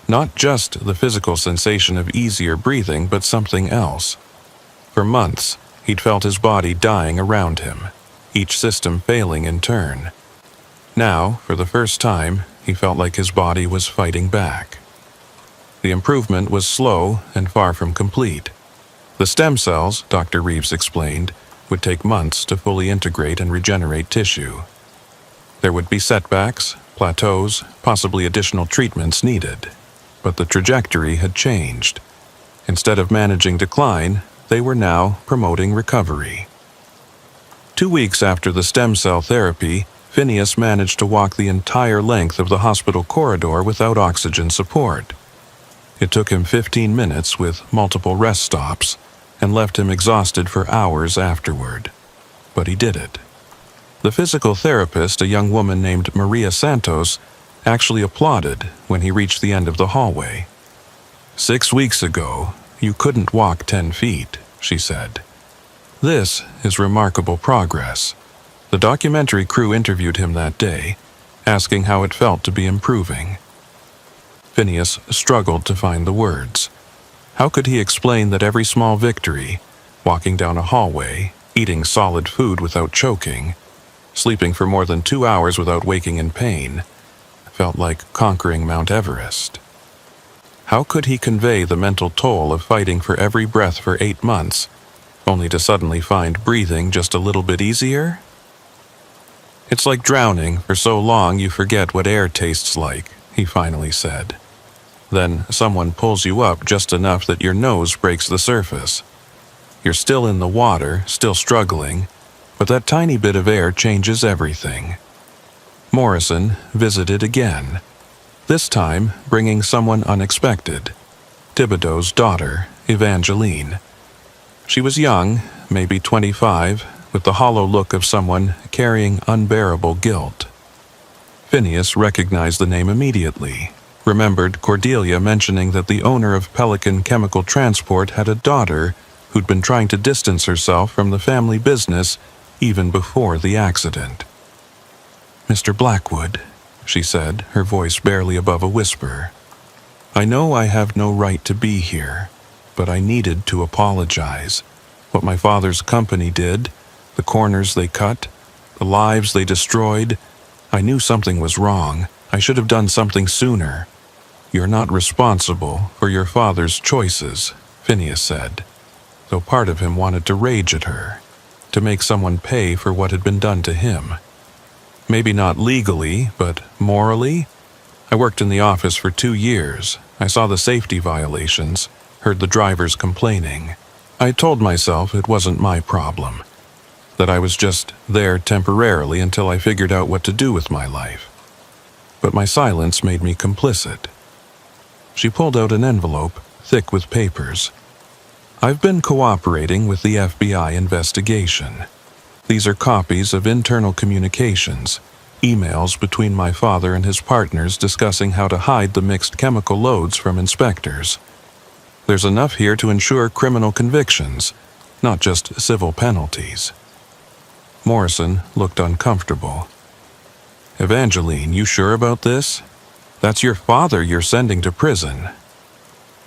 Not just the physical sensation of easier breathing, but something else. For months, he'd felt his body dying around him, each system failing in turn. Now, for the first time, he felt like his body was fighting back. The improvement was slow and far from complete. The stem cells, Dr. Reeves explained, would take months to fully integrate and regenerate tissue. There would be setbacks, plateaus, possibly additional treatments needed. But the trajectory had changed. Instead of managing decline, they were now promoting recovery. 2 weeks after the stem cell therapy, Phineas managed to walk the entire length of the hospital corridor without oxygen support. It took him 15 minutes with multiple rest stops and left him exhausted for hours afterward. But he did it. The physical therapist, a young woman named Maria Santos, actually applauded when he reached the end of the hallway. 6 weeks ago, you couldn't walk 10 feet, she said. This is remarkable progress. The documentary crew interviewed him that day, asking how it felt to be improving. Phineas struggled to find the words. How could he explain that every small victory, walking down a hallway, eating solid food without choking, sleeping for more than 2 hours without waking in pain, felt like conquering Mount Everest? How could he convey the mental toll of fighting for every breath for 8 months, only to suddenly find breathing just a little bit easier? It's like drowning for so long you forget what air tastes like, he finally said. Then someone pulls you up just enough that your nose breaks the surface. You're still in the water, still struggling, but that tiny bit of air changes everything. Morrison visited again, this time bringing someone unexpected, Thibodeau's daughter, Evangeline. She was young, maybe 25, with the hollow look of someone carrying unbearable guilt. Phineas recognized the name immediately, remembered Cordelia mentioning that the owner of Pelican Chemical Transport had a daughter who'd been trying to distance herself from the family business even before the accident. Mr. Blackwood, she said, her voice barely above a whisper. I know I have no right to be here, but I needed to apologize. What my father's company did, the corners they cut, the lives they destroyed, I knew something was wrong. I should have done something sooner. You're not responsible for your father's choices, Phineas said, though part of him wanted to rage at her, to make someone pay for what had been done to him. Maybe not legally, but morally? I worked in the office for 2 years. I saw the safety violations, heard the drivers complaining. I told myself it wasn't my problem, that I was just there temporarily until I figured out what to do with my life. But my silence made me complicit. She pulled out an envelope, thick with papers. I've been cooperating with the FBI investigation. These are copies of internal communications, emails between my father and his partners discussing how to hide the mixed chemical loads from inspectors. There's enough here to ensure criminal convictions, not just civil penalties. Morrison looked uncomfortable. Evangeline, you sure about this? That's your father you're sending to prison.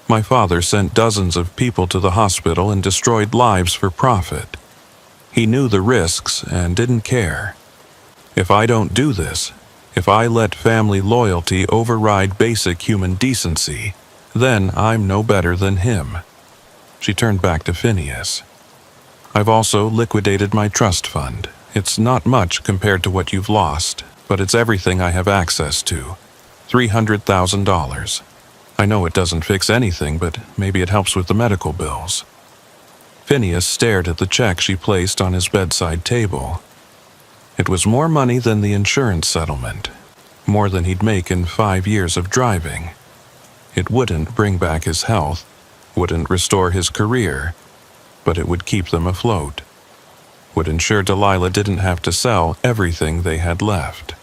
My father sent dozens of people to the hospital and destroyed lives for profit. He knew the risks and didn't care. If I don't do this, if I let family loyalty override basic human decency, then I'm no better than him. She turned back to Phineas. I've also liquidated my trust fund. It's not much compared to what you've lost, but it's everything I have access to. $300,000. I know it doesn't fix anything, but maybe it helps with the medical bills. Phineas stared at the check she placed on his bedside table. It was more money than the insurance settlement, more than he'd make in 5 years of driving. It wouldn't bring back his health, wouldn't restore his career, but it would keep them afloat. Would ensure Delilah didn't have to sell everything they had left.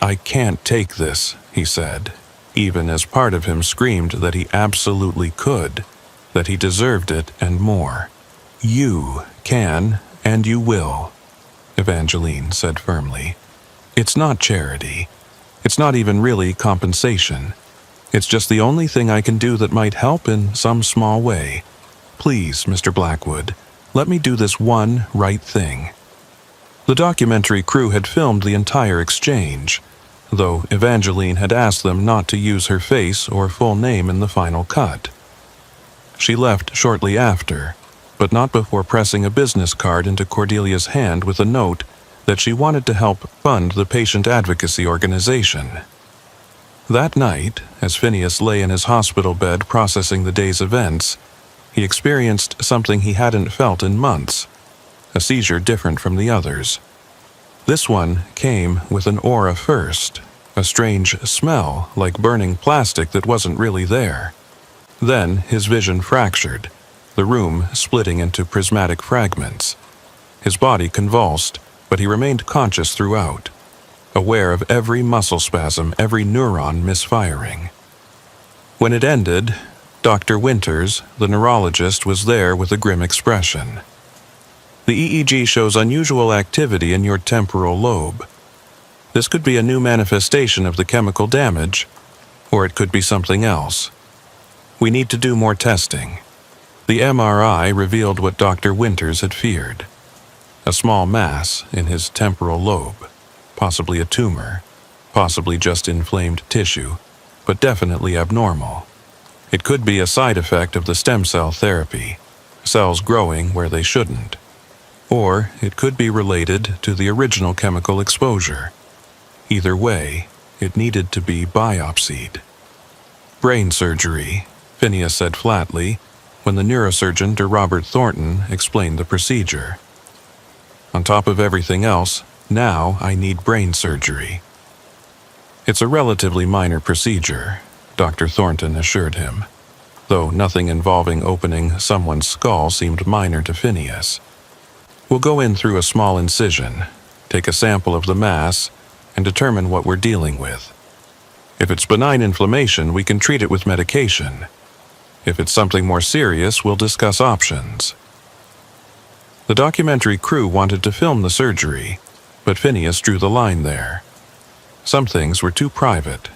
"I can't take this," he said, even as part of him screamed that he absolutely could, that he deserved it and more. "You can, and you will," Evangeline said firmly. "It's not charity. It's not even really compensation. It's just the only thing I can do that might help in some small way. Please, Mr. Blackwood, let me do this one right thing." The documentary crew had filmed the entire exchange, though Evangeline had asked them not to use her face or full name in the final cut. She left shortly after, but not before pressing a business card into Cordelia's hand with a note that she wanted to help fund the patient advocacy organization. That night, as Phineas lay in his hospital bed processing the day's events, he experienced something he hadn't felt in months, a seizure different from the others. This one came with an aura first, a strange smell like burning plastic that wasn't really there. Then his vision fractured, the room splitting into prismatic fragments. His body convulsed, but he remained conscious throughout, aware of every muscle spasm, every neuron misfiring. When it ended, Dr. Winters, the neurologist, was there with a grim expression. "The EEG shows unusual activity in your temporal lobe. This could be a new manifestation of the chemical damage, or it could be something else. We need to do more testing." The MRI revealed what Dr. Winters had feared. A small mass in his temporal lobe, possibly a tumor, possibly just inflamed tissue, but definitely abnormal. It could be a side effect of the stem cell therapy, cells growing where they shouldn't. Or it could be related to the original chemical exposure. Either way, it needed to be biopsied. "Brain surgery," Phineas said flatly, when the neurosurgeon Dr. Robert Thornton explained the procedure. "On top of everything else, now I need brain surgery." "It's a relatively minor procedure," Dr. Thornton assured him, though nothing involving opening someone's skull seemed minor to Phineas. "We'll go in through a small incision, take a sample of the mass, and determine what we're dealing with. If it's benign inflammation, we can treat it with medication. If it's something more serious, we'll discuss options." The documentary crew wanted to film the surgery, but Phineas drew the line there. Some things were too private,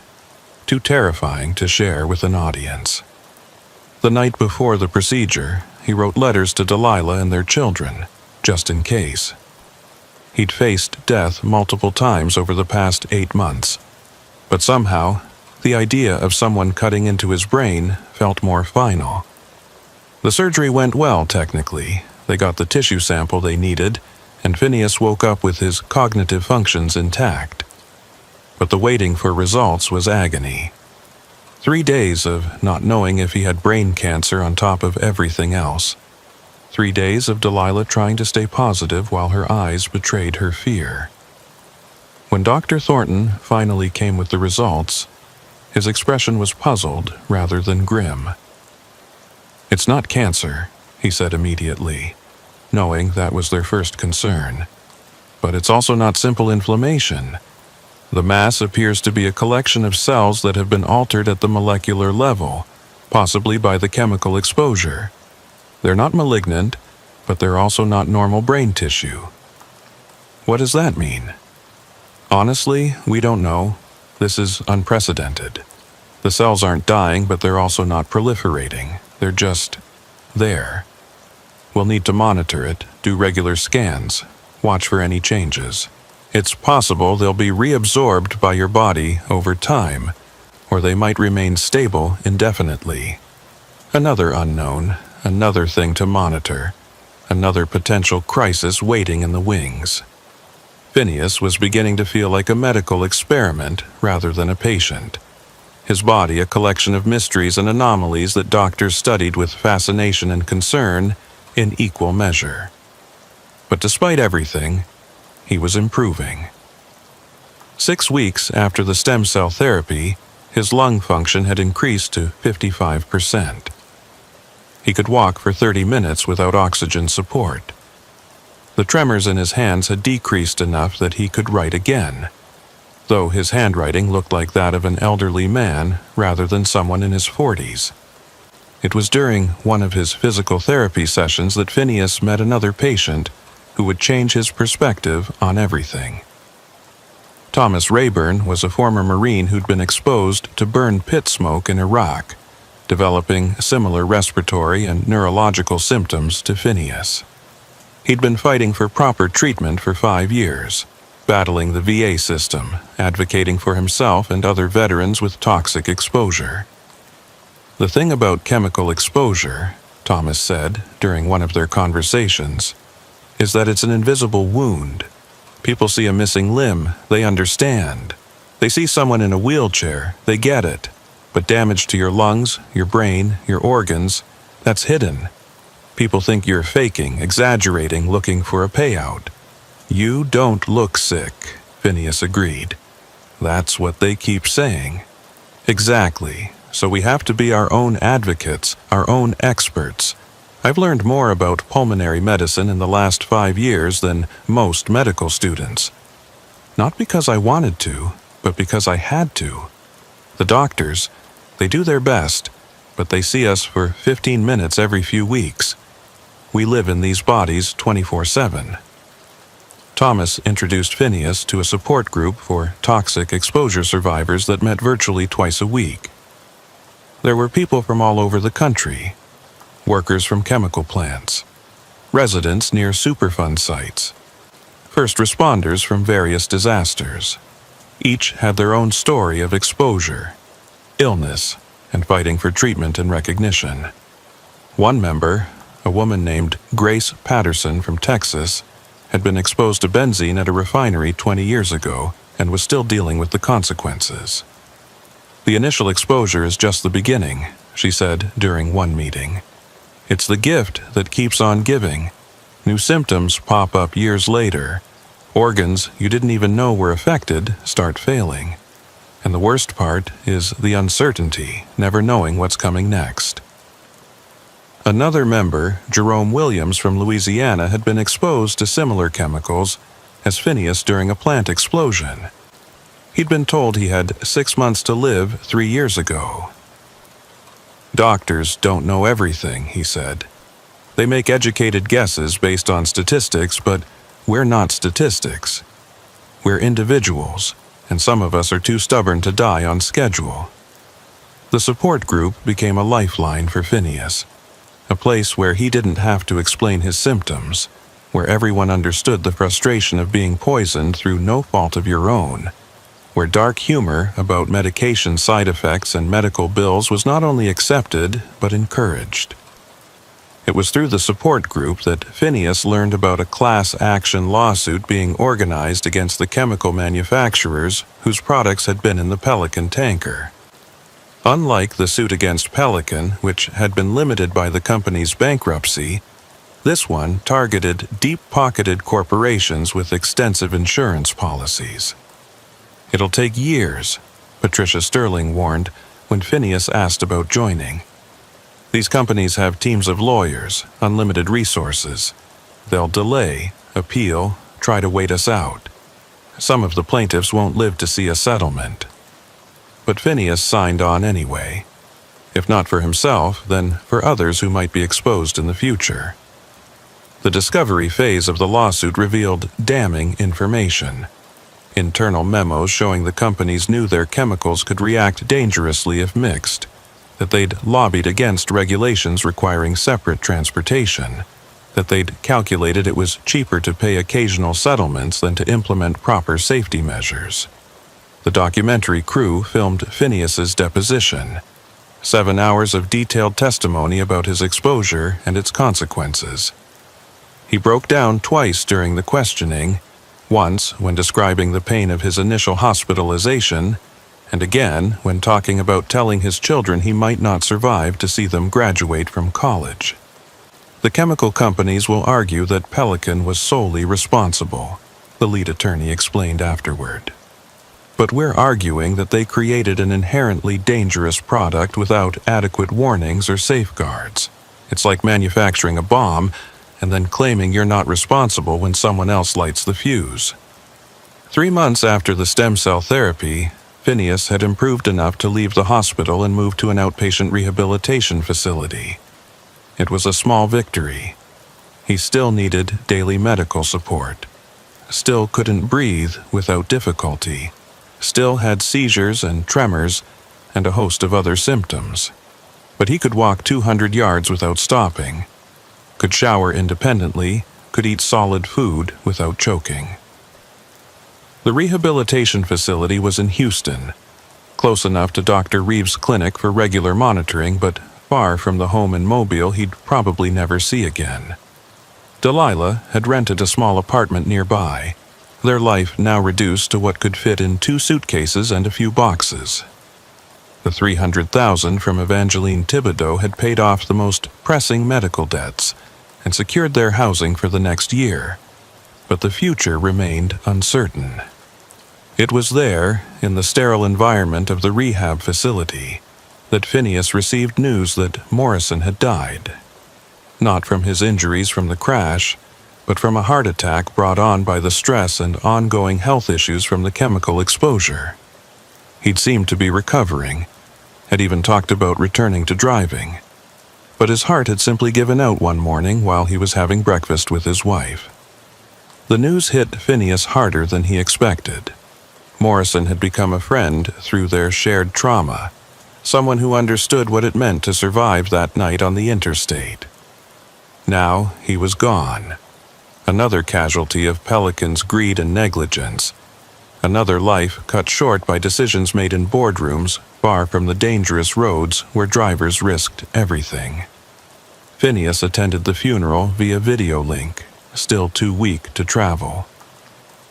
too terrifying to share with an audience. The night before the procedure, he wrote letters to Delilah and their children, just in case. He'd faced death multiple times over the past 8 months, but somehow, the idea of someone cutting into his brain felt more final. The surgery went well, technically. They got the tissue sample they needed, and Phineas woke up with his cognitive functions intact. But the waiting for results was agony. 3 days of not knowing if he had brain cancer on top of everything else. 3 days of Delilah trying to stay positive while her eyes betrayed her fear. When Dr. Thornton finally came with the results, his expression was puzzled rather than grim. "It's not cancer," he said immediately, knowing that was their first concern. "But it's also not simple inflammation. The mass appears to be a collection of cells that have been altered at the molecular level, possibly by the chemical exposure. They're not malignant, but they're also not normal brain tissue." "What does that mean?" "Honestly, we don't know. This is unprecedented. The cells aren't dying, but they're also not proliferating. They're just there. We'll need to monitor it, do regular scans, watch for any changes. It's possible they'll be reabsorbed by your body over time, or they might remain stable indefinitely. Another unknown, another thing to monitor, another potential crisis waiting in the wings." Phineas was beginning to feel like a medical experiment rather than a patient. His body a collection of mysteries and anomalies that doctors studied with fascination and concern, in equal measure. But despite everything, he was improving. 6 weeks after the stem cell therapy, his lung function had increased to 55%. He could walk for 30 minutes without oxygen support. The tremors in his hands had decreased enough that he could write again, though his handwriting looked like that of an elderly man rather than someone in his 40s. It was during one of his physical therapy sessions that Phineas met another patient who would change his perspective on everything. Thomas Rayburn was a former Marine who'd been exposed to burned pit smoke in Iraq, developing similar respiratory and neurological symptoms to Phineas. He'd been fighting for proper treatment for 5 years, battling the VA system, advocating for himself and other veterans with toxic exposure. The thing about chemical exposure, Thomas said during one of their conversations, is that it's an invisible wound. People see a missing limb, they understand. They see someone in a wheelchair, they get it. But damage to your lungs, your brain, your organs, that's hidden. People think you're faking, exaggerating, looking for a payout. You don't look sick, Phineas agreed. That's what they keep saying. Exactly. So we have to be our own advocates, our own experts. I've learned more about pulmonary medicine in the last 5 years than most medical students. Not because I wanted to, but because I had to. The doctors, they do their best, but they see us for 15 minutes every few weeks. We live in these bodies 24/7. Thomas introduced Phineas to a support group for toxic exposure survivors that met virtually twice a week. There were people from all over the country, workers from chemical plants, residents near Superfund sites, first responders from various disasters. Each had their own story of exposure, illness, and fighting for treatment and recognition. One member, a woman named Grace Patterson from Texas, had been exposed to benzene at a refinery 20 years ago and was still dealing with the consequences. The initial exposure is just the beginning, she said during one meeting. It's the gift that keeps on giving. New symptoms pop up years later. Organs you didn't even know were affected start failing. And the worst part is the uncertainty, never knowing what's coming next. Another member, Jerome Williams from Louisiana, had been exposed to similar chemicals as Phineas during a plant explosion. He'd been told he had 6 months to live 3 years ago. Doctors don't know everything, he said. They make educated guesses based on statistics, but we're not statistics. We're individuals, and some of us are too stubborn to die on schedule. The support group became a lifeline for Phineas, a place where he didn't have to explain his symptoms, where everyone understood the frustration of being poisoned through no fault of your own, where dark humor about medication side effects and medical bills was not only accepted, but encouraged. It was through the support group that Phineas learned about a class action lawsuit being organized against the chemical manufacturers whose products had been in the Pelican tanker. Unlike the suit against Pelican, which had been limited by the company's bankruptcy, this one targeted deep-pocketed corporations with extensive insurance policies. It'll take years, Patricia Sterling warned when Phineas asked about joining. These companies have teams of lawyers, unlimited resources. They'll delay, appeal, try to wait us out. Some of the plaintiffs won't live to see a settlement. But Phineas signed on anyway. If not for himself, then for others who might be exposed in the future. The discovery phase of the lawsuit revealed damning information. Internal memos showing the companies knew their chemicals could react dangerously if mixed, that they'd lobbied against regulations requiring separate transportation, that they'd calculated it was cheaper to pay occasional settlements than to implement proper safety measures. The documentary crew filmed Phineas's deposition, 7 hours of detailed testimony about his exposure and its consequences. He broke down twice during the questioning, once when describing the pain of his initial hospitalization, and again when talking about telling his children he might not survive to see them graduate from college. The chemical companies will argue that Pelican was solely responsible, the lead attorney explained afterward. But we're arguing that they created an inherently dangerous product without adequate warnings or safeguards. It's like manufacturing a bomb and then claiming you're not responsible when someone else lights the fuse. 3 months after the stem cell therapy, Phineas had improved enough to leave the hospital and move to an outpatient rehabilitation facility. It was a small victory. He still needed daily medical support, still couldn't breathe without difficulty, still had seizures and tremors and a host of other symptoms. But he could walk 200 yards without stopping, could shower independently, could eat solid food without choking. The rehabilitation facility was in Houston, close enough to Dr. Reeves' clinic for regular monitoring, but far from the home in Mobile he'd probably never see again. Delilah had rented a small apartment nearby, their life now reduced to what could fit in 2 suitcases and a few boxes. The $300,000 from Evangeline Thibodeau had paid off the most pressing medical debts and secured their housing for the next year, but the future remained uncertain. It was there, in the sterile environment of the rehab facility, that Phineas received news that Morrison had died. Not from his injuries from the crash, but from a heart attack brought on by the stress and ongoing health issues from the chemical exposure. He'd seemed to be recovering, had even talked about returning to driving, but his heart had simply given out one morning while he was having breakfast with his wife. The news hit Phineas harder than he expected. Morrison had become a friend through their shared trauma, someone who understood what it meant to survive that night on the interstate. Now he was gone. Another casualty of Pelican's greed and negligence. Another life cut short by decisions made in boardrooms far from the dangerous roads where drivers risked everything. Phineas attended the funeral via video link, still too weak to travel.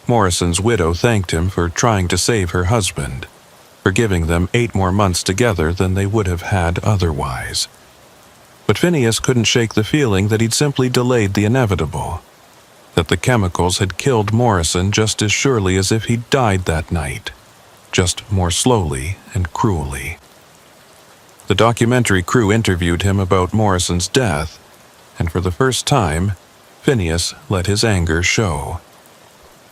Morrison's widow thanked him for trying to save her husband, for giving them 8 more months together than they would have had otherwise. But Phineas couldn't shake the feeling that he'd simply delayed the inevitable, that the chemicals had killed Morrison just as surely as if he'd died that night, just more slowly and cruelly. The documentary crew interviewed him about Morrison's death, and for the first time, Phineas let his anger show.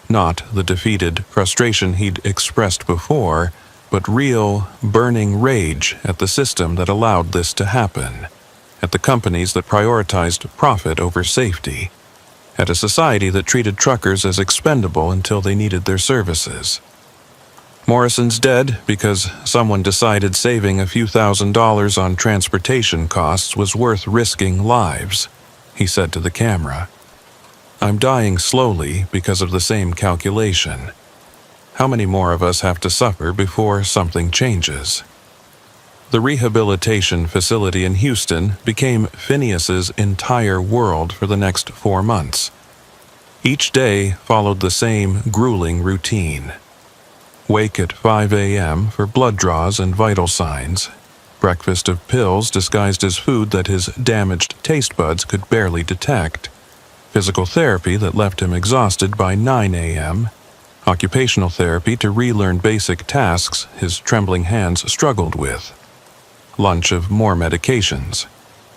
Not the defeated frustration he'd expressed before, but real, burning rage at the system that allowed this to happen, at the companies that prioritized profit over safety, at a society that treated truckers as expendable until they needed their services. Morrison's dead because someone decided saving a few $1,000s on transportation costs was worth risking lives, he said to the camera. I'm dying slowly because of the same calculation. How many more of us have to suffer before something changes? The rehabilitation facility in Houston became Phineas's entire world for the next 4 months. Each day followed the same grueling routine. Wake at 5 a.m. for blood draws and vital signs, breakfast of pills disguised as food that his damaged taste buds could barely detect, physical therapy that left him exhausted by 9 a.m., occupational therapy to relearn basic tasks his trembling hands struggled with, lunch of more medications,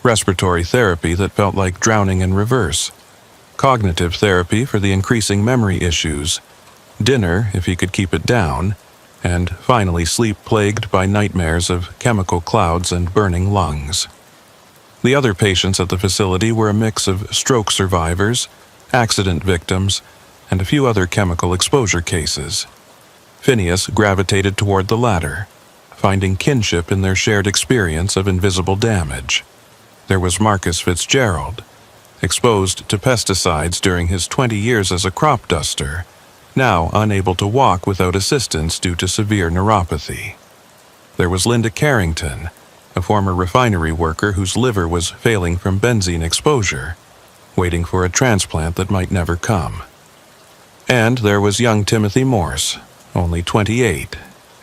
respiratory therapy that felt like drowning in reverse, cognitive therapy for the increasing memory issues, dinner if he could keep it down, and finally sleep plagued by nightmares of chemical clouds and burning lungs. The other patients at the facility were a mix of stroke survivors, accident victims, and a few other chemical exposure cases. Phineas gravitated toward the latter, finding kinship in their shared experience of invisible damage. There was Marcus Fitzgerald, exposed to pesticides during his 20 years as a crop duster, now unable to walk without assistance due to severe neuropathy. There was Linda Carrington, a former refinery worker whose liver was failing from benzene exposure, waiting for a transplant that might never come. And there was young Timothy Morse, only 28,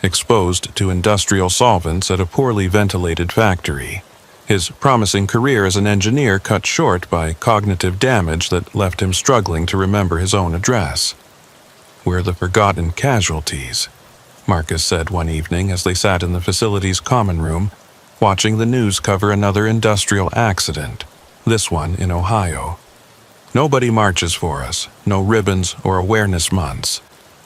exposed to industrial solvents at a poorly ventilated factory, His promising career as an engineer cut short by cognitive damage that left him struggling to remember his own address. "We're the forgotten casualties," Marcus said one evening as they sat in the facility's common room, watching the news cover another industrial accident, this one in Ohio. "Nobody marches for us, no ribbons or awareness months.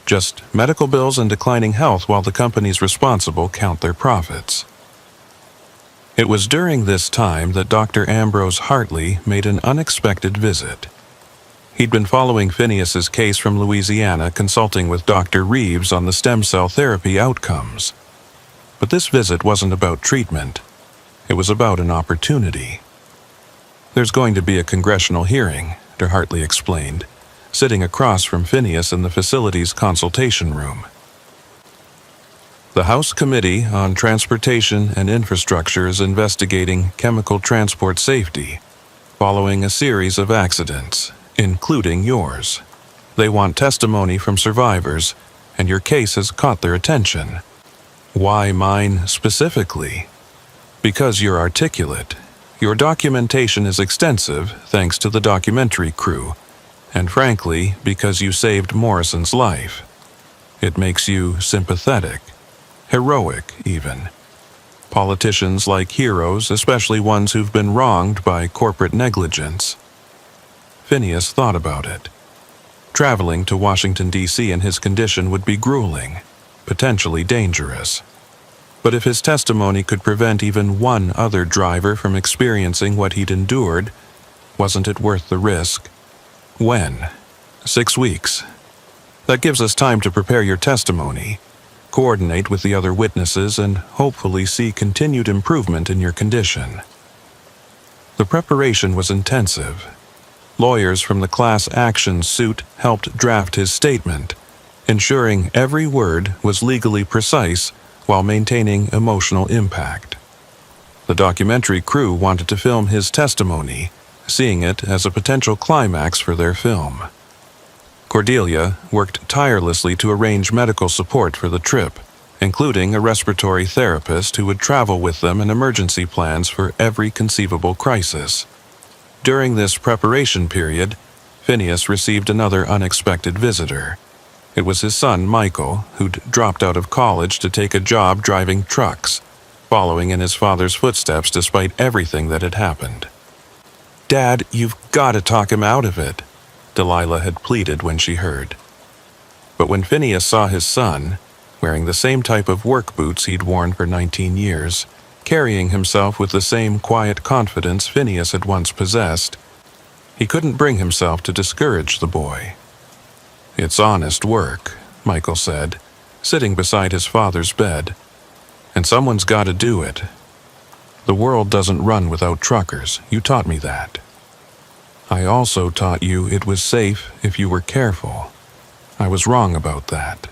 Just medical bills and declining health while the companies responsible count their profits." It was during this time that Dr. Ambrose Hartley made an unexpected visit. He'd been following Phineas's case from Louisiana, consulting with Dr. Reeves on the stem cell therapy outcomes. But this visit wasn't about treatment. It was about an opportunity. "There's going to be a congressional hearing," Dr. Hartley explained, sitting across from Phineas in the facility's consultation room. "The House Committee on Transportation and Infrastructure is investigating chemical transport safety following a series of accidents, including yours. They want testimony from survivors, and your case has caught their attention." "Why mine specifically?" "Because you're articulate. Your documentation is extensive, thanks to the documentary crew, and frankly, because you saved Morrison's life. It makes you sympathetic. Heroic, even. Politicians like heroes, especially ones who've been wronged by corporate negligence." Phineas thought about it. Traveling to Washington, D.C. in his condition would be grueling, potentially dangerous. But if his testimony could prevent even one other driver from experiencing what he'd endured, wasn't it worth the risk? "When?" 6 weeks. That gives us time to prepare your testimony, coordinate with the other witnesses, and hopefully see continued improvement in your condition." The preparation was intensive. Lawyers from the class action suit helped draft his statement, ensuring every word was legally precise while maintaining emotional impact. The documentary crew wanted to film his testimony, seeing it as a potential climax for their film. Cordelia worked tirelessly to arrange medical support for the trip, including a respiratory therapist who would travel with them and emergency plans for every conceivable crisis. During this preparation period, Phineas received another unexpected visitor. It was his son, Michael, who'd dropped out of college to take a job driving trucks, following in his father's footsteps despite everything that had happened. "Dad, you've got to talk him out of it," Delilah had pleaded when she heard. But when Phineas saw his son, wearing the same type of work boots he'd worn for 19 years, carrying himself with the same quiet confidence Phineas had once possessed, he couldn't bring himself to discourage the boy. "It's honest work," Michael said, sitting beside his father's bed. "And someone's got to do it. The world doesn't run without truckers. You taught me that. I also taught you it was safe if you were careful. I was wrong about that."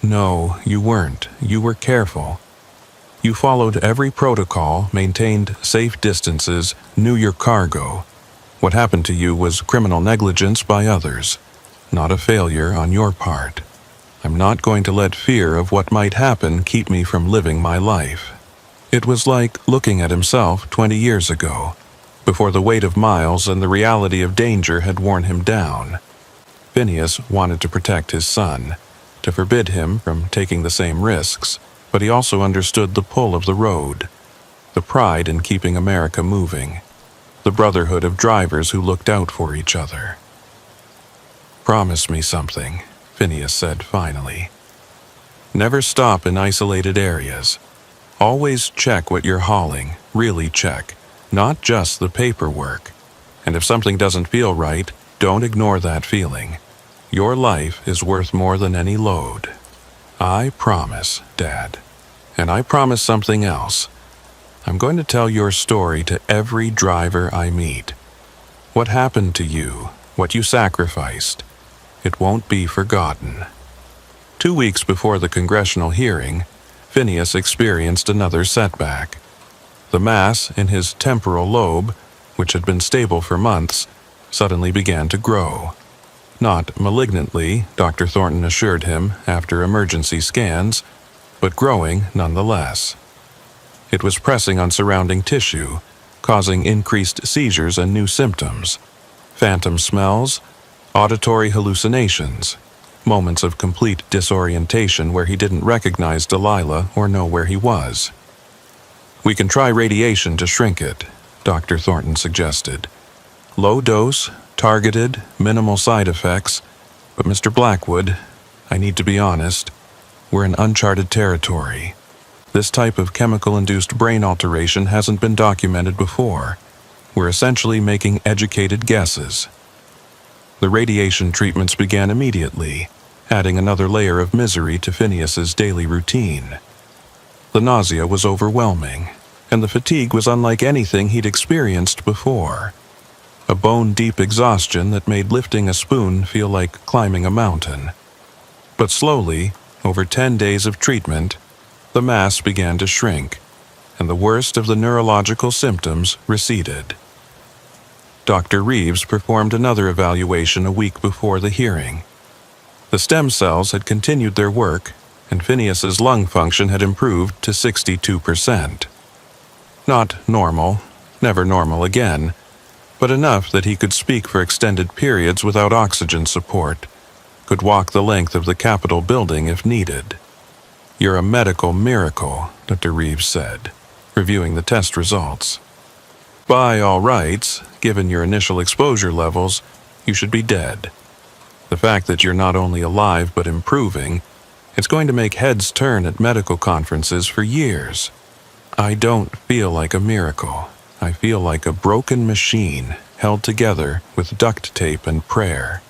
"No, you weren't. You were careful. You followed every protocol, maintained safe distances, knew your cargo. What happened to you was criminal negligence by others, not a failure on your part. I'm not going to let fear of what might happen keep me from living my life." It was like looking at himself 20 years ago, before the weight of miles and the reality of danger had worn him down. Phineas wanted to protect his son, to forbid him from taking the same risks, but he also understood the pull of the road, the pride in keeping America moving, the brotherhood of drivers who looked out for each other. "Promise me something," Phineas said finally. "Never stop in isolated areas. Always check what you're hauling, really check, not just the paperwork. And if something doesn't feel right, don't ignore that feeling. Your life is worth more than any load. I promise, Dad. And I promise something else. I'm going to tell your story to every driver I meet. What happened to you, what you sacrificed. It won't be forgotten." 2 weeks before the congressional hearing, Phineas experienced another setback. The mass in his temporal lobe, which had been stable for months, suddenly began to grow. Not malignantly, Dr. Thornton assured him after emergency scans, but growing nonetheless. It was pressing on surrounding tissue, causing increased seizures and new symptoms. Phantom smells, auditory hallucinations, moments of complete disorientation where he didn't recognize Delilah or know where he was. "We can try radiation to shrink it," Dr. Thornton suggested. "Low dose, targeted, minimal side effects, but Mr. Blackwood, I need to be honest, we're in uncharted territory. This type of chemical-induced brain alteration hasn't been documented before. We're essentially making educated guesses." The radiation treatments began immediately, adding another layer of misery to Phineas's daily routine. The nausea was overwhelming, and the fatigue was unlike anything he'd experienced before. A bone-deep exhaustion that made lifting a spoon feel like climbing a mountain. But slowly, over 10 days of treatment, the mass began to shrink, and the worst of the neurological symptoms receded. Dr. Reeves performed another evaluation a week before the hearing. The stem cells had continued their work, and Phineas's lung function had improved to 62%. Not normal, never normal again, but enough that he could speak for extended periods without oxygen support, could walk the length of the Capitol building if needed. "You're a medical miracle," Dr. Reeves said, reviewing the test results. "By all rights, given your initial exposure levels, you should be dead. The fact that you're not only alive but improving, it's going to make heads turn at medical conferences for years. I don't feel like a miracle. I feel like a broken machine held together with duct tape and prayer.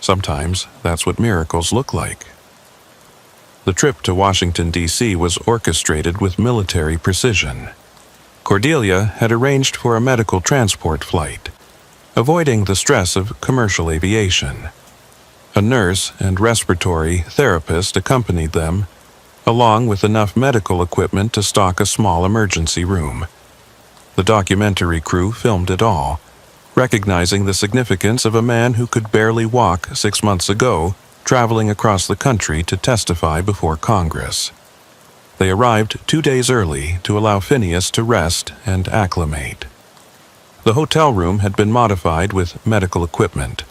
Sometimes that's what miracles look like." The trip to Washington, D.C. was orchestrated with military precision. Cordelia had arranged for a medical transport flight, avoiding the stress of commercial aviation. A nurse and respiratory therapist accompanied them, along with enough medical equipment to stock a small emergency room. The documentary crew filmed it all, recognizing the significance of a man who could barely walk 6 months ago, traveling across the country to testify before Congress. They arrived 2 days early to allow Phineas to rest and acclimate. The hotel room had been modified with medical equipment.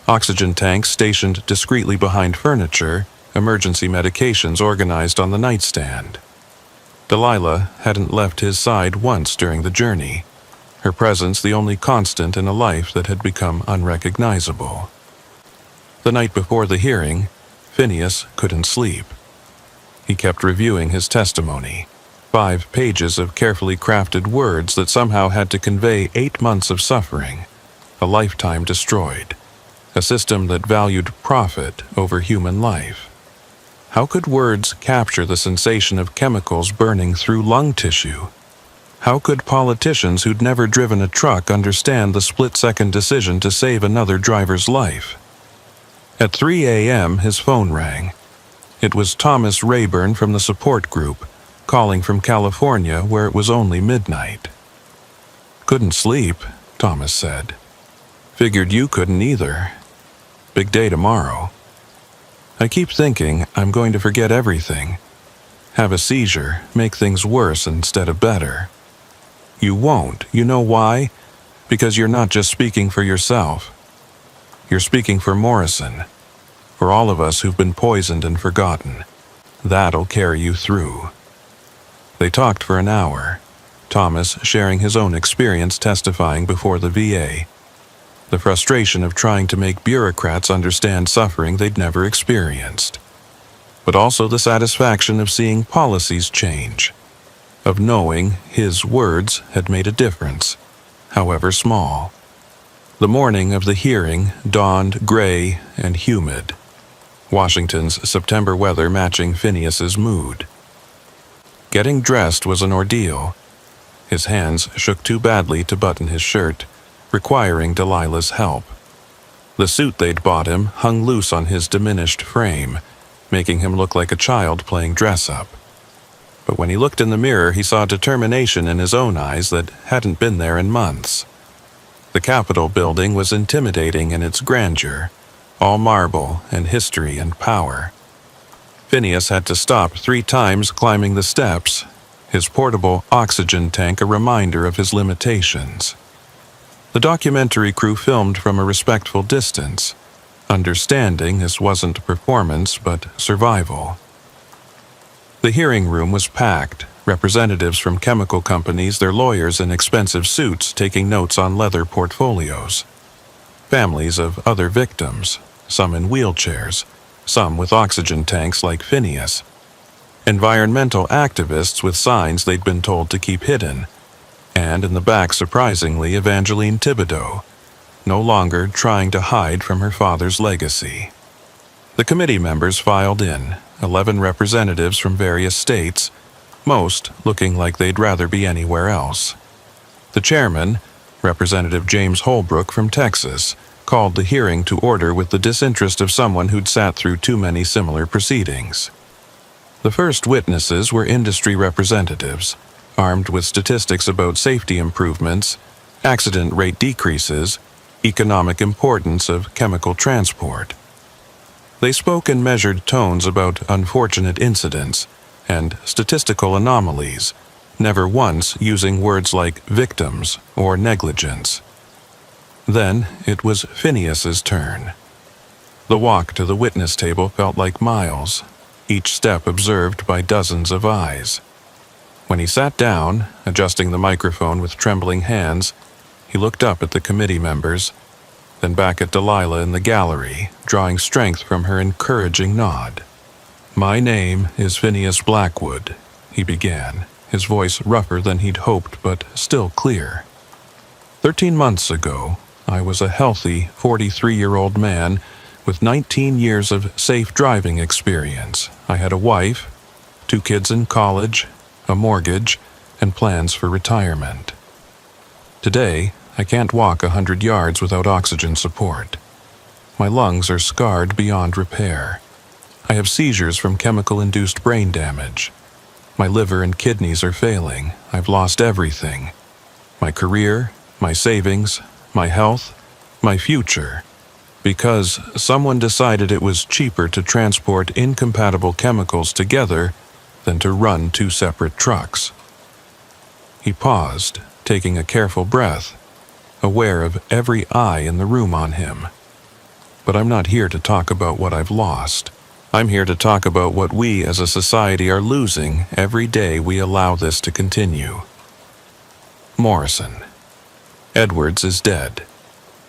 Oxygen tanks stationed discreetly behind furniture, emergency medications organized on the nightstand. Delilah hadn't left his side once during the journey, her presence the only constant in a life that had become unrecognizable. The night before the hearing, Phineas couldn't sleep. He kept reviewing his testimony, 5 pages of carefully crafted words that somehow had to convey 8 months of suffering, a lifetime destroyed, a system that valued profit over human life. How could words capture the sensation of chemicals burning through lung tissue? How could politicians who'd never driven a truck understand the split-second decision to save another driver's life? At 3 a.m., his phone rang. It was Thomas Rayburn from the support group, calling from California where it was only midnight. "Couldn't sleep," Thomas said. "Figured you couldn't either. Big day tomorrow. I keep thinking I'm going to forget everything. Have a seizure, make things worse instead of better." "You won't. You know why? Because you're not just speaking for yourself. You're speaking for Morrison, for all of us who've been poisoned and forgotten. That'll carry you through." They talked for an hour, Thomas sharing his own experience testifying before the VA. The frustration of trying to make bureaucrats understand suffering they'd never experienced. But also the satisfaction of seeing policies change, of knowing his words had made a difference, however small. The morning of the hearing dawned gray and humid, Washington's September weather matching Phineas's mood. Getting dressed was an ordeal. His hands shook too badly to button his shirt, requiring Delilah's help. The suit they'd bought him hung loose on his diminished frame, making him look like a child playing dress-up. But when he looked in the mirror, he saw determination in his own eyes that hadn't been there in months. The Capitol building was intimidating in its grandeur, all marble and history and power. Phineas had to stop 3 times climbing the steps, his portable oxygen tank a reminder of his limitations. The documentary crew filmed from a respectful distance, understanding this wasn't performance but survival. The hearing room was packed, representatives from chemical companies, their lawyers in expensive suits taking notes on leather portfolios. Families of other victims, some in wheelchairs, some with oxygen tanks like Phineas. Environmental activists with signs they'd been told to keep hidden. And in the back, surprisingly, Evangeline Thibodeau, no longer trying to hide from her father's legacy. The committee members filed in, 11 representatives from various states, most looking like they'd rather be anywhere else. The chairman, Representative James Holbrook from Texas, called the hearing to order with the disinterest of someone who'd sat through too many similar proceedings. The first witnesses were industry representatives, armed with statistics about safety improvements, accident rate decreases, economic importance of chemical transport. They spoke in measured tones about unfortunate incidents and statistical anomalies, never once using words like victims or negligence. Then it was Phineas's turn. The walk to the witness table felt like miles, each step observed by dozens of eyes. When he sat down, adjusting the microphone with trembling hands, he looked up at the committee members, then back at Delilah in the gallery, drawing strength from her encouraging nod. "My name is Phineas Blackwood," he began, his voice rougher than he'd hoped but still clear. 13 months ago, I was a healthy 43-year-old man with 19 years of safe driving experience. I had a wife, 2 kids in college, a mortgage, and plans for retirement. Today, I can't walk 100 yards without oxygen support. My lungs are scarred beyond repair. I have seizures from chemical-induced brain damage. My liver and kidneys are failing. I've lost everything. My career, my savings, my health, my future. Because someone decided it was cheaper to transport incompatible chemicals together than to run 2 separate trucks. He paused, taking a careful breath, aware of every eye in the room on him. But I'm not here to talk about what I've lost. I'm here to talk about what we as a society are losing every day we allow this to continue. Morrison. Edwards is dead.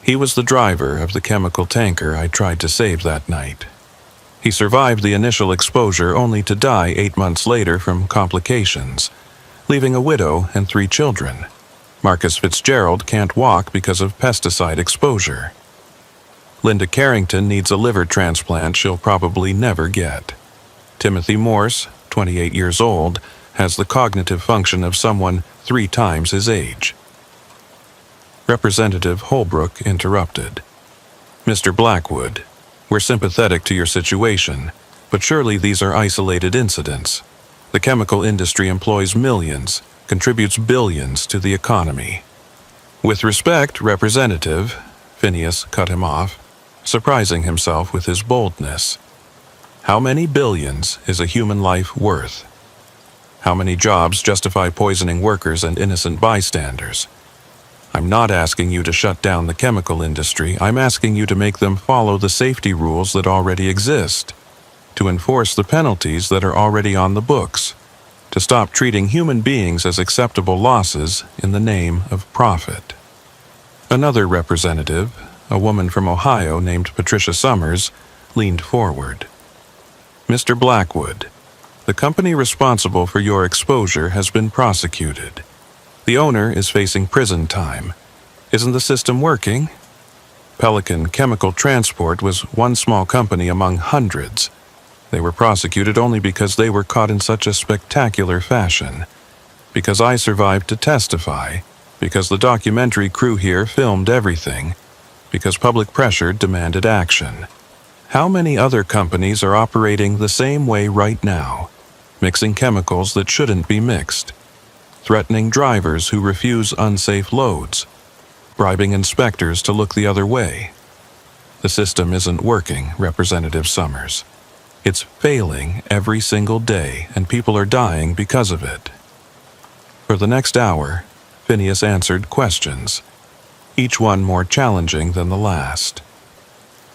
He was the driver of the chemical tanker I tried to save that night. He survived the initial exposure only to die 8 months later from complications, leaving a widow and 3 children. Marcus Fitzgerald can't walk because of pesticide exposure. Linda Carrington needs a liver transplant she'll probably never get. Timothy Morse, 28 years old, has the cognitive function of someone 3 times his age. Representative Holbrook interrupted. "Mr. Blackwood, we're sympathetic to your situation, but surely these are isolated incidents. The chemical industry employs millions, contributes billions to the economy." "With respect, Representative," Phineas cut him off, surprising himself with his boldness. "How many billions is a human life worth? How many jobs justify poisoning workers and innocent bystanders? I'm not asking you to shut down the chemical industry. I'm asking you to make them follow the safety rules that already exist, to enforce the penalties that are already on the books, to stop treating human beings as acceptable losses in the name of profit." Another representative, a woman from Ohio named Patricia Summers, leaned forward. "Mr. Blackwood, the company responsible for your exposure has been prosecuted. The owner is facing prison time. Isn't the system working? Pelican Chemical Transport was one small company among hundreds. They were prosecuted only because they were caught in such a spectacular fashion. Because I survived to testify. Because the documentary crew here filmed everything. Because public pressure demanded action. How many other companies are operating the same way right now, mixing chemicals that shouldn't be mixed? Threatening drivers who refuse unsafe loads, bribing inspectors to look the other way. The system isn't working, Representative Summers. It's failing every single day, and people are dying because of it. For the next hour, Phineas answered questions, each one more challenging than the last.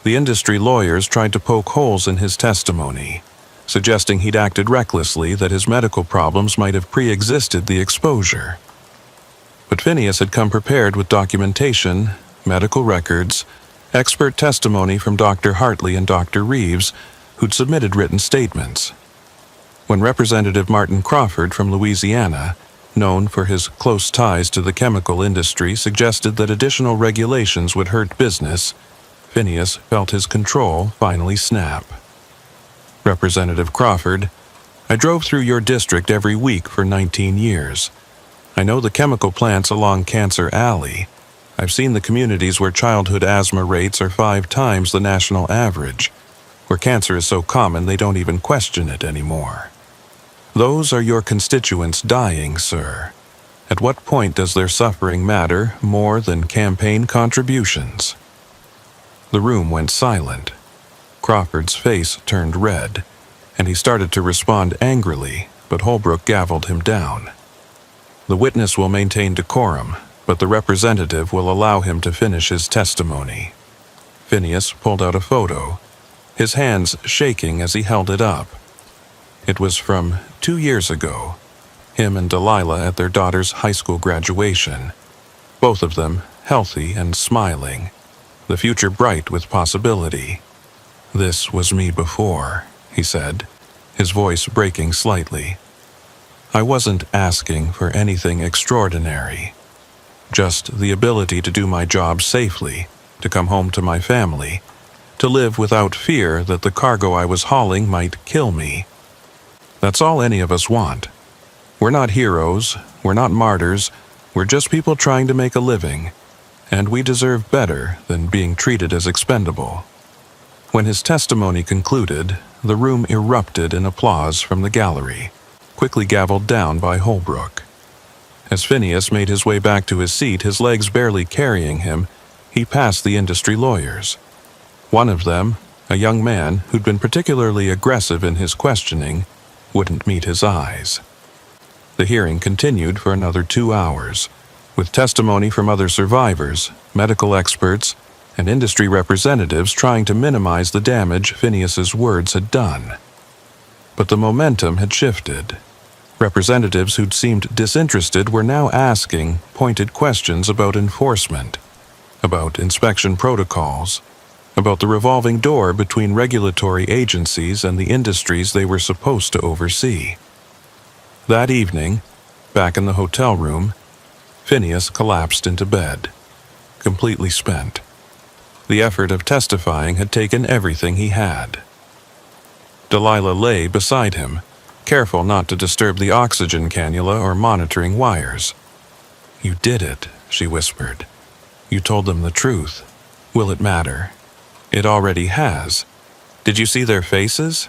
The industry lawyers tried to poke holes in his testimony, suggesting he'd acted recklessly, that his medical problems might have pre-existed the exposure. But Phineas had come prepared with documentation, medical records, expert testimony from Dr. Hartley and Dr. Reeves, who'd submitted written statements. When Representative Martin Crawford from Louisiana, known for his close ties to the chemical industry, suggested that additional regulations would hurt business, Phineas felt his control finally snap. Representative Crawford, I drove through your district every week for 19 years. I know the chemical plants along Cancer Alley. I've seen the communities where childhood asthma rates are 5 times the national average, where cancer is so common they don't even question it anymore. Those are your constituents dying, sir. At what point does their suffering matter more than campaign contributions? The room went silent. Crawford's face turned red, and he started to respond angrily, but Holbrook gavelled him down. The witness will maintain decorum, but the representative will allow him to finish his testimony. Phineas pulled out a photo, his hands shaking as he held it up. It was from 2 years ago, him and Delilah at their daughter's high school graduation, both of them healthy and smiling, the future bright with possibility. This was me before, he said, his voice breaking slightly. I wasn't asking for anything extraordinary, just the ability to do my job safely, to come home to my family, to live without fear that the cargo I was hauling might kill me. That's all any of us want. We're not heroes, we're not martyrs, we're just people trying to make a living, and we deserve better than being treated as expendable. When his testimony concluded, the room erupted in applause from the gallery, quickly gavelled down by Holbrook. As Phineas made his way back to his seat, his legs barely carrying him, he passed the industry lawyers. One of them, a young man who'd been particularly aggressive in his questioning, wouldn't meet his eyes. The hearing continued for another 2 hours, with testimony from other survivors, medical experts, and industry representatives trying to minimize the damage Phineas's words had done. But the momentum had shifted. Representatives who'd seemed disinterested were now asking pointed questions about enforcement, about inspection protocols, about the revolving door between regulatory agencies and the industries they were supposed to oversee. That evening, back in the hotel room, Phineas collapsed into bed, completely spent. The effort of testifying had taken everything he had. Delilah lay beside him, careful not to disturb the oxygen cannula or monitoring wires. You did it, she whispered. You told them the truth. Will it matter? It already has. Did you see their faces?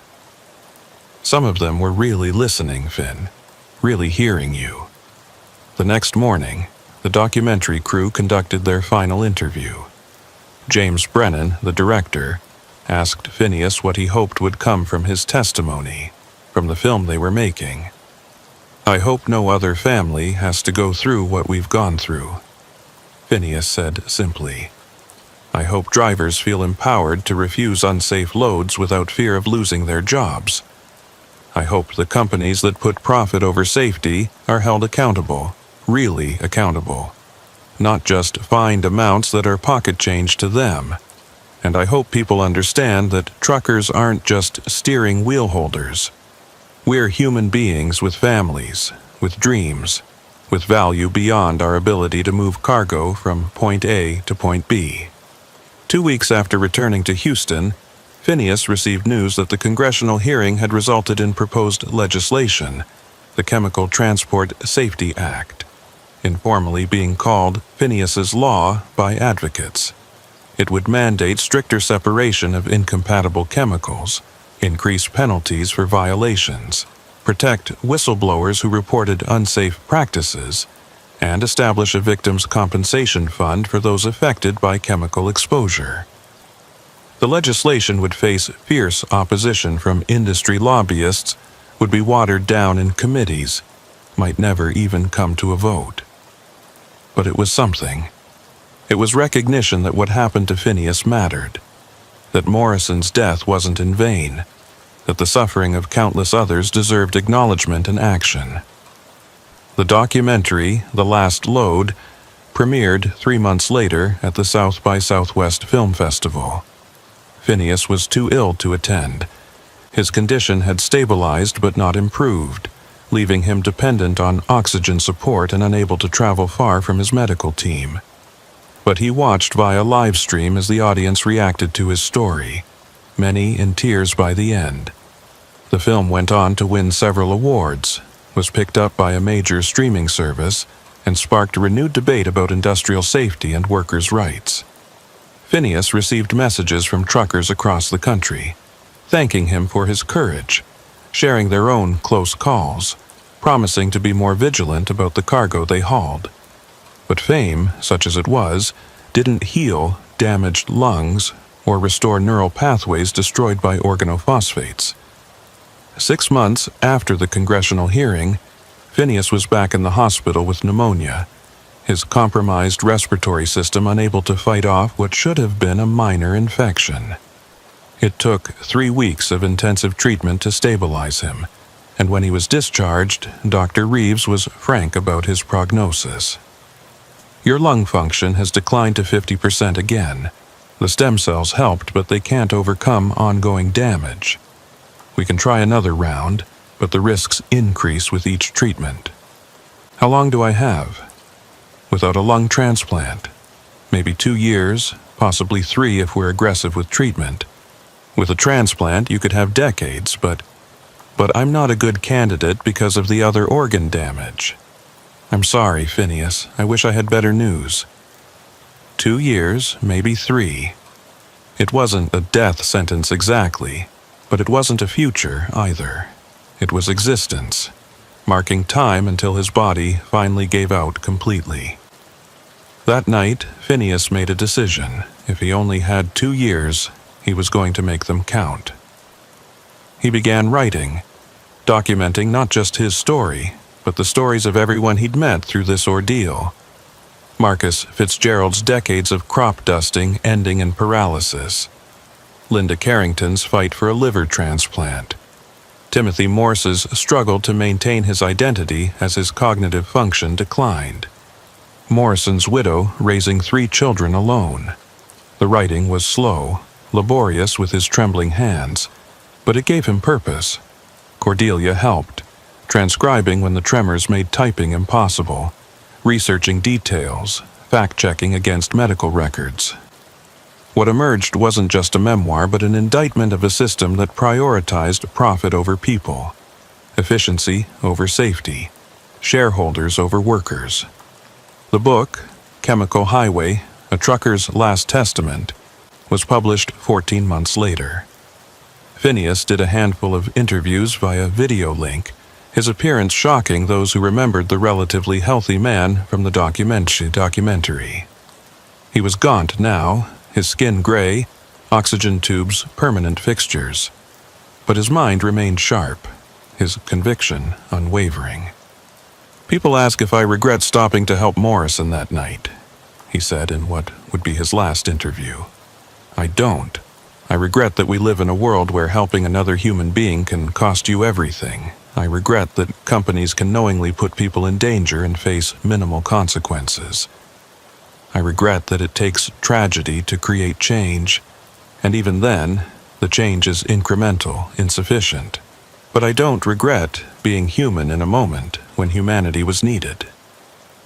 Some of them were really listening, Finn, really hearing you. The next morning, the documentary crew conducted their final interview. James Brennan, the director, asked Phineas what he hoped would come from his testimony, from the film they were making. I hope no other family has to go through what we've gone through, Phineas said simply. I hope drivers feel empowered to refuse unsafe loads without fear of losing their jobs. I hope the companies that put profit over safety are held accountable, really accountable, not just fined amounts that are pocket change to them. And I hope people understand that truckers aren't just steering wheel holders. We're human beings with families, with dreams, with value beyond our ability to move cargo from point A to point B. 2 weeks after returning to Houston, Phineas received news that the congressional hearing had resulted in proposed legislation, the Chemical Transport Safety Act, informally being called Phineas's Law by advocates. It would mandate stricter separation of incompatible chemicals, increase penalties for violations, protect whistleblowers who reported unsafe practices, and establish a victims' compensation fund for those affected by chemical exposure. The legislation would face fierce opposition from industry lobbyists, would be watered down in committees, might never even come to a vote. But it was something. It was recognition that what happened to Phineas mattered, that Morrison's death wasn't in vain, that the suffering of countless others deserved acknowledgement and action. The documentary, The Last Load, premiered 3 months later at the South by Southwest Film Festival. Phineas was too ill to attend. His condition had stabilized but not improved, leaving him dependent on oxygen support and unable to travel far from his medical team. But he watched via live stream as the audience reacted to his story, many in tears by the end. The film went on to win several awards, was picked up by a major streaming service, and sparked a renewed debate about industrial safety and workers' rights. Phineas received messages from truckers across the country, thanking him for his courage, sharing their own close calls, promising to be more vigilant about the cargo they hauled. But fame, such as it was, didn't heal damaged lungs or restore neural pathways destroyed by organophosphates. 6 months after the congressional hearing, Phineas was back in the hospital with pneumonia, his compromised respiratory system unable to fight off what should have been a minor infection. It took 3 weeks of intensive treatment to stabilize him, and when he was discharged, Dr. Reeves was frank about his prognosis. Your lung function has declined to 50% again. The stem cells helped, but they can't overcome ongoing damage. We can try another round, but the risks increase with each treatment. How long do I have? Without a lung transplant, maybe 2 years, possibly 3 if we're aggressive with treatment. With a transplant, you could have decades, but I'm not a good candidate because of the other organ damage. I'm sorry, Phineas. I wish I had better news. 2 years, maybe 3. It wasn't a death sentence exactly, but it wasn't a future either. It was existence, marking time until his body finally gave out completely. That night, Phineas made a decision. If he only had 2 years, he was going to make them count. He began writing, documenting not just his story, but the stories of everyone he'd met through this ordeal. Marcus Fitzgerald's decades of crop dusting ending in paralysis. Linda Carrington's fight for a liver transplant. Timothy Morse's struggle to maintain his identity as his cognitive function declined. Morrison's widow raising 3 children alone. The writing was slow, laborious with his trembling hands, but it gave him purpose. Cordelia helped, transcribing when the tremors made typing impossible, researching details, fact-checking against medical records. What emerged wasn't just a memoir, but an indictment of a system that prioritized profit over people, efficiency over safety, shareholders over workers. The book, Chemical Highway, A Trucker's Last Testament, was published 14 months later. Phineas did a handful of interviews via video link, his appearance shocking those who remembered the relatively healthy man from the documentary. He was gaunt now, his skin gray, oxygen tubes permanent fixtures. But his mind remained sharp, his conviction unwavering. "People ask if I regret stopping to help Morrison that night," he said in what would be his last interview. "I don't. I regret that we live in a world where helping another human being can cost you everything. I regret that companies can knowingly put people in danger and face minimal consequences. I regret that it takes tragedy to create change, and even then, the change is incremental, insufficient. But I don't regret being human in a moment when humanity was needed."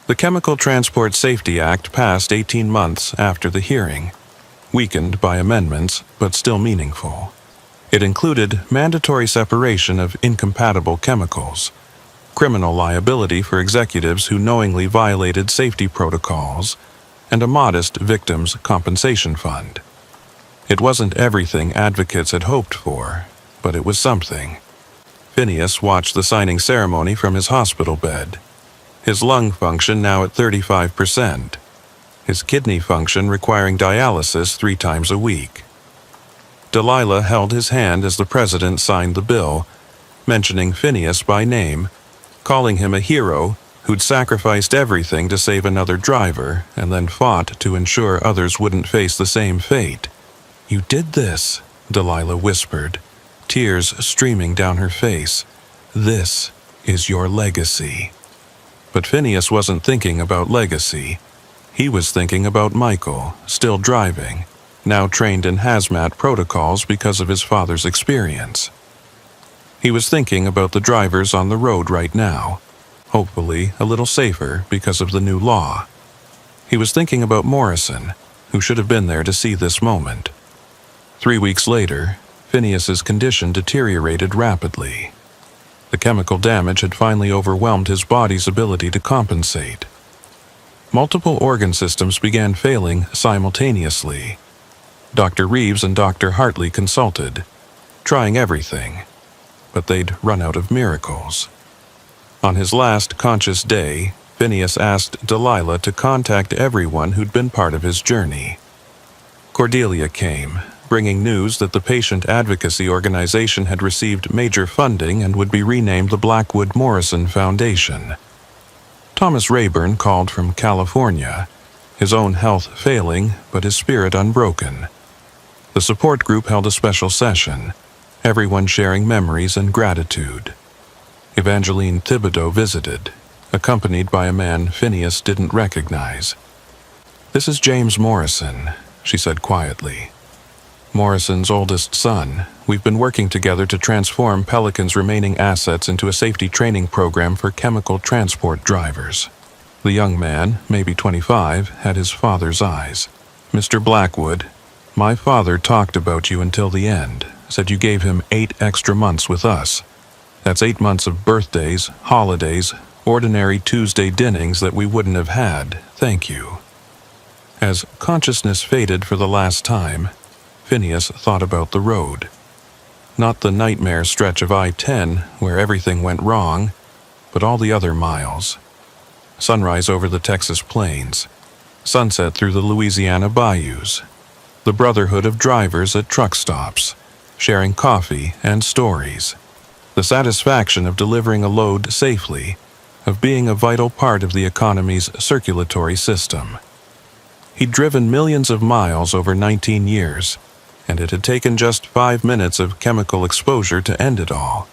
The Chemical Transport Safety Act passed 18 months after the hearing, weakened by amendments, but still meaningful. It included mandatory separation of incompatible chemicals, criminal liability for executives who knowingly violated safety protocols, and a modest victims' compensation fund. It wasn't everything advocates had hoped for, but it was something. Phineas watched the signing ceremony from his hospital bed, his lung function now at 35%, his kidney function requiring dialysis 3 times a week. Delilah held his hand as the president signed the bill, mentioning Phineas by name, calling him a hero who'd sacrificed everything to save another driver and then fought to ensure others wouldn't face the same fate. "You did this," Delilah whispered, tears streaming down her face. "This is your legacy." But Phineas wasn't thinking about legacy. He was thinking about Michael, still driving, now trained in hazmat protocols because of his father's experience. He was thinking about the drivers on the road right now, hopefully a little safer because of the new law. He was thinking about Morrison, who should have been there to see this moment. 3 weeks later, Phineas's condition deteriorated rapidly. The chemical damage had finally overwhelmed his body's ability to compensate. Multiple organ systems began failing simultaneously. Dr. Reeves and Dr. Hartley consulted, trying everything, but they'd run out of miracles. On his last conscious day, Phineas asked Delilah to contact everyone who'd been part of his journey. Cordelia came, bringing news that the patient advocacy organization had received major funding and would be renamed the Blackwood Morrison Foundation. Thomas Rayburn called from California, his own health failing but his spirit unbroken. The support group held a special session, everyone sharing memories and gratitude. Evangeline Thibodeau visited, accompanied by a man Phineas didn't recognize. "This is James Morrison," she said quietly. "Morrison's oldest son. We've been working together to transform Pelican's remaining assets into a safety training program for chemical transport drivers." The young man, maybe 25, had his father's eyes. "Mr. Blackwood, my father talked about you until the end, said you gave him 8 extra months with us. That's 8 months of birthdays, holidays, ordinary Tuesday dinnings that we wouldn't have had. Thank you." As consciousness faded for the last time, Phineas thought about the road. Not the nightmare stretch of I-10 where everything went wrong, but all the other miles. Sunrise over the Texas plains, sunset through the Louisiana bayous, the brotherhood of drivers at truck stops, sharing coffee and stories, the satisfaction of delivering a load safely, of being a vital part of the economy's circulatory system. He'd driven millions of miles over 19 years, and it had taken just 5 minutes of chemical exposure to end it all.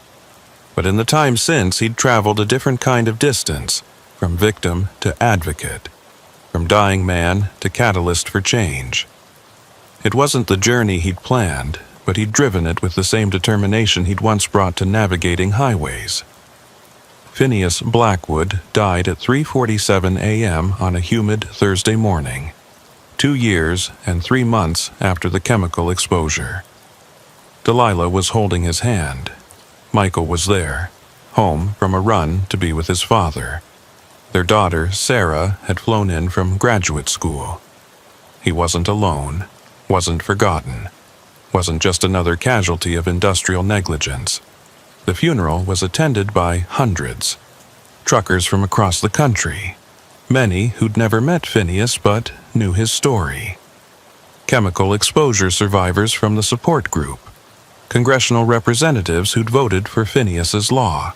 But in the time since, he'd traveled a different kind of distance, from victim to advocate, from dying man to catalyst for change. It wasn't the journey he'd planned, but he'd driven it with the same determination he'd once brought to navigating highways. Phineas Blackwood died at 3:47 a.m. on a humid Thursday morning, 2 years and 3 months after the chemical exposure. Delilah was holding his hand. Michael was there, home from a run to be with his father. Their daughter, Sarah, had flown in from graduate school. He wasn't alone, wasn't forgotten, wasn't just another casualty of industrial negligence. The funeral was attended by hundreds, truckers from across the country, many who'd never met Phineas but knew his story. Chemical exposure survivors from the support group, congressional representatives who'd voted for Phineas's law,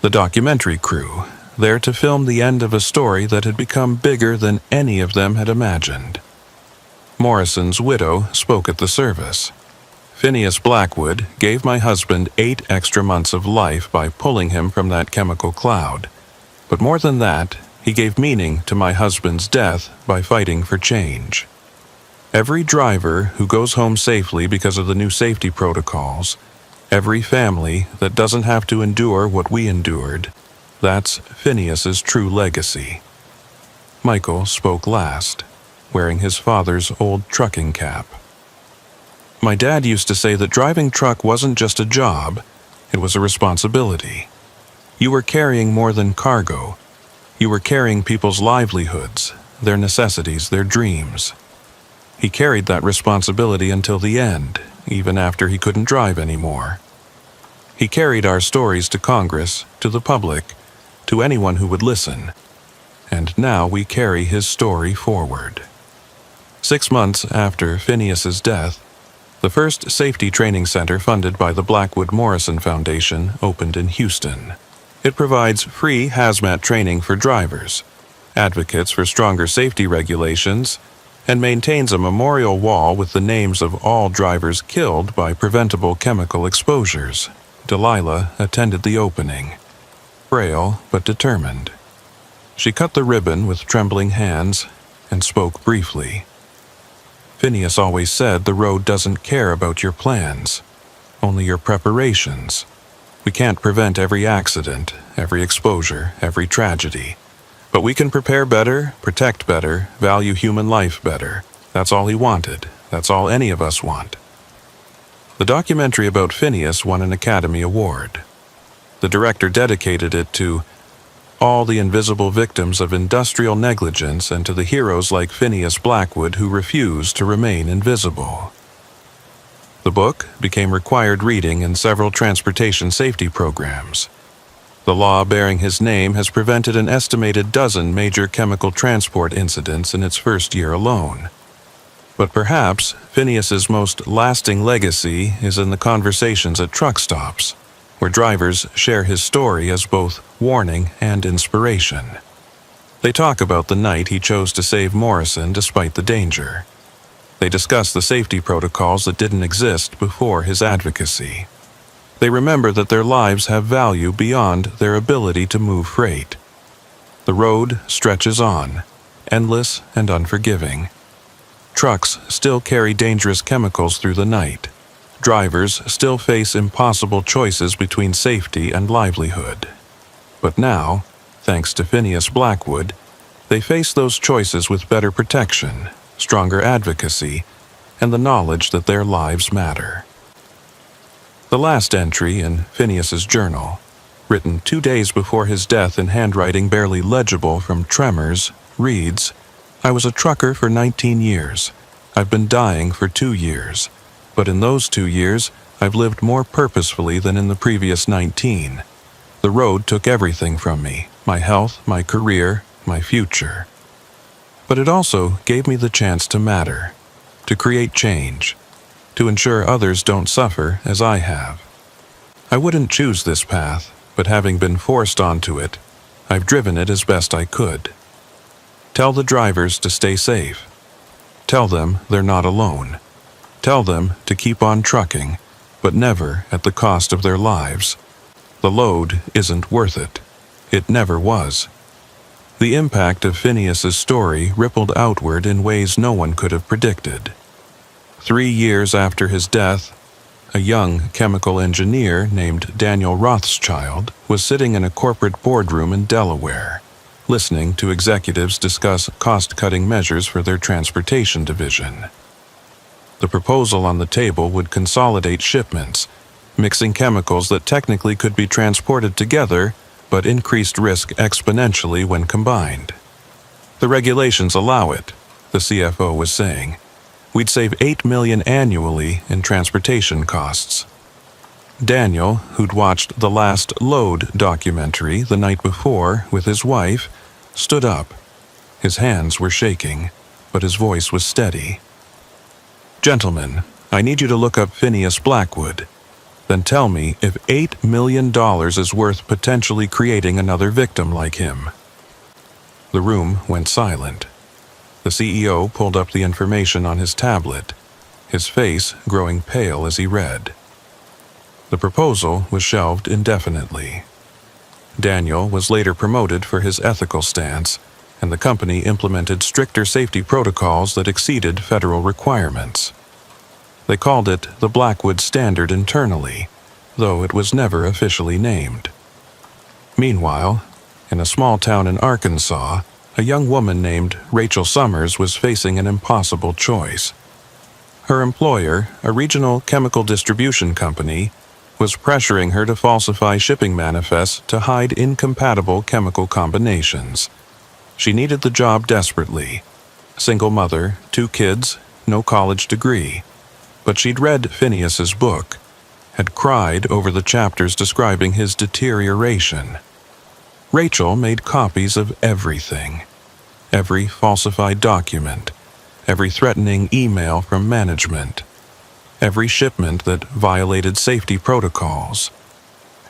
the documentary crew, there to film the end of a story that had become bigger than any of them had imagined. Morrison's widow spoke at the service. "Phineas Blackwood gave my husband 8 extra months of life by pulling him from that chemical cloud. But more than that, he gave meaning to my husband's death by fighting for change. Every driver who goes home safely because of the new safety protocols, every family that doesn't have to endure what we endured, that's Phineas's true legacy." Michael spoke last, wearing his father's old trucking cap. "My dad used to say that driving truck wasn't just a job, it was a responsibility. You were carrying more than cargo. You were carrying people's livelihoods, their necessities, their dreams. He carried that responsibility until the end, even after he couldn't drive anymore. He carried our stories to Congress, to the public, to anyone who would listen. And now we carry his story forward." 6 months after Phineas's death, the first safety training center funded by the Blackwood Morrison Foundation opened in Houston. It provides free hazmat training for drivers, advocates for stronger safety regulations, and maintains a memorial wall with the names of all drivers killed by preventable chemical exposures. Delilah attended the opening, frail but determined. She cut the ribbon with trembling hands and spoke briefly. Phineas always said the road doesn't care about your plans, only your preparations. We can't prevent every accident, every exposure, every tragedy. But we can prepare better, protect better, value human life better. That's all he wanted. That's all any of us want. The documentary about Phineas won an Academy Award. The director dedicated it to all the invisible victims of industrial negligence and to the heroes like Phineas Blackwood who refused to remain invisible. The book became required reading in several transportation safety programs. The law bearing his name has prevented an estimated dozen major chemical transport incidents in its first year alone. But perhaps Phineas's most lasting legacy is in the conversations at truck stops, where drivers share his story as both warning and inspiration. They talk about the night he chose to save Morrison despite the danger. They discuss the safety protocols that didn't exist before his advocacy. They remember that their lives have value beyond their ability to move freight. The road stretches on, endless and unforgiving. Trucks still carry dangerous chemicals through the night. Drivers still face impossible choices between safety and livelihood. But now, thanks to Phineas Blackwood, they face those choices with better protection, stronger advocacy, and the knowledge that their lives matter. The last entry in Phineas's journal, written 2 days before his death in handwriting barely legible from tremors, reads, "I was a trucker for 19 years. I've been dying for 2 years. But in those 2 years, I've lived more purposefully than in the previous 19. The road took everything from me, my health, my career, my future. But it also gave me the chance to matter, to create change, to ensure others don't suffer as I have. I wouldn't choose this path, but having been forced onto it, I've driven it as best I could. Tell the drivers to stay safe. Tell them they're not alone. Tell them to keep on trucking, but never at the cost of their lives. The load isn't worth it. It never was." The impact of Phineas's story rippled outward in ways no one could have predicted. 3 years after his death, a young chemical engineer named Daniel Rothschild was sitting in a corporate boardroom in Delaware, listening to executives discuss cost-cutting measures for their transportation division. The proposal on the table would consolidate shipments, mixing chemicals that technically could be transported together but increased risk exponentially when combined. "The regulations allow it," the CFO was saying. "We'd save $8 million annually in transportation costs." Daniel, who'd watched the Last Load documentary the night before with his wife, stood up. His hands were shaking, but his voice was steady. "Gentlemen, I need you to look up Phineas Blackwood. Then tell me if $8 million is worth potentially creating another victim like him." The room went silent. The CEO pulled up the information on his tablet, his face growing pale as he read. The proposal was shelved indefinitely. Daniel was later promoted for his ethical stance, and the company implemented stricter safety protocols that exceeded federal requirements. They called it the Blackwood Standard internally, though it was never officially named. Meanwhile, in a small town in Arkansas, a young woman named Rachel Summers was facing an impossible choice. Her employer, a regional chemical distribution company, was pressuring her to falsify shipping manifests to hide incompatible chemical combinations. She needed the job desperately. Single mother, 2 kids, no college degree. But she'd read Phineas's book, had cried over the chapters describing his deterioration. Rachel made copies of everything. Every falsified document, every threatening email from management, every shipment that violated safety protocols.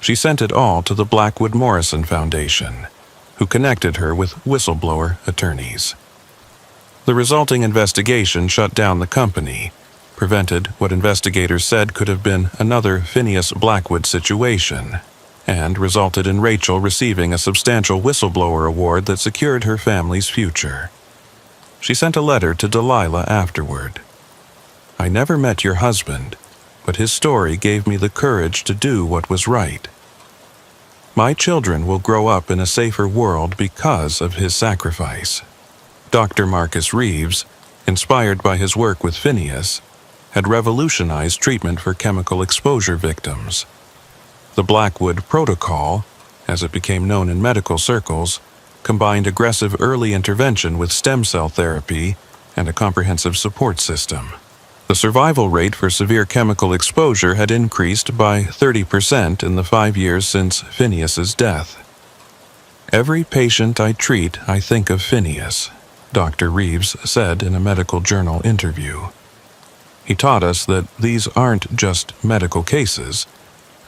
She sent it all to the Blackwood Morrison Foundation, who connected her with whistleblower attorneys. The resulting investigation shut down the company, prevented what investigators said could have been another Phineas Blackwood situation, and resulted in Rachel receiving a substantial whistleblower award that secured her family's future. She sent a letter to Delilah afterward. "I never met your husband, but his story gave me the courage to do what was right. My children will grow up in a safer world because of his sacrifice." Dr. Marcus Reeves, inspired by his work with Phineas, had revolutionized treatment for chemical exposure victims. The Blackwood Protocol, as it became known in medical circles, combined aggressive early intervention with stem cell therapy and a comprehensive support system. The survival rate for severe chemical exposure had increased by 30% in the 5 years since Phineas's death. "Every patient I treat, I think of Phineas," Dr. Reeves said in a medical journal interview. He taught us that these aren't just medical cases.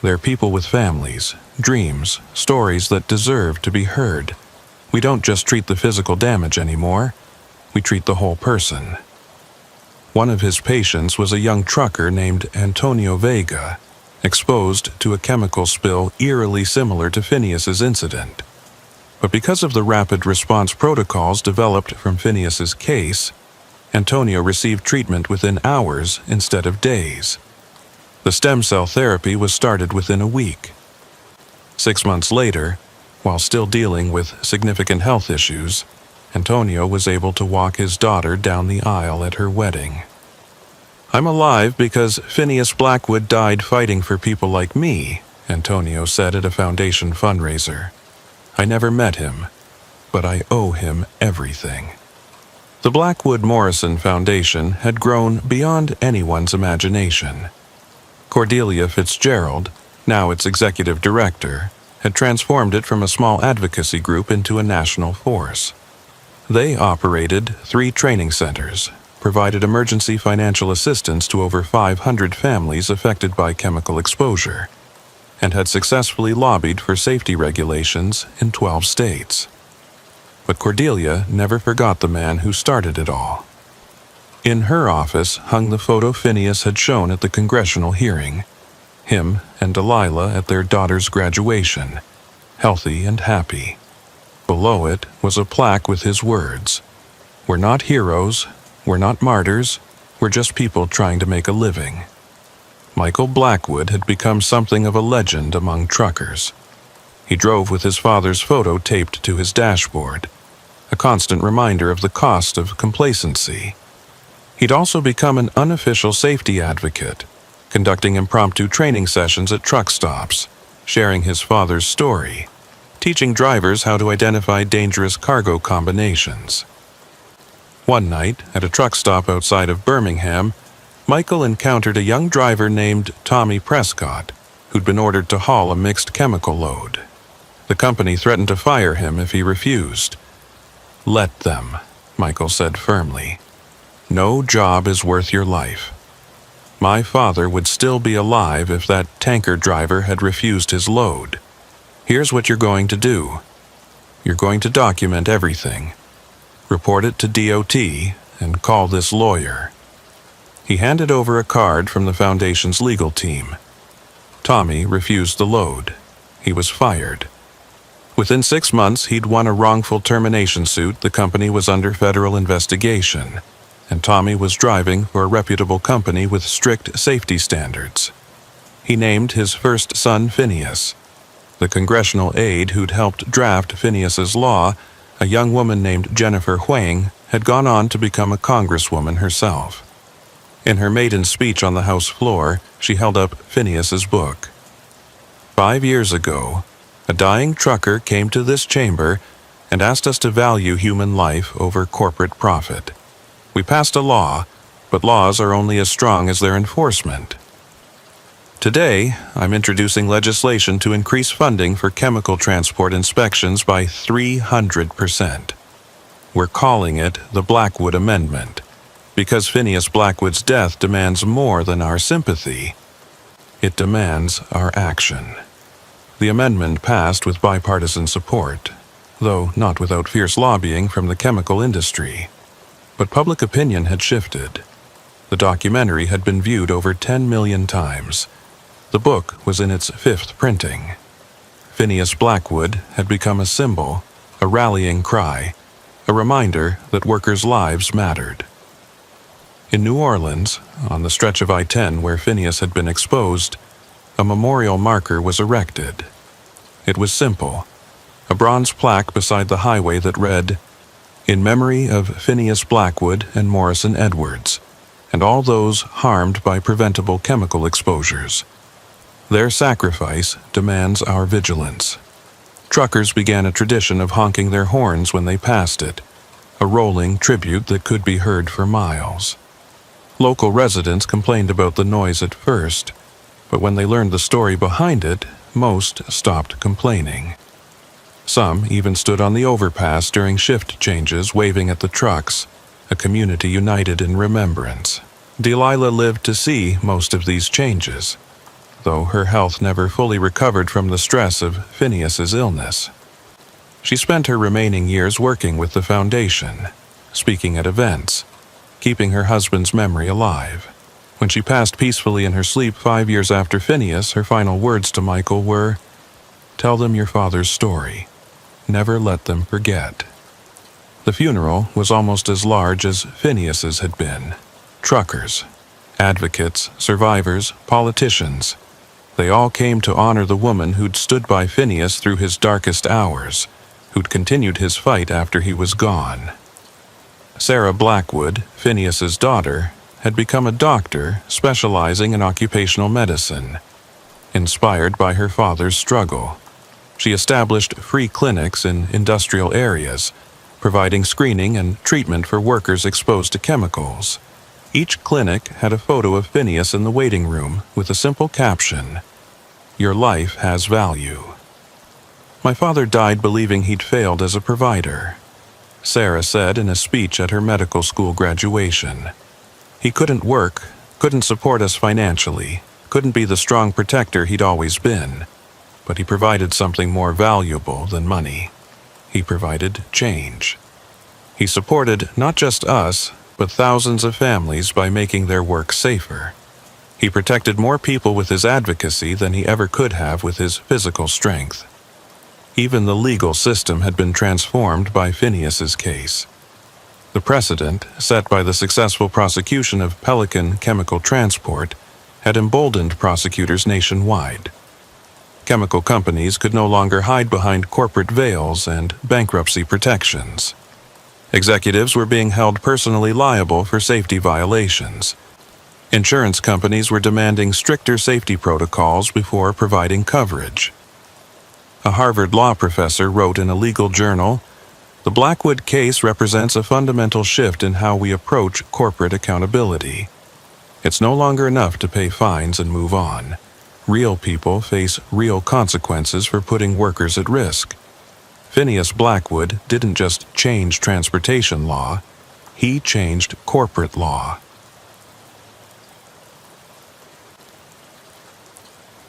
They're people with families, dreams, stories that deserve to be heard. We don't just treat the physical damage anymore. We treat the whole person. One of his patients was a young trucker named Antonio Vega, exposed to a chemical spill eerily similar to Phineas's incident. But because of the rapid response protocols developed from Phineas's case, Antonio received treatment within hours instead of days. The stem cell therapy was started within a week. 6 months later, while still dealing with significant health issues, Antonio was able to walk his daughter down the aisle at her wedding. "I'm alive because Phineas Blackwood died fighting for people like me," Antonio said at a foundation fundraiser. "I never met him, but I owe him everything." The Blackwood Morrison Foundation had grown beyond anyone's imagination. Cordelia Fitzgerald, now its executive director, had transformed it from a small advocacy group into a national force. They operated 3 training centers, provided emergency financial assistance to over 500 families affected by chemical exposure, and had successfully lobbied for safety regulations in 12 states. But Cordelia never forgot the man who started it all. In her office hung the photo Phineas had shown at the congressional hearing, him and Delilah at their daughter's graduation, healthy and happy. Below it was a plaque with his words, "We're not heroes, we're not martyrs, we're just people trying to make a living." Michael Blackwood had become something of a legend among truckers. He drove with his father's photo taped to his dashboard, a constant reminder of the cost of complacency. He'd also become an unofficial safety advocate, conducting impromptu training sessions at truck stops, sharing his father's story, teaching drivers how to identify dangerous cargo combinations. One night, at a truck stop outside of Birmingham, Michael encountered a young driver named Tommy Prescott, who'd been ordered to haul a mixed chemical load. The company threatened to fire him if he refused. "Let them," Michael said firmly. "No job is worth your life. My father would still be alive if that tanker driver had refused his load. Here's what you're going to do. You're going to document everything. Report it to DOT and call this lawyer." He handed over a card from the foundation's legal team. Tommy refused the load. He was fired. Within 6 months, he'd won a wrongful termination suit. The company was under federal investigation, and Tommy was driving for a reputable company with strict safety standards. He named his first son Phineas. The congressional aide who'd helped draft Phineas's law, a young woman named Jennifer Huang, had gone on to become a congresswoman herself. In her maiden speech on the House floor, she held up Phineas's book. 5 years ago, a dying trucker came to this chamber and asked us to value human life over corporate profit. We passed a law, but laws are only as strong as their enforcement. Today, I'm introducing legislation to increase funding for chemical transport inspections by 300%. We're calling it the Blackwood Amendment, because Phineas Blackwood's death demands more than our sympathy. It demands our action. The amendment passed with bipartisan support, though not without fierce lobbying from the chemical industry. But public opinion had shifted. The documentary had been viewed over 10 million times. The book was in its 5th printing. Phineas Blackwood had become a symbol, a rallying cry, a reminder that workers' lives mattered. In New Orleans, on the stretch of I-10 where Phineas had been exposed, a memorial marker was erected. It was simple, a bronze plaque beside the highway that read, "In memory of Phineas Blackwood and Morrison Edwards, and all those harmed by preventable chemical exposures. Their sacrifice demands our vigilance." Truckers began a tradition of honking their horns when they passed it, a rolling tribute that could be heard for miles. Local residents complained about the noise at first, but when they learned the story behind it, most stopped complaining. Some even stood on the overpass during shift changes waving at the trucks, a community united in remembrance. Delilah lived to see most of these changes, though her health never fully recovered from the stress of Phineas's illness. She spent her remaining years working with the foundation, speaking at events, keeping her husband's memory alive. When she passed peacefully in her sleep 5 years after Phineas, her final words to Michael were, "Tell them your father's story. Never let them forget." The funeral was almost as large as Phineas's had been. Truckers, advocates, survivors, politicians. They all came to honor the woman who'd stood by Phineas through his darkest hours, who'd continued his fight after he was gone. Sarah Blackwood, Phineas's daughter, had become a doctor specializing in occupational medicine. Inspired by her father's struggle, she established free clinics in industrial areas, providing screening and treatment for workers exposed to chemicals. Each clinic had a photo of Phineas in the waiting room with a simple caption, "Your life has value." "My father died believing he'd failed as a provider," Sarah said in a speech at her medical school graduation. "He couldn't work, couldn't support us financially, couldn't be the strong protector he'd always been, but he provided something more valuable than money. He provided change. He supported not just us, but thousands of families by making their work safer. He protected more people with his advocacy than he ever could have with his physical strength." Even the legal system had been transformed by Phineas's case. The precedent, set by the successful prosecution of Pelican Chemical Transport, had emboldened prosecutors nationwide. Chemical companies could no longer hide behind corporate veils and bankruptcy protections. Executives were being held personally liable for safety violations. Insurance companies were demanding stricter safety protocols before providing coverage. A Harvard law professor wrote in a legal journal, "The Blackwood case represents a fundamental shift in how we approach corporate accountability. It's no longer enough to pay fines and move on. Real people face real consequences for putting workers at risk." Phineas Blackwood didn't just change transportation law, he changed corporate law.